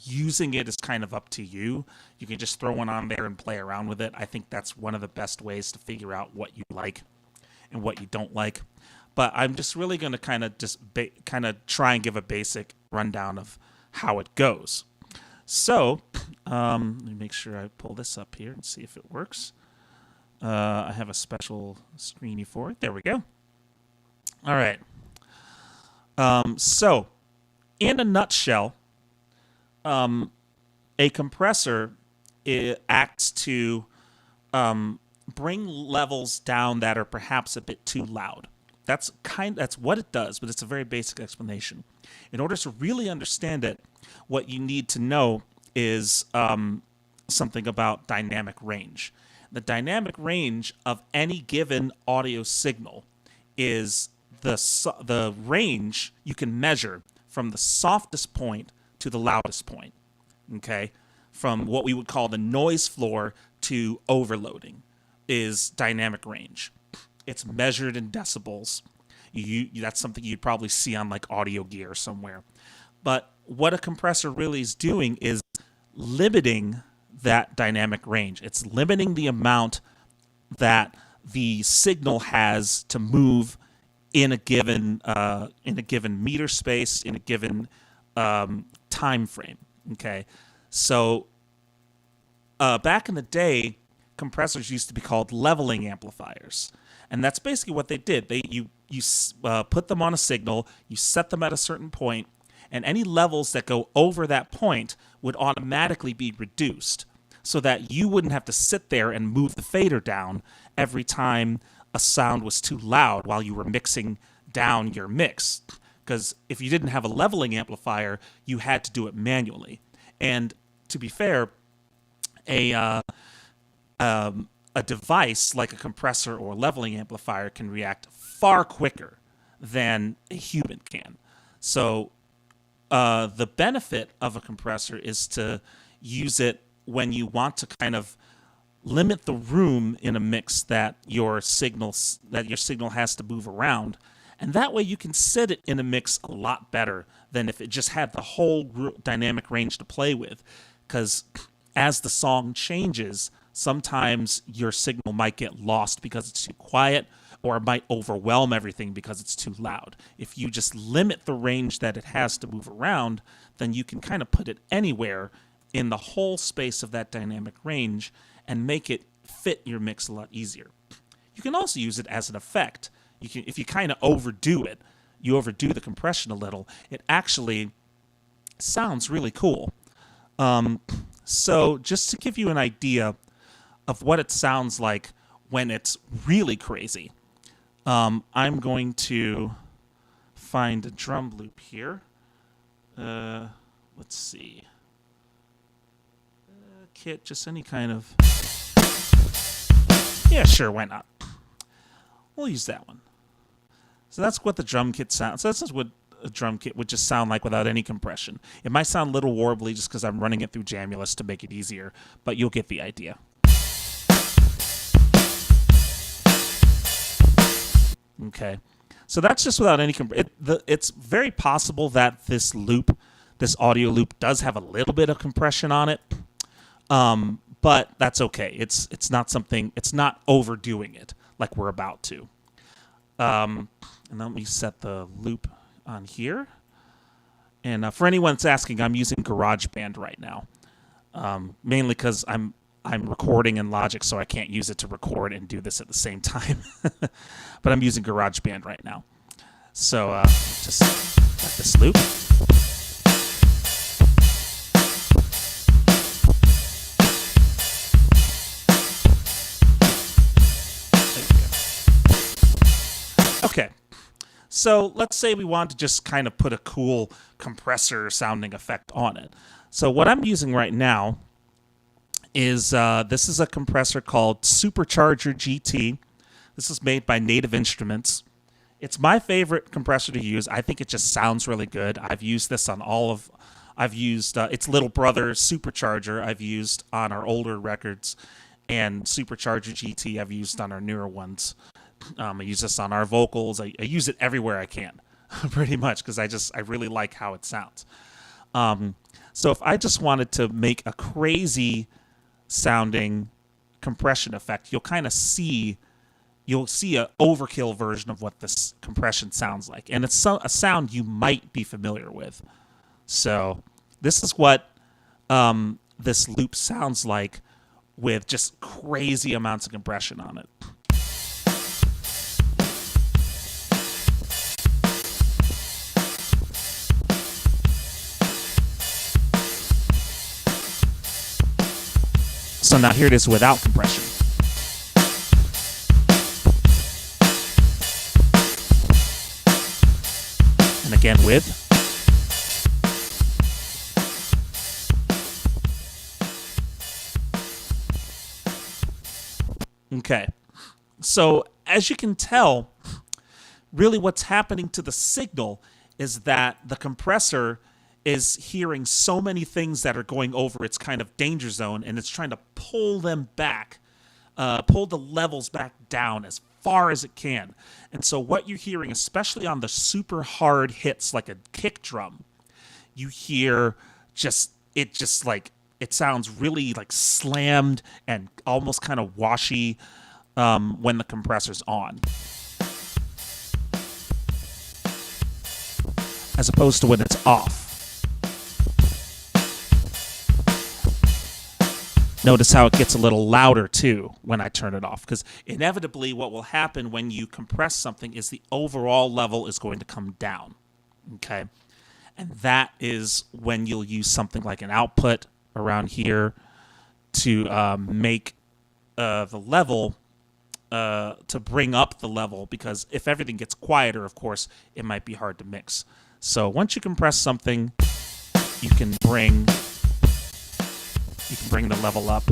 using it is kind of up to you. You can just throw one on there and play around with it. I think that's one of the best ways to figure out what you like and what you don't like. But I'm just really going to kind of try and give a basic rundown of how it goes. So let me make sure I pull this up here and see if it works. I have a special screeny for it. There we go. All right. So in a nutshell, a compressor acts to bring levels down that are perhaps a bit too loud. That's what it does, but it's a very basic explanation. In order to really understand it, what you need to know is something about dynamic range. The dynamic range of any given audio signal is the range you can measure from the softest point to the loudest point, okay? From what we would call the noise floor to overloading is dynamic range. It's measured in decibels. That's something you'd probably see on like audio gear somewhere. But what a compressor really is doing is limiting that dynamic range. It's limiting the amount that the signal has to move in a given meter space, in a given time frame. Okay, so back in the day, compressors used to be called leveling amplifiers, and that's basically what they did. You put them on a signal, you set them at a certain point, and any levels that go over that point would automatically be reduced, so that you wouldn't have to sit there and move the fader down every time a sound was too loud while you were mixing down your mix. Because if you didn't have a leveling amplifier, you had to do it manually. And to be fair, a device like a compressor or leveling amplifier can react far quicker than a human can. So the benefit of a compressor is to use it when you want to kind of limit the room in a mix that your signal has to move around, and that way you can set it in a mix a lot better than if it just had the whole dynamic range to play with. Because as the song changes, sometimes your signal might get lost because it's too quiet, or it might overwhelm everything because it's too loud. If you just limit the range that it has to move around, then you can kind of put it anywhere in the whole space of that dynamic range and make it fit your mix a lot easier. You can also use it as an effect. If you kind of overdo it, you overdo the compression a little, it actually sounds really cool. So just to give you an idea of what it sounds like when it's really crazy, I'm going to find a drum loop here. Let's see. Kit, just any kind of... Yeah, sure, why not? We'll use that one. So that's what the drum kit sounds. So that's what a drum kit would just sound like without any compression. It might sound a little warbly just because I'm running it through Jamulus to make it easier, but you'll get the idea. Okay, so that's just without any it's very possible that this audio loop does have a little bit of compression on it, but that's okay. It's not overdoing it like we're about to. And let me set the loop on here. And for anyone that's asking, I'm using GarageBand right now, mainly because I'm recording in Logic, so I can't use it to record and do this at the same time. But I'm using GarageBand right now. So just let this loop. Okay, so let's say we want to just kind of put a cool compressor sounding effect on it. So what I'm using right now is this is a compressor called Supercharger GT. This is made by Native Instruments. It's my favorite compressor to use. I think it just sounds really good. I've used this on I've used its little brother Supercharger I've used on our older records, and Supercharger GT I've used on our newer ones. I use this on our vocals. I use it everywhere I can, pretty much, because I really like how it sounds. So if I just wanted to make a crazy sounding compression effect, you'll see a overkill version of what this compression sounds like. And it's a sound you might be familiar with. So this is what this loop sounds like with just crazy amounts of compression on it. So now here it is without compression. And again with. Okay. So as you can tell, really what's happening to the signal is that the compressor is hearing so many things that are going over its kind of danger zone, and it's trying to pull them back, pull the levels back down as far as it can. And so what you're hearing, especially on the super hard hits like a kick drum, you hear it sounds really like slammed and almost kind of washy when the compressor's on, as opposed to when it's off. Notice how it gets a little louder too when I turn it off, because inevitably what will happen when you compress something is the overall level is going to come down. Okay. And that is when you'll use something like an output around here to make the level, to bring up the level, because if everything gets quieter, of course, it might be hard to mix. So once you compress something, you can bring the level up.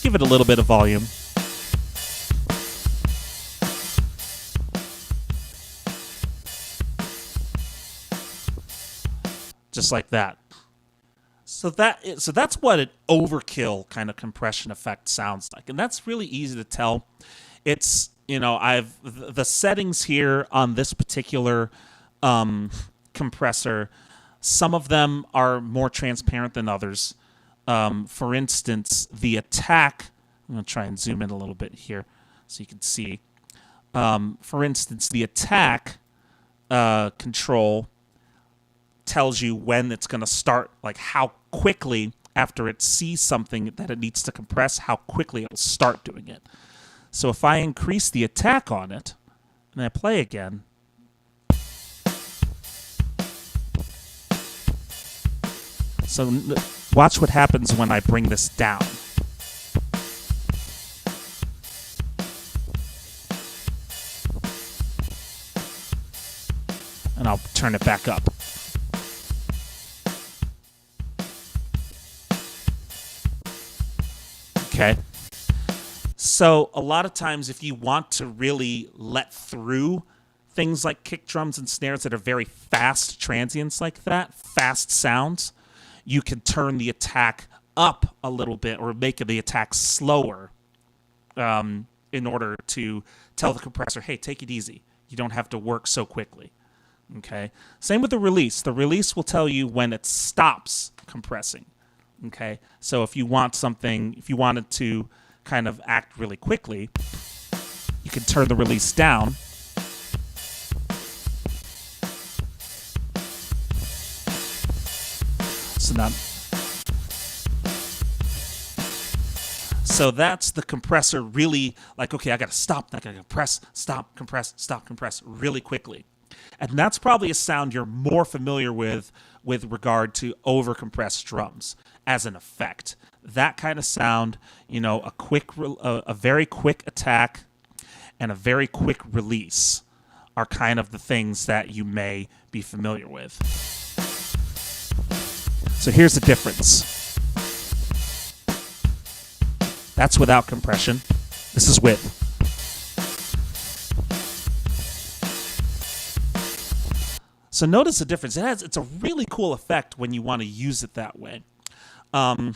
Give it a little bit of volume. Just like that. So that's what an overkill kind of compression effect sounds like. And that's really easy to tell. It's, the settings here on this particular compressor, some of them are more transparent than others. For instance, the attack, I'm going to try and zoom in a little bit here so you can see. For instance, the attack control tells you when it's going to start, like how quickly after it sees something that it needs to compress, how quickly it'll start doing it. So if I increase the attack on it and I play again, so watch what happens when I bring this down. And I'll turn it back up. Okay. So a lot of times if you want to really let through things like kick drums and snares that are very fast transients like that, fast sounds, you can turn the attack up a little bit or make the attack slower in order to tell the compressor, hey, take it easy. You don't have to work so quickly. Okay. Same with the release. The release will tell you when it stops compressing. Okay. So if you wanted to kind of act really quickly, you can turn the release down. So that's the compressor really like, okay, I got to stop. I got to compress, compress really quickly. And that's probably a sound you're more familiar with regard to overcompressed drums as an effect. That kind of sound, a very quick attack and a very quick release are kind of the things that you may be familiar with. So here's the difference. That's without compression. This is with. So notice the difference. It's a really cool effect when you want to use it that way. And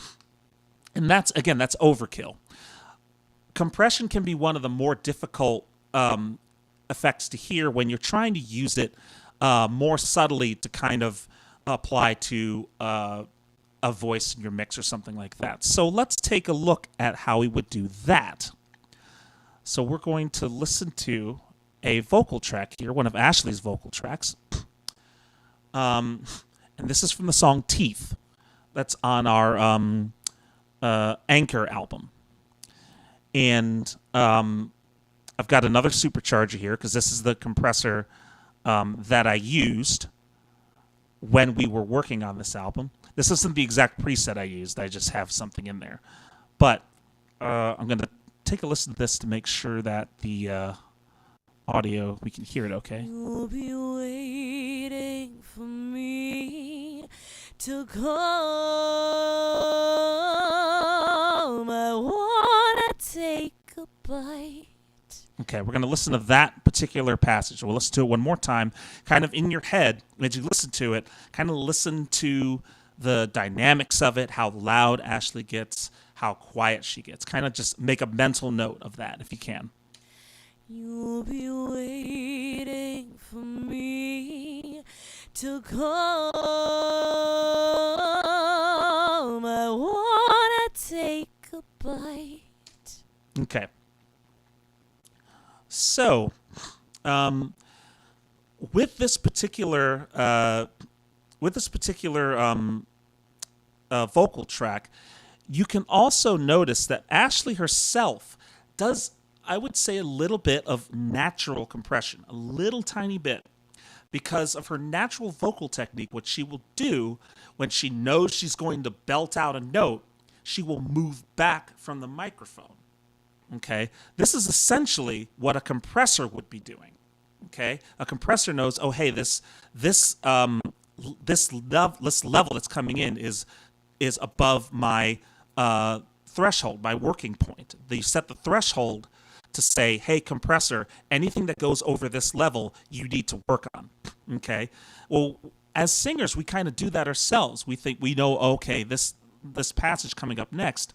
that's overkill. Compression can be one of the more difficult effects to hear when you're trying to use it more subtly to kind of apply to a voice in your mix or something like that. So let's take a look at how we would do that. So we're going to listen to a vocal track here, one of Ashley's vocal tracks. And this is from the song Teeth. That's on our Anchor album. And I've got another supercharger here because this is the compressor that I used when we were working on this album. This isn't the exact preset I used. I just have something in there. But I'm going to take a listen to this to make sure that the audio, we can hear it okay. You'll be waiting for me to come. I want to take a bite. Okay, we're going to listen to that particular passage. We'll listen to it one more time, kind of in your head. As you listen to it, kind of listen to the dynamics of it, how loud Ashley gets, how quiet she gets. Kind of just make a mental note of that if you can. You'll be waiting for me to come. I want to take a bite. Okay. So, with this particular vocal track, you can also notice that Ashley herself does, I would say, a little bit of natural compression, a little tiny bit, because of her natural vocal technique. What she will do when she knows she's going to belt out a note, she will move back from the microphone. Okay, this is essentially what a compressor would be doing. Okay, a compressor knows, oh, hey, this level that's coming in is above my threshold, my working point. You set the threshold to say, hey, compressor, anything that goes over this level, you need to work on. Okay, well, as singers, we kind of do that ourselves. We think we know, okay, this passage coming up next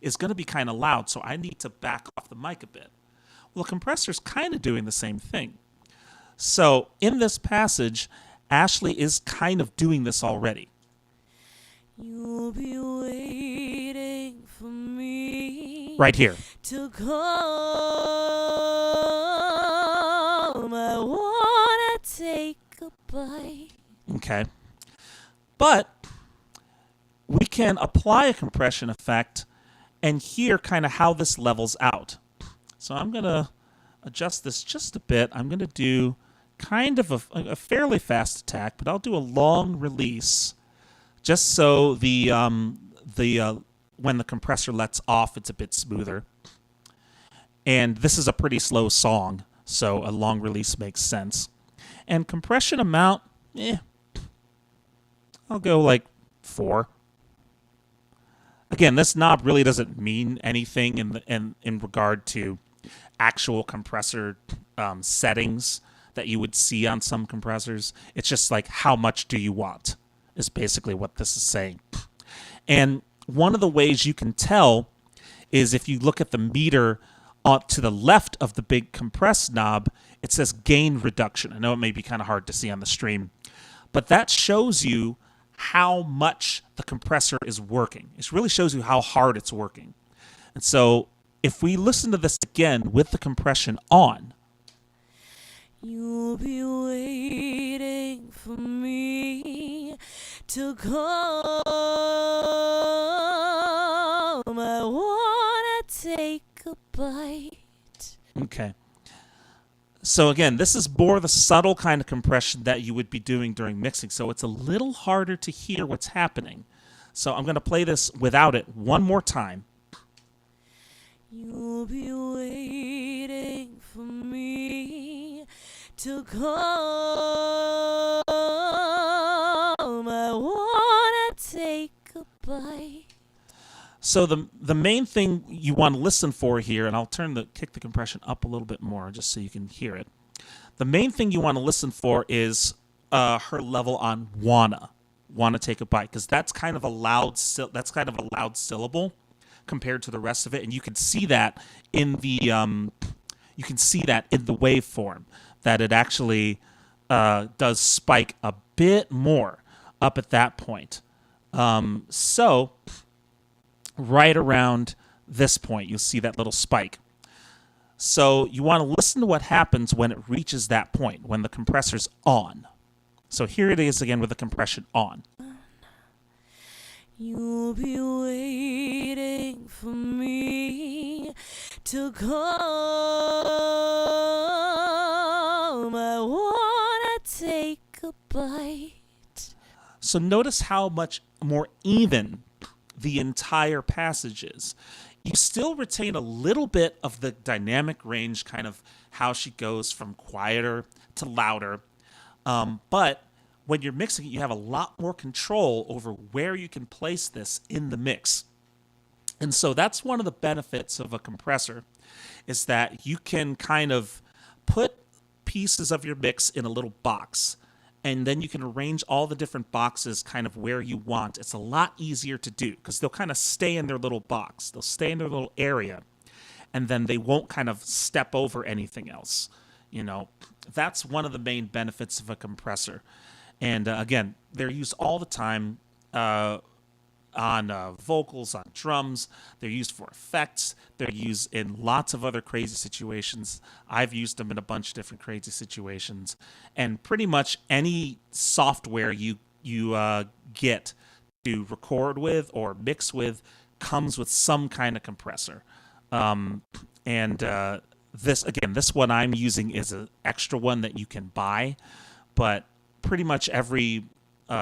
is going to be kind of loud, so I need to back off the mic a bit. Well, a compressor's kind of doing the same thing. So in this passage, Ashley is kind of doing this already. You'll be waiting for me. Right here. To come. I want to take a bite. Okay. But we can apply a compression effect and hear kind of how this levels out. So I'm going to adjust this just a bit. I'm going to do kind of a fairly fast attack, but I'll do a long release just so when the compressor lets off, it's a bit smoother. And this is a pretty slow song, so a long release makes sense. And compression amount, I'll go like 4. Again, this knob really doesn't mean anything in regard to actual compressor settings that you would see on some compressors. It's just like, how much do you want is basically what this is saying. And one of the ways you can tell is if you look at the meter to the left of the big compress knob, it says gain reduction. I know it may be kind of hard to see on the stream, but that shows you how much the compressor is working. It really shows you how hard it's working. And so if we listen to this again with the compression on, you'll be waiting for me to come. I want to take a bite. Okay. So again, this is more the subtle kind of compression that you would be doing during mixing. So it's a little harder to hear what's happening. So I'm going to play this without it one more time. You'll be waiting for me to come. I want to take a bite. So the main thing you want to listen for here, and I'll kick the compression up a little bit more just so you can hear it. The main thing you want to listen for is her level on wanna take a bite, because that's kind of a loud syllable compared to the rest of it, and you can see that in the you can see that in the waveform, that it actually does spike a bit more up at that point. So right around this point, you'll see that little spike. So you want to listen to what happens when it reaches that point, when the compressor's on. So here it is again with the compression on. You'll be waiting for me to come. I wanna take a bite. So notice how much more even the entire passage is. You still retain a little bit of the dynamic range, kind of how she goes from quieter to louder. But when you're mixing it, you have a lot more control over where you can place this in the mix. And so that's one of the benefits of a compressor, is that you can kind of put pieces of your mix in a little box, and then you can arrange all the different boxes kind of where you want. It's a lot easier to do because they'll kind of stay in their little box. They'll stay in their little area, and then they won't kind of step over anything else. You know, that's one of the main benefits of a compressor. And again, they're used all the time on vocals, on drums. They're used for effects. They're used in lots of other crazy situations. I've used them in a bunch of different crazy situations. And pretty much any software you get to record with or mix with comes with some kind of compressor. This one I'm using is an extra one that you can buy, but pretty much every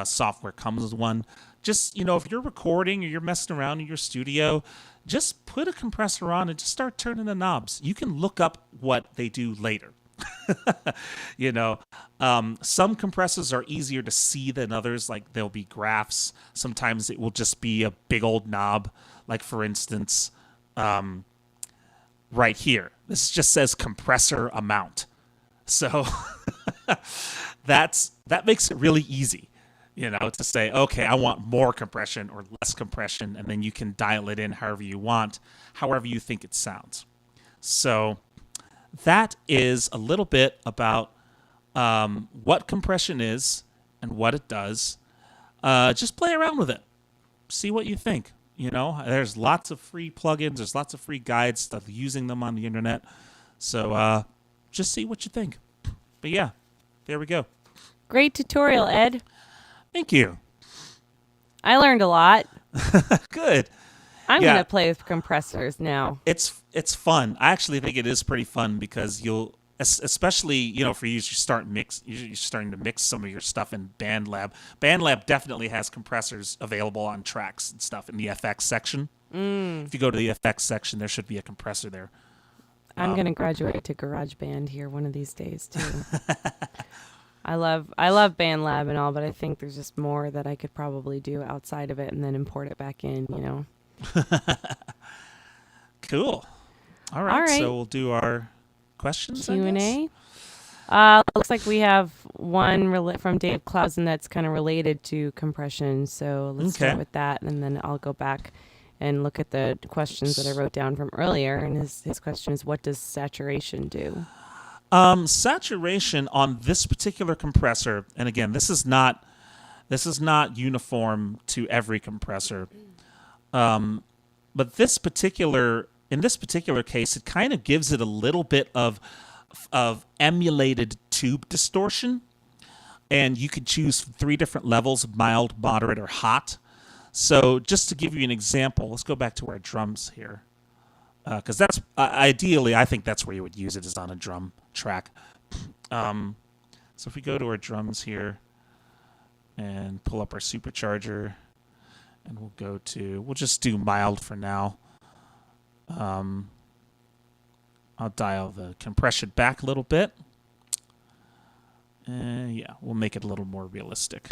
software comes with one. Just, if you're recording or you're messing around in your studio, just put a compressor on and just start turning the knobs. You can look up what they do later. Some compressors are easier to see than others. Like there'll be graphs. Sometimes it will just be a big old knob. Like for instance, right here, this just says compressor amount. So that makes it really easy, to say, okay, I want more compression or less compression, and then you can dial it in however you want, however you think it sounds. So that is a little bit about what compression is and what it does. Just play around with it. See what you think. There's lots of free plugins. There's lots of free guides of using them on the internet. So just see what you think. But yeah, there we go. Great tutorial, Ed. Thank you. I learned a lot. Good. I'm going to play with compressors now. It's fun. I actually think it is pretty fun because you'll, especially, for you, you're starting to mix some of your stuff in BandLab. BandLab definitely has compressors available on tracks and stuff in the FX section. If you go to the FX section, there should be a compressor there. I'm going to graduate to GarageBand here one of these days too. I love BandLab and all, but I think there's just more that I could probably do outside of it and then import it back in, Cool. All right. So we'll do our questions. Q&A. Looks like we have one from Dave Clausen that's kind of related to compression. So let's start with that, and then I'll go back and look at the questions that I wrote down from earlier. And his question is, what does saturation do? Saturation on this particular compressor, and again, this is not uniform to every compressor, but in this particular case, it kind of gives it a little bit of emulated tube distortion, and you could choose 3 different levels: mild, moderate, or hot. So just to give you an example, let's go back to our drums here. Because that's ideally, I think that's where you would use it, is on a drum track. So if we go to our drums here and pull up our supercharger, and we'll just do mild for now. I'll dial the compression back a little bit. We'll make it a little more realistic.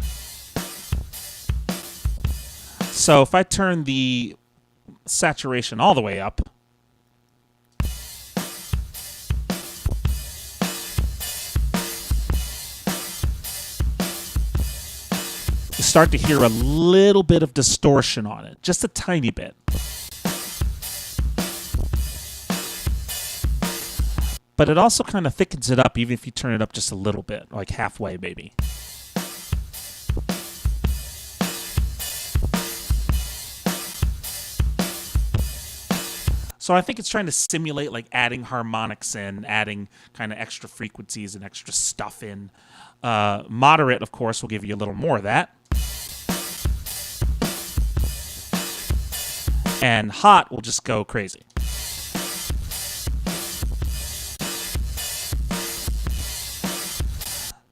So if I turn the saturation all the way up, you start to hear a little bit of distortion on it, just a tiny bit. but it also kind of thickens it up even if you turn it up just a little bit, like halfway maybe. So I think it's trying to simulate like adding harmonics in, adding kind of extra frequencies and extra stuff in. Moderate, of course, will give you a little more of that. And hot will just go crazy.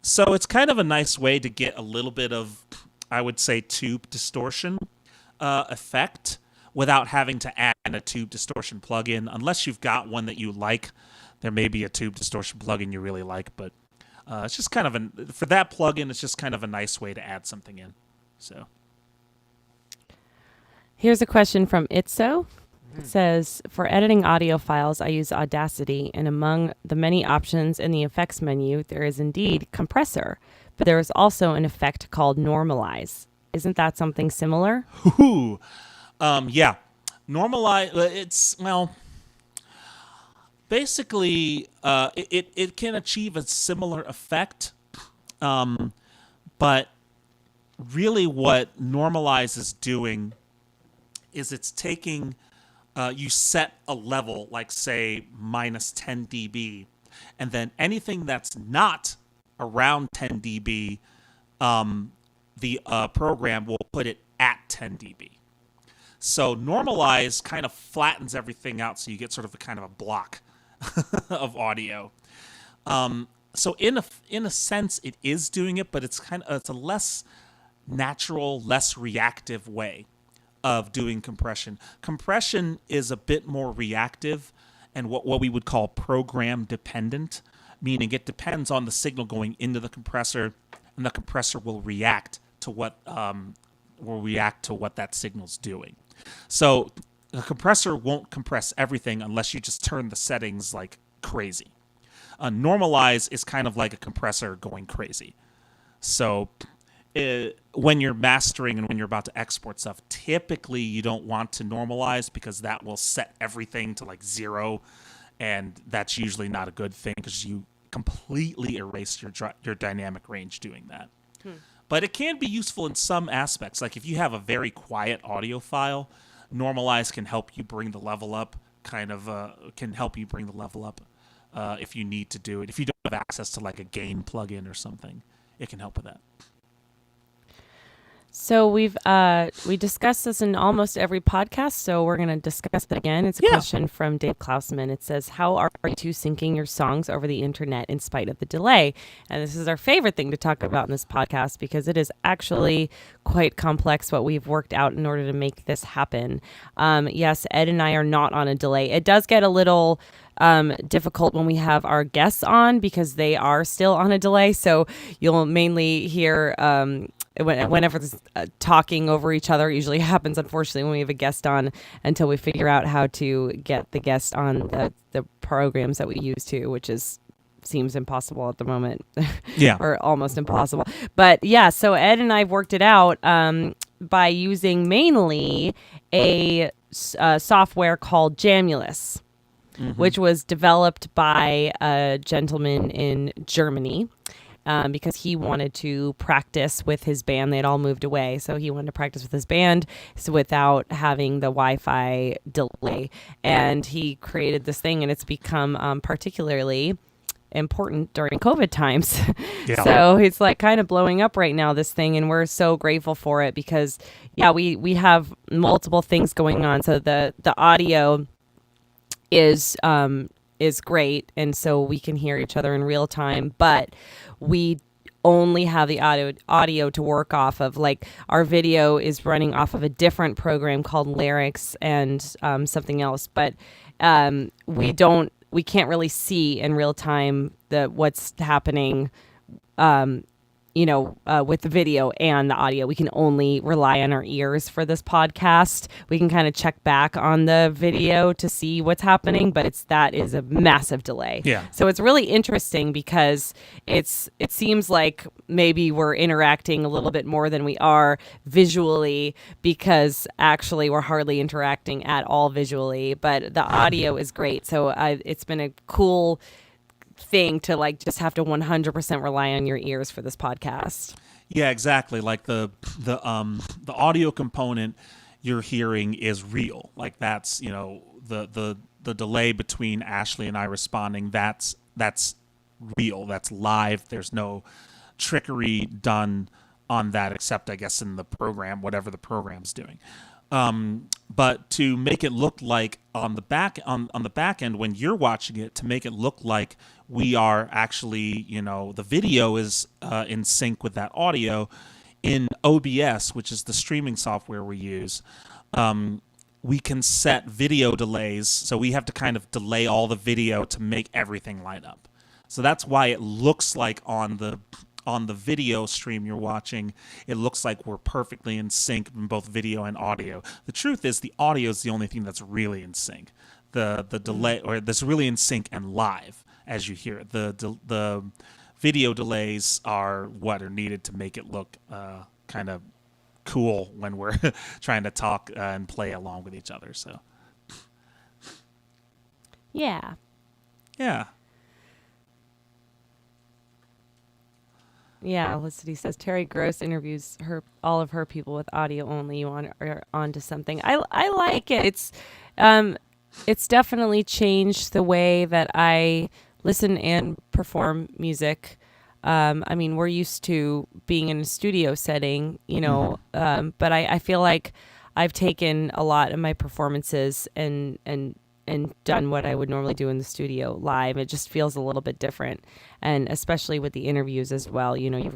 So it's kind of a nice way to get a little bit of, I would say, tube distortion effect without having to add a tube distortion plugin. Unless you've got one that you like, there may be a tube distortion plugin you really like, but it's just kind of for that plugin, it's just kind of a nice way to add something in. So here's a question from Itzo. It says, for editing audio files, I use Audacity, and among the many options in the effects menu, there is indeed compressor, but there is also an effect called normalize. Isn't that something similar? Yeah. Normalize, it's, well, basically, it can achieve a similar effect, but really what normalize is doing is it's taking, you set a level, like say minus 10 dB, and then anything that's not around 10 dB, the program will put it at 10 dB. So normalize kind of flattens everything out, so you get sort of a kind of a block of audio. So in a sense, it is doing it, but it's a less natural, less reactive way of doing compression. Compression is a bit more reactive and what we would call program dependent, meaning it depends on the signal going into the compressor, and the compressor will react to what that signal's doing. So the compressor won't compress everything unless you just turn the settings like crazy. Normalize is kind of like a compressor going crazy. So when you're mastering and when you're about to export stuff, typically you don't want to normalize because that will set everything to like 0, and that's usually not a good thing because you completely erase your dynamic range doing that. But it can be useful in some aspects. Like if you have a very quiet audio file, normalize can help you bring the level up, if you need to do it. If you don't have access to like a gain plugin or something, it can help with that. So we discussed this in almost every podcast, so we're going to discuss it again. It's a question from Dave Klausman. It says, how are you two syncing your songs over the internet in spite of the delay? And this is our favorite thing to talk about in this podcast because it is actually quite complex what we've worked out in order to make this happen. Yes, Ed and I are not on a delay. It does get a little difficult when we have our guests on because they are still on a delay. So you'll mainly hear whenever this talking over each other usually happens, unfortunately, when we have a guest on, until we figure out how to get the guest on the programs that we use to, which seems impossible at the moment. Yeah. Or almost impossible. But yeah, so Ed and I've worked it out by using mainly a software called Jamulus, which was developed by a gentleman in Germany. Because he wanted to practice with his band. They had all moved away, so he wanted to practice with his band without having the Wi-Fi delay. And he created this thing, and it's become particularly important during COVID times. Yeah. So it's like kind of blowing up right now, this thing, and we're so grateful for it because, yeah, we have multiple things going on. So the audio is great, and so we can hear each other in real time, but we only have the audio to work off of. Like our video is running off of a different program called Lyrics and something else, but we can't really see in real time what's happening with the video and the audio. We can only rely on our ears for this podcast. We can kind of check back on the video to see what's happening, but that is a massive delay. Yeah. So it's really interesting because it seems like maybe we're interacting a little bit more than we are visually, because actually we're hardly interacting at all visually, but the audio is great. So it's been a cool thing to like just have to 100% rely on your ears for this podcast. Yeah, exactly. Like the audio component you're hearing is real. Like that's, you know, the delay between Ashley and I responding, that's real. That's live. There's no trickery done on that, except I guess in the program, whatever the program's doing. But to make it look like on the back end when you're watching it, to make it look like we are actually, you know, the video is in sync with that audio in OBS, which is the streaming software we use. We can set video delays, so we have to kind of delay all the video to make everything line up. So that's why it looks like on the video stream you're watching, it looks like we're perfectly in sync in both video and audio. The truth is the audio is the only thing that's really in sync. The delay, or that's really in sync and live as you hear it. The video delays are what are needed to make it look kind of cool when we're trying to talk and play along with each other. So yeah. Yeah, Licity says Terry Gross interviews all of her people with audio only. You are onto something. I like it. It's definitely changed the way that I listen and perform music. I mean, we're used to being in a studio setting, you know, but I feel like I've taken a lot of my performances and done what I would normally do in the studio live. It just feels a little bit different. And especially with the interviews as well, you know, you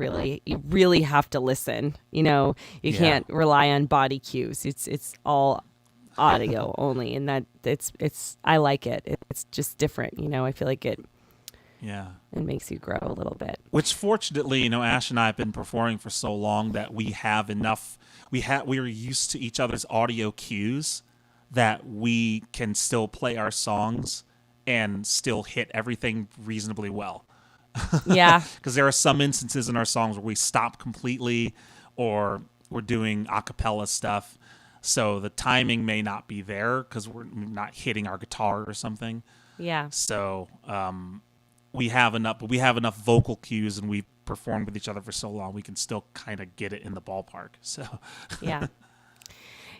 really have to listen, you know, you can't rely on body cues. It's all audio only. And that I like it. It's just different. You know, I feel like it makes you grow a little bit. Which fortunately, you know, Ash and I have been performing for so long that we have enough, we are used to each other's audio cues that we can still play our songs and still hit everything reasonably well. Yeah. Because there are some instances in our songs where we stop completely or we're doing a cappella stuff. So the timing may not be there because we're not hitting our guitar or something. Yeah. So we have enough vocal cues and we've performed with each other for so long, we can still kind of get it in the ballpark. So yeah.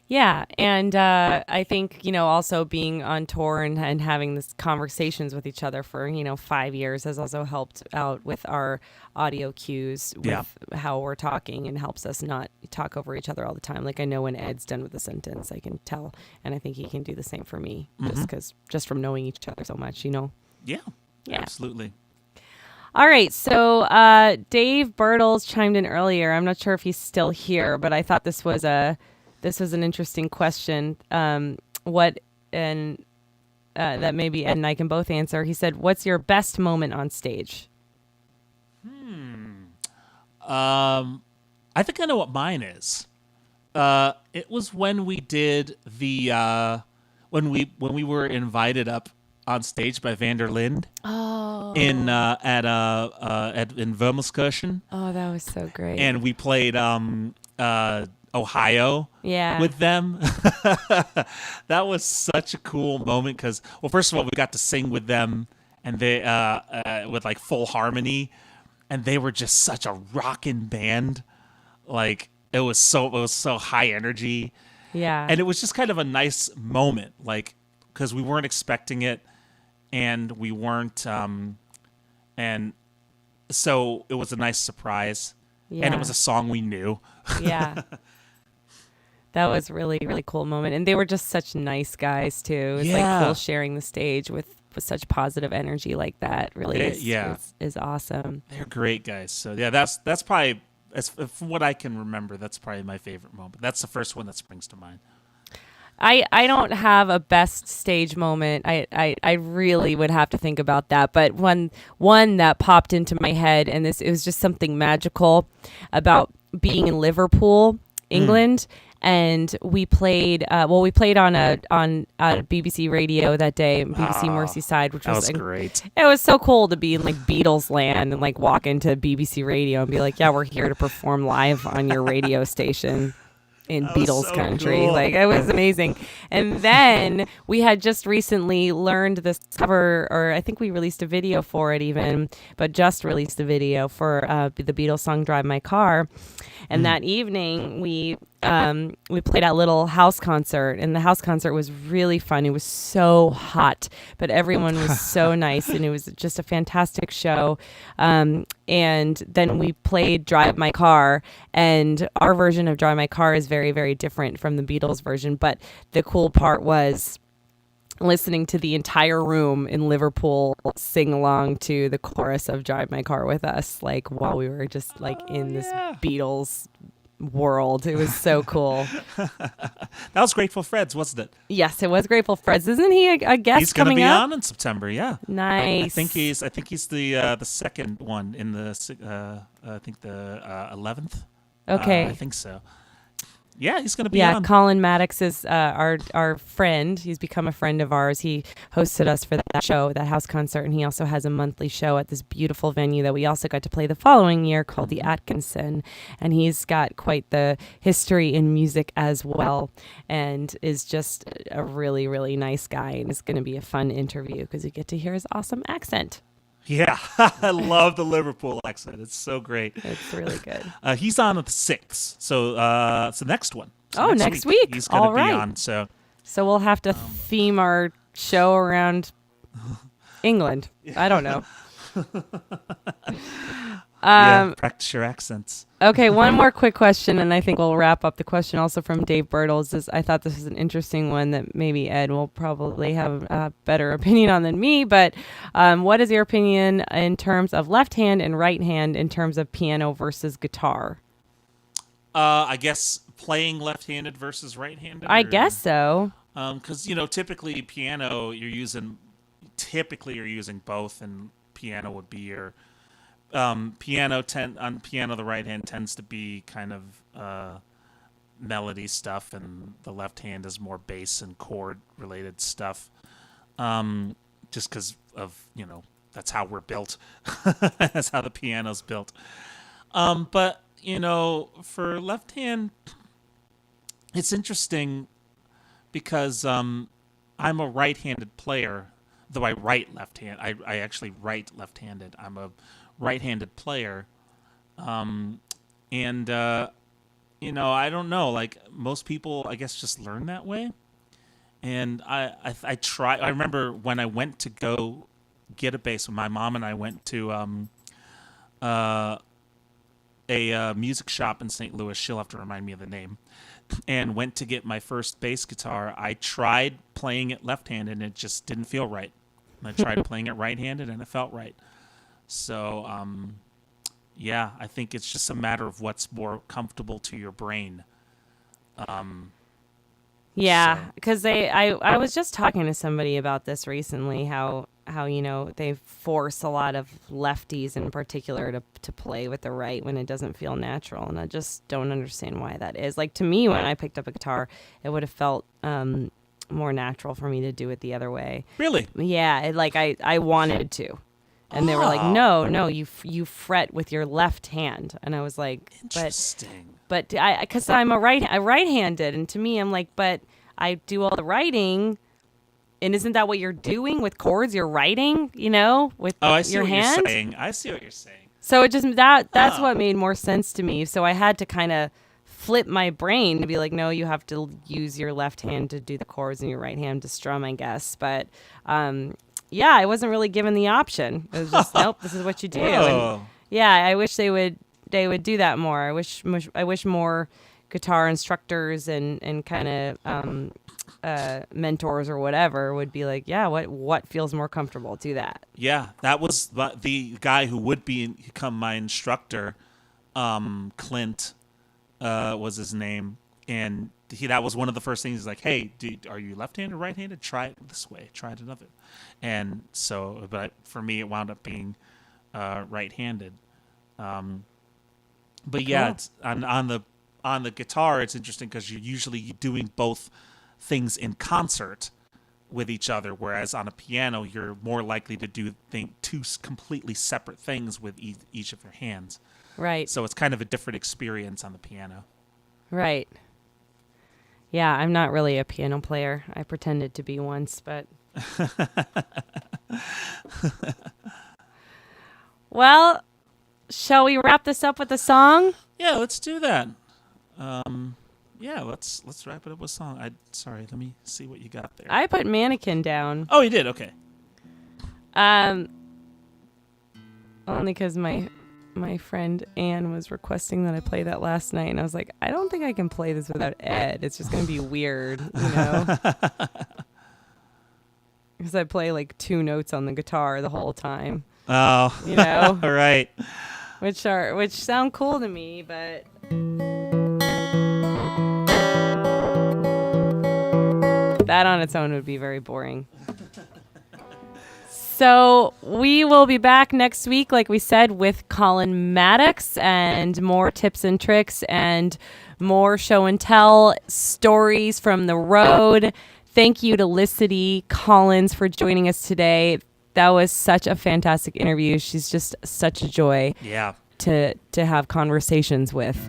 Yeah, and I think, you know, also being on tour and having this conversations with each other for, you know, 5 years has also helped out with our audio cues with how we're talking, and helps us not talk over each other all the time. Like I know when Ed's done with a sentence, I can tell, and I think he can do the same for me just from knowing each other so much, you know? Yeah, absolutely. All right, so Dave Bertles chimed in earlier. I'm not sure if he's still here, but I thought this was an interesting question. That maybe Ed and I can both answer. He said, "What's your best moment on stage?" I think I know what mine is. It was when we did the when we were invited up on stage by Vanderlinde. Oh. In Vermelskirchen. Oh, that was so great. And we played Ohio with them. That was such a cool moment because, well, first of all, we got to sing with them and they with like full harmony, and they were just such a rockin' band. Like it was so high energy. Yeah. And it was just kind of a nice moment, like because we weren't expecting it, and we weren't and so it was a nice surprise. Yeah. And it was a song we knew. Yeah. That was really, really cool moment. And they were just such nice guys, too. It's like cool sharing the stage with such positive energy like that. Really is awesome. They're great guys. So, yeah, that's probably, from what I can remember, that's probably my favorite moment. That's the first one that springs to mind. I don't have a best stage moment. I really would have to think about that. But one that popped into my head, and it was just something magical about being in Liverpool, England, and we played. We played on a BBC radio that day, BBC Merseyside, which was great. It was so cool to be in like Beatles land and like walk into BBC radio and be like, "Yeah, we're here to perform live on your radio station." in That was Beatles so country. cool. Like, it was amazing. And then we had just recently learned this cover, or I think we released a video for it even, but just released a video for the Beatles song Drive My Car. And that evening we played a little house concert, and the house concert was really fun. It was so hot, but everyone was so nice, and it was just a fantastic show. And then we played Drive My Car, and our version of Drive My Car is very, very different from the Beatles version. But the cool part was listening to the entire room in Liverpool sing along to the chorus of Drive My Car with us, like while we were just like in this Beatles world. It was so cool. That was Grateful Fred's, wasn't it? Yes, it was Grateful Fred's. Isn't he a guest He's going to coming be up? on in September. Yeah, Nice. I think he's the second one in the 11th. Okay. I think so. Yeah, he's going to be Yeah, on. Colin Maddox is our friend. He's become a friend of ours. He hosted us for that show, that house concert, and he also has a monthly show at this beautiful venue that we also got to play the following year called the Atkinson. And he's got quite the history in music as well, and is just a really, really nice guy. And it's going to be a fun interview because you get to hear his awesome accent. Yeah, I love the Liverpool accent. It's so great. It's really good. He's on at the 6th, so it's the next one. So next week. He's going to All be right. on. So we'll have to theme our show around England. I don't know. practice your accents. Okay, one more quick question, and I think we'll wrap up. The question also from Dave Bertles I thought this is an interesting one that maybe Ed will probably have a better opinion on than me, but what is your opinion in terms of left hand and right hand in terms of piano versus guitar? I guess playing left-handed versus right-handed? I guess so. Because, typically piano, you're using both, and piano would be your... on piano, the right hand tends to be kind of melody stuff, and the left hand is more bass and chord related stuff. Just because of that's how we're built. That's how the piano's built. But for left hand, it's interesting because I'm a right-handed player, though I write left-handed. I actually write left-handed. I'm a right-handed player, and I don't know, like most people I guess just learn that way, and I try. I remember when I went to go get a bass, when my mom and I went to a music shop in St. Louis. She'll have to remind me of the name. And went to get my first bass guitar. I tried playing it left-handed and it just didn't feel right. And I tried playing it right-handed and it felt right. So, I think it's just a matter of what's more comfortable to your brain. Yeah, because I was just talking to somebody about this recently, how they force a lot of lefties in particular to play with the right when it doesn't feel natural, and I just don't understand why that is. Like, to me, when I picked up a guitar, it would have felt more natural for me to do it the other way. Really? Yeah, I wanted to. And they were like, no, you fret with your left hand. And I was like, interesting. But because I'm right-handed, and to me, I'm like, but I do all the writing, and isn't that what you're doing with chords? You're writing, with I see your what hand. You're saying. I see what you're saying. So it just that's what made more sense to me. So I had to kind of flip my brain to be like, no, you have to use your left hand to do the chords and your right hand to strum, I guess. But I wasn't really given the option. It was just, nope, this is what you do. And, I wish they would do that more. I wish more guitar instructors and kind of mentors or whatever would be like, what feels more comfortable? Do that. Yeah, that was the guy who would become my instructor. Clint was his name, and that was one of the first things. He's like, "Hey, are you left-handed or right-handed? Try it this way. Try it another." And so, but for me, it wound up being right-handed. But yeah, it's on the guitar, it's interesting because you're usually doing both things in concert with each other, whereas on a piano, you're more likely to do two completely separate things with each of your hands. Right. So it's kind of a different experience on the piano. Right. Yeah, I'm not really a piano player. I pretended to be once, but... Well, shall we wrap this up with a song? Yeah, let's do that. Yeah, let's wrap it up with a song. Sorry, let me see what you got there. I put Mannequin down. Oh, you did? Okay. Only because my friend Anne was requesting that I play that last night, and I was like, I don't think I can play this without Ed. It's just going to be weird, Because I play like 2 notes on the guitar the whole time. Oh, right. Which sound cool to me, but that on its own would be very boring. So we will be back next week, like we said, with Colin Maddox and more tips and tricks and more show and tell stories from the road. Thank you to Licity Collins for joining us today. That was such a fantastic interview. She's just such a joy to have conversations with.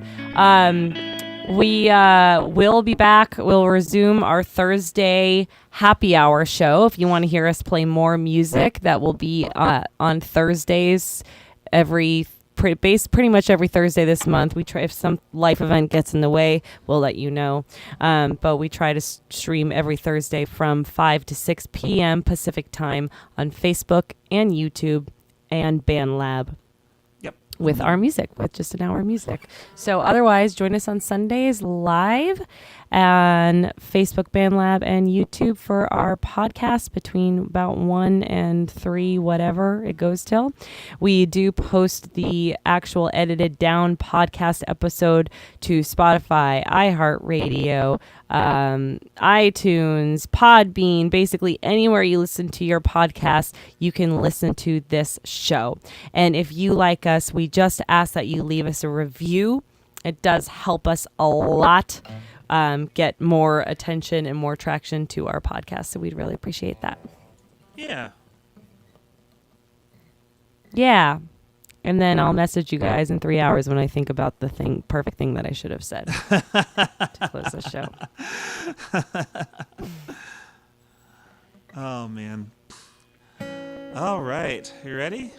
We will be back. We'll resume our Thursday happy hour show. If you want to hear us play more music, that will be on Thursdays pretty much every Thursday this month. We try, if some life event gets in the way, we'll let you know. But we try to stream every Thursday from 5 to 6 p.m. Pacific time on Facebook and YouTube and BandLab. With our music, with just an hour of music. So otherwise, join us on Sundays live on Facebook, BandLab, and YouTube for our podcast between about 1 and 3, whatever it goes till. We do post the actual edited down podcast episode to Spotify, iHeartRadio, iTunes, Podbean, basically anywhere you listen to your podcast, you can listen to this show. And if you like us, we just ask that you leave us a review. It does help us a lot get more attention and more traction to our podcast. So we'd really appreciate that. Yeah. Yeah. And then I'll message you guys in 3 hours when I think about the perfect thing that I should have said to close the show. Oh, man. All right. You ready?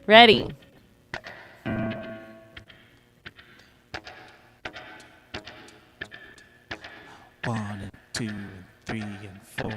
Ready. 1 and 2 and 3 and 4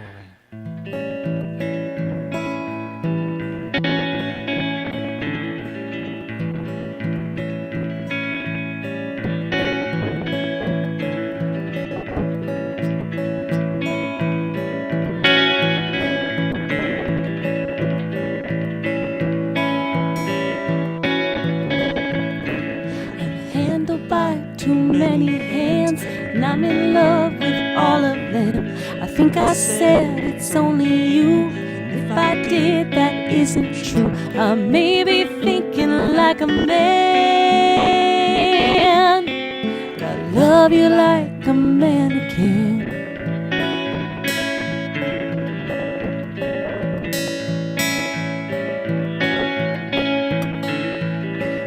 Handled by too many hands, and I'm in love with all of them. I think I said it's only you. If I did, that isn't true. I may be thinking like a man, but I love you like a mannequin.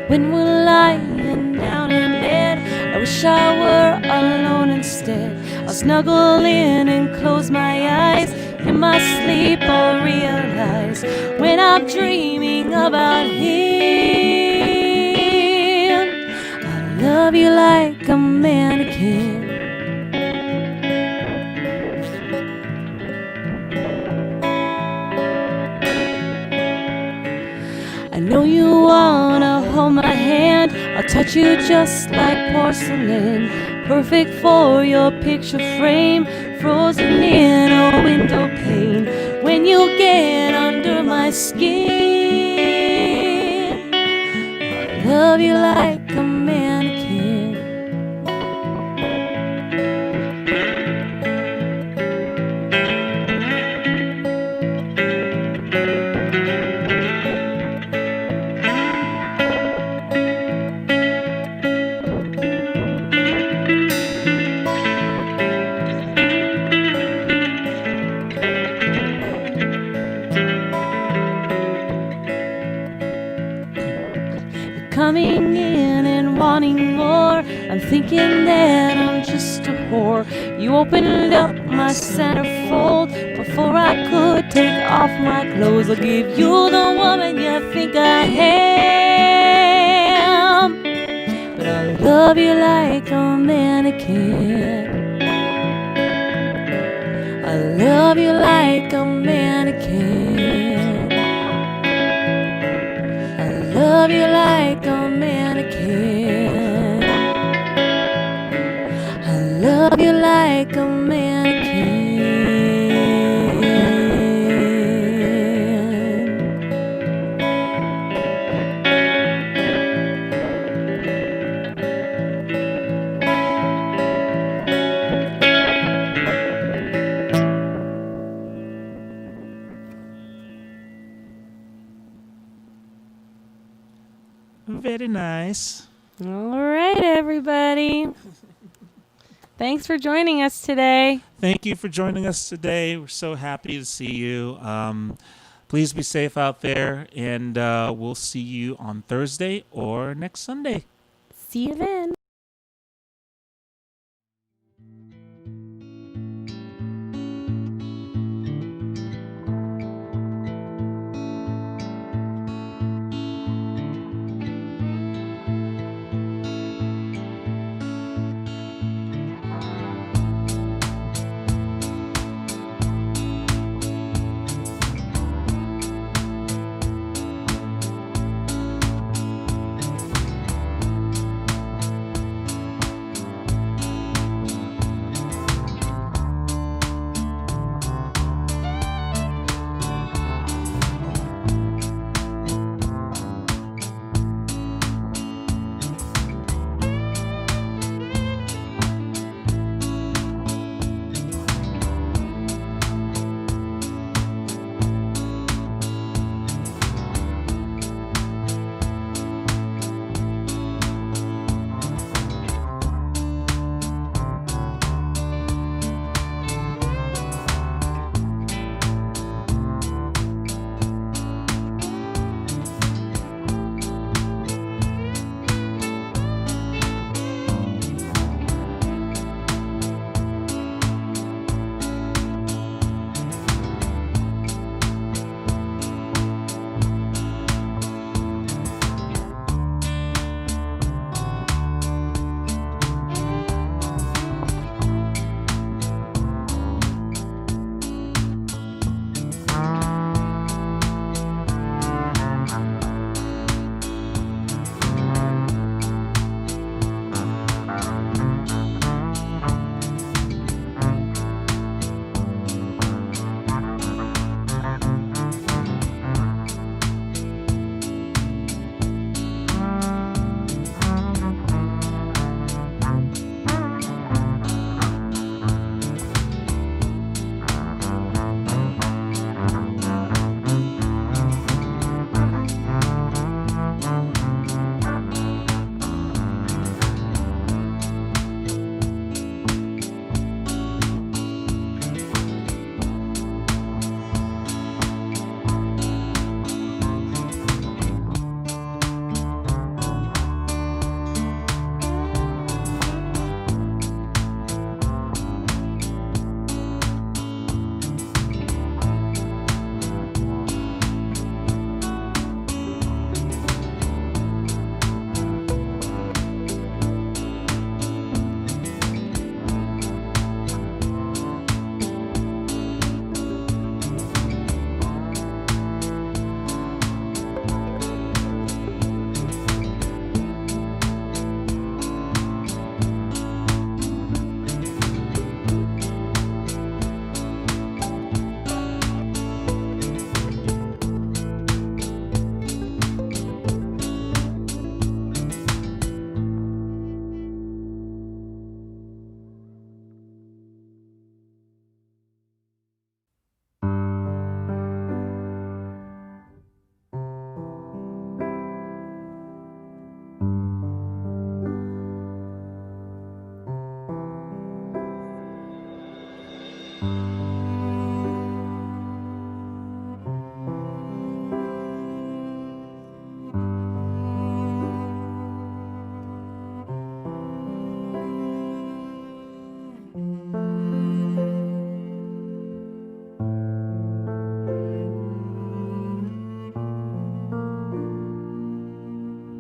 When we're lying down in bed, I wish I were alone instead. I'll snuggle in and close my eyes. In my sleep I'll realize when I'm dreaming about him, I love you like a mannequin. I know you wanna hold my hand. I'll touch you just like porcelain, perfect for your picture frame, frozen in a window pane. When you get under my skin, I love you like a mannequin. Coming in and wanting more. I'm thinking that I'm just a whore. You opened up my centerfold before I could take off my clothes. I'll give you the woman you think I am, but I'll love you like a mannequin. I'll love you like a mannequin. I'll love you like a mannequin. I'll love you like a mannequin. Very nice. All right, everybody. Thanks for joining us today. Thank you for joining us today. We're so happy to see you. Please be safe out there, and we'll see you on Thursday or next Sunday. See you then.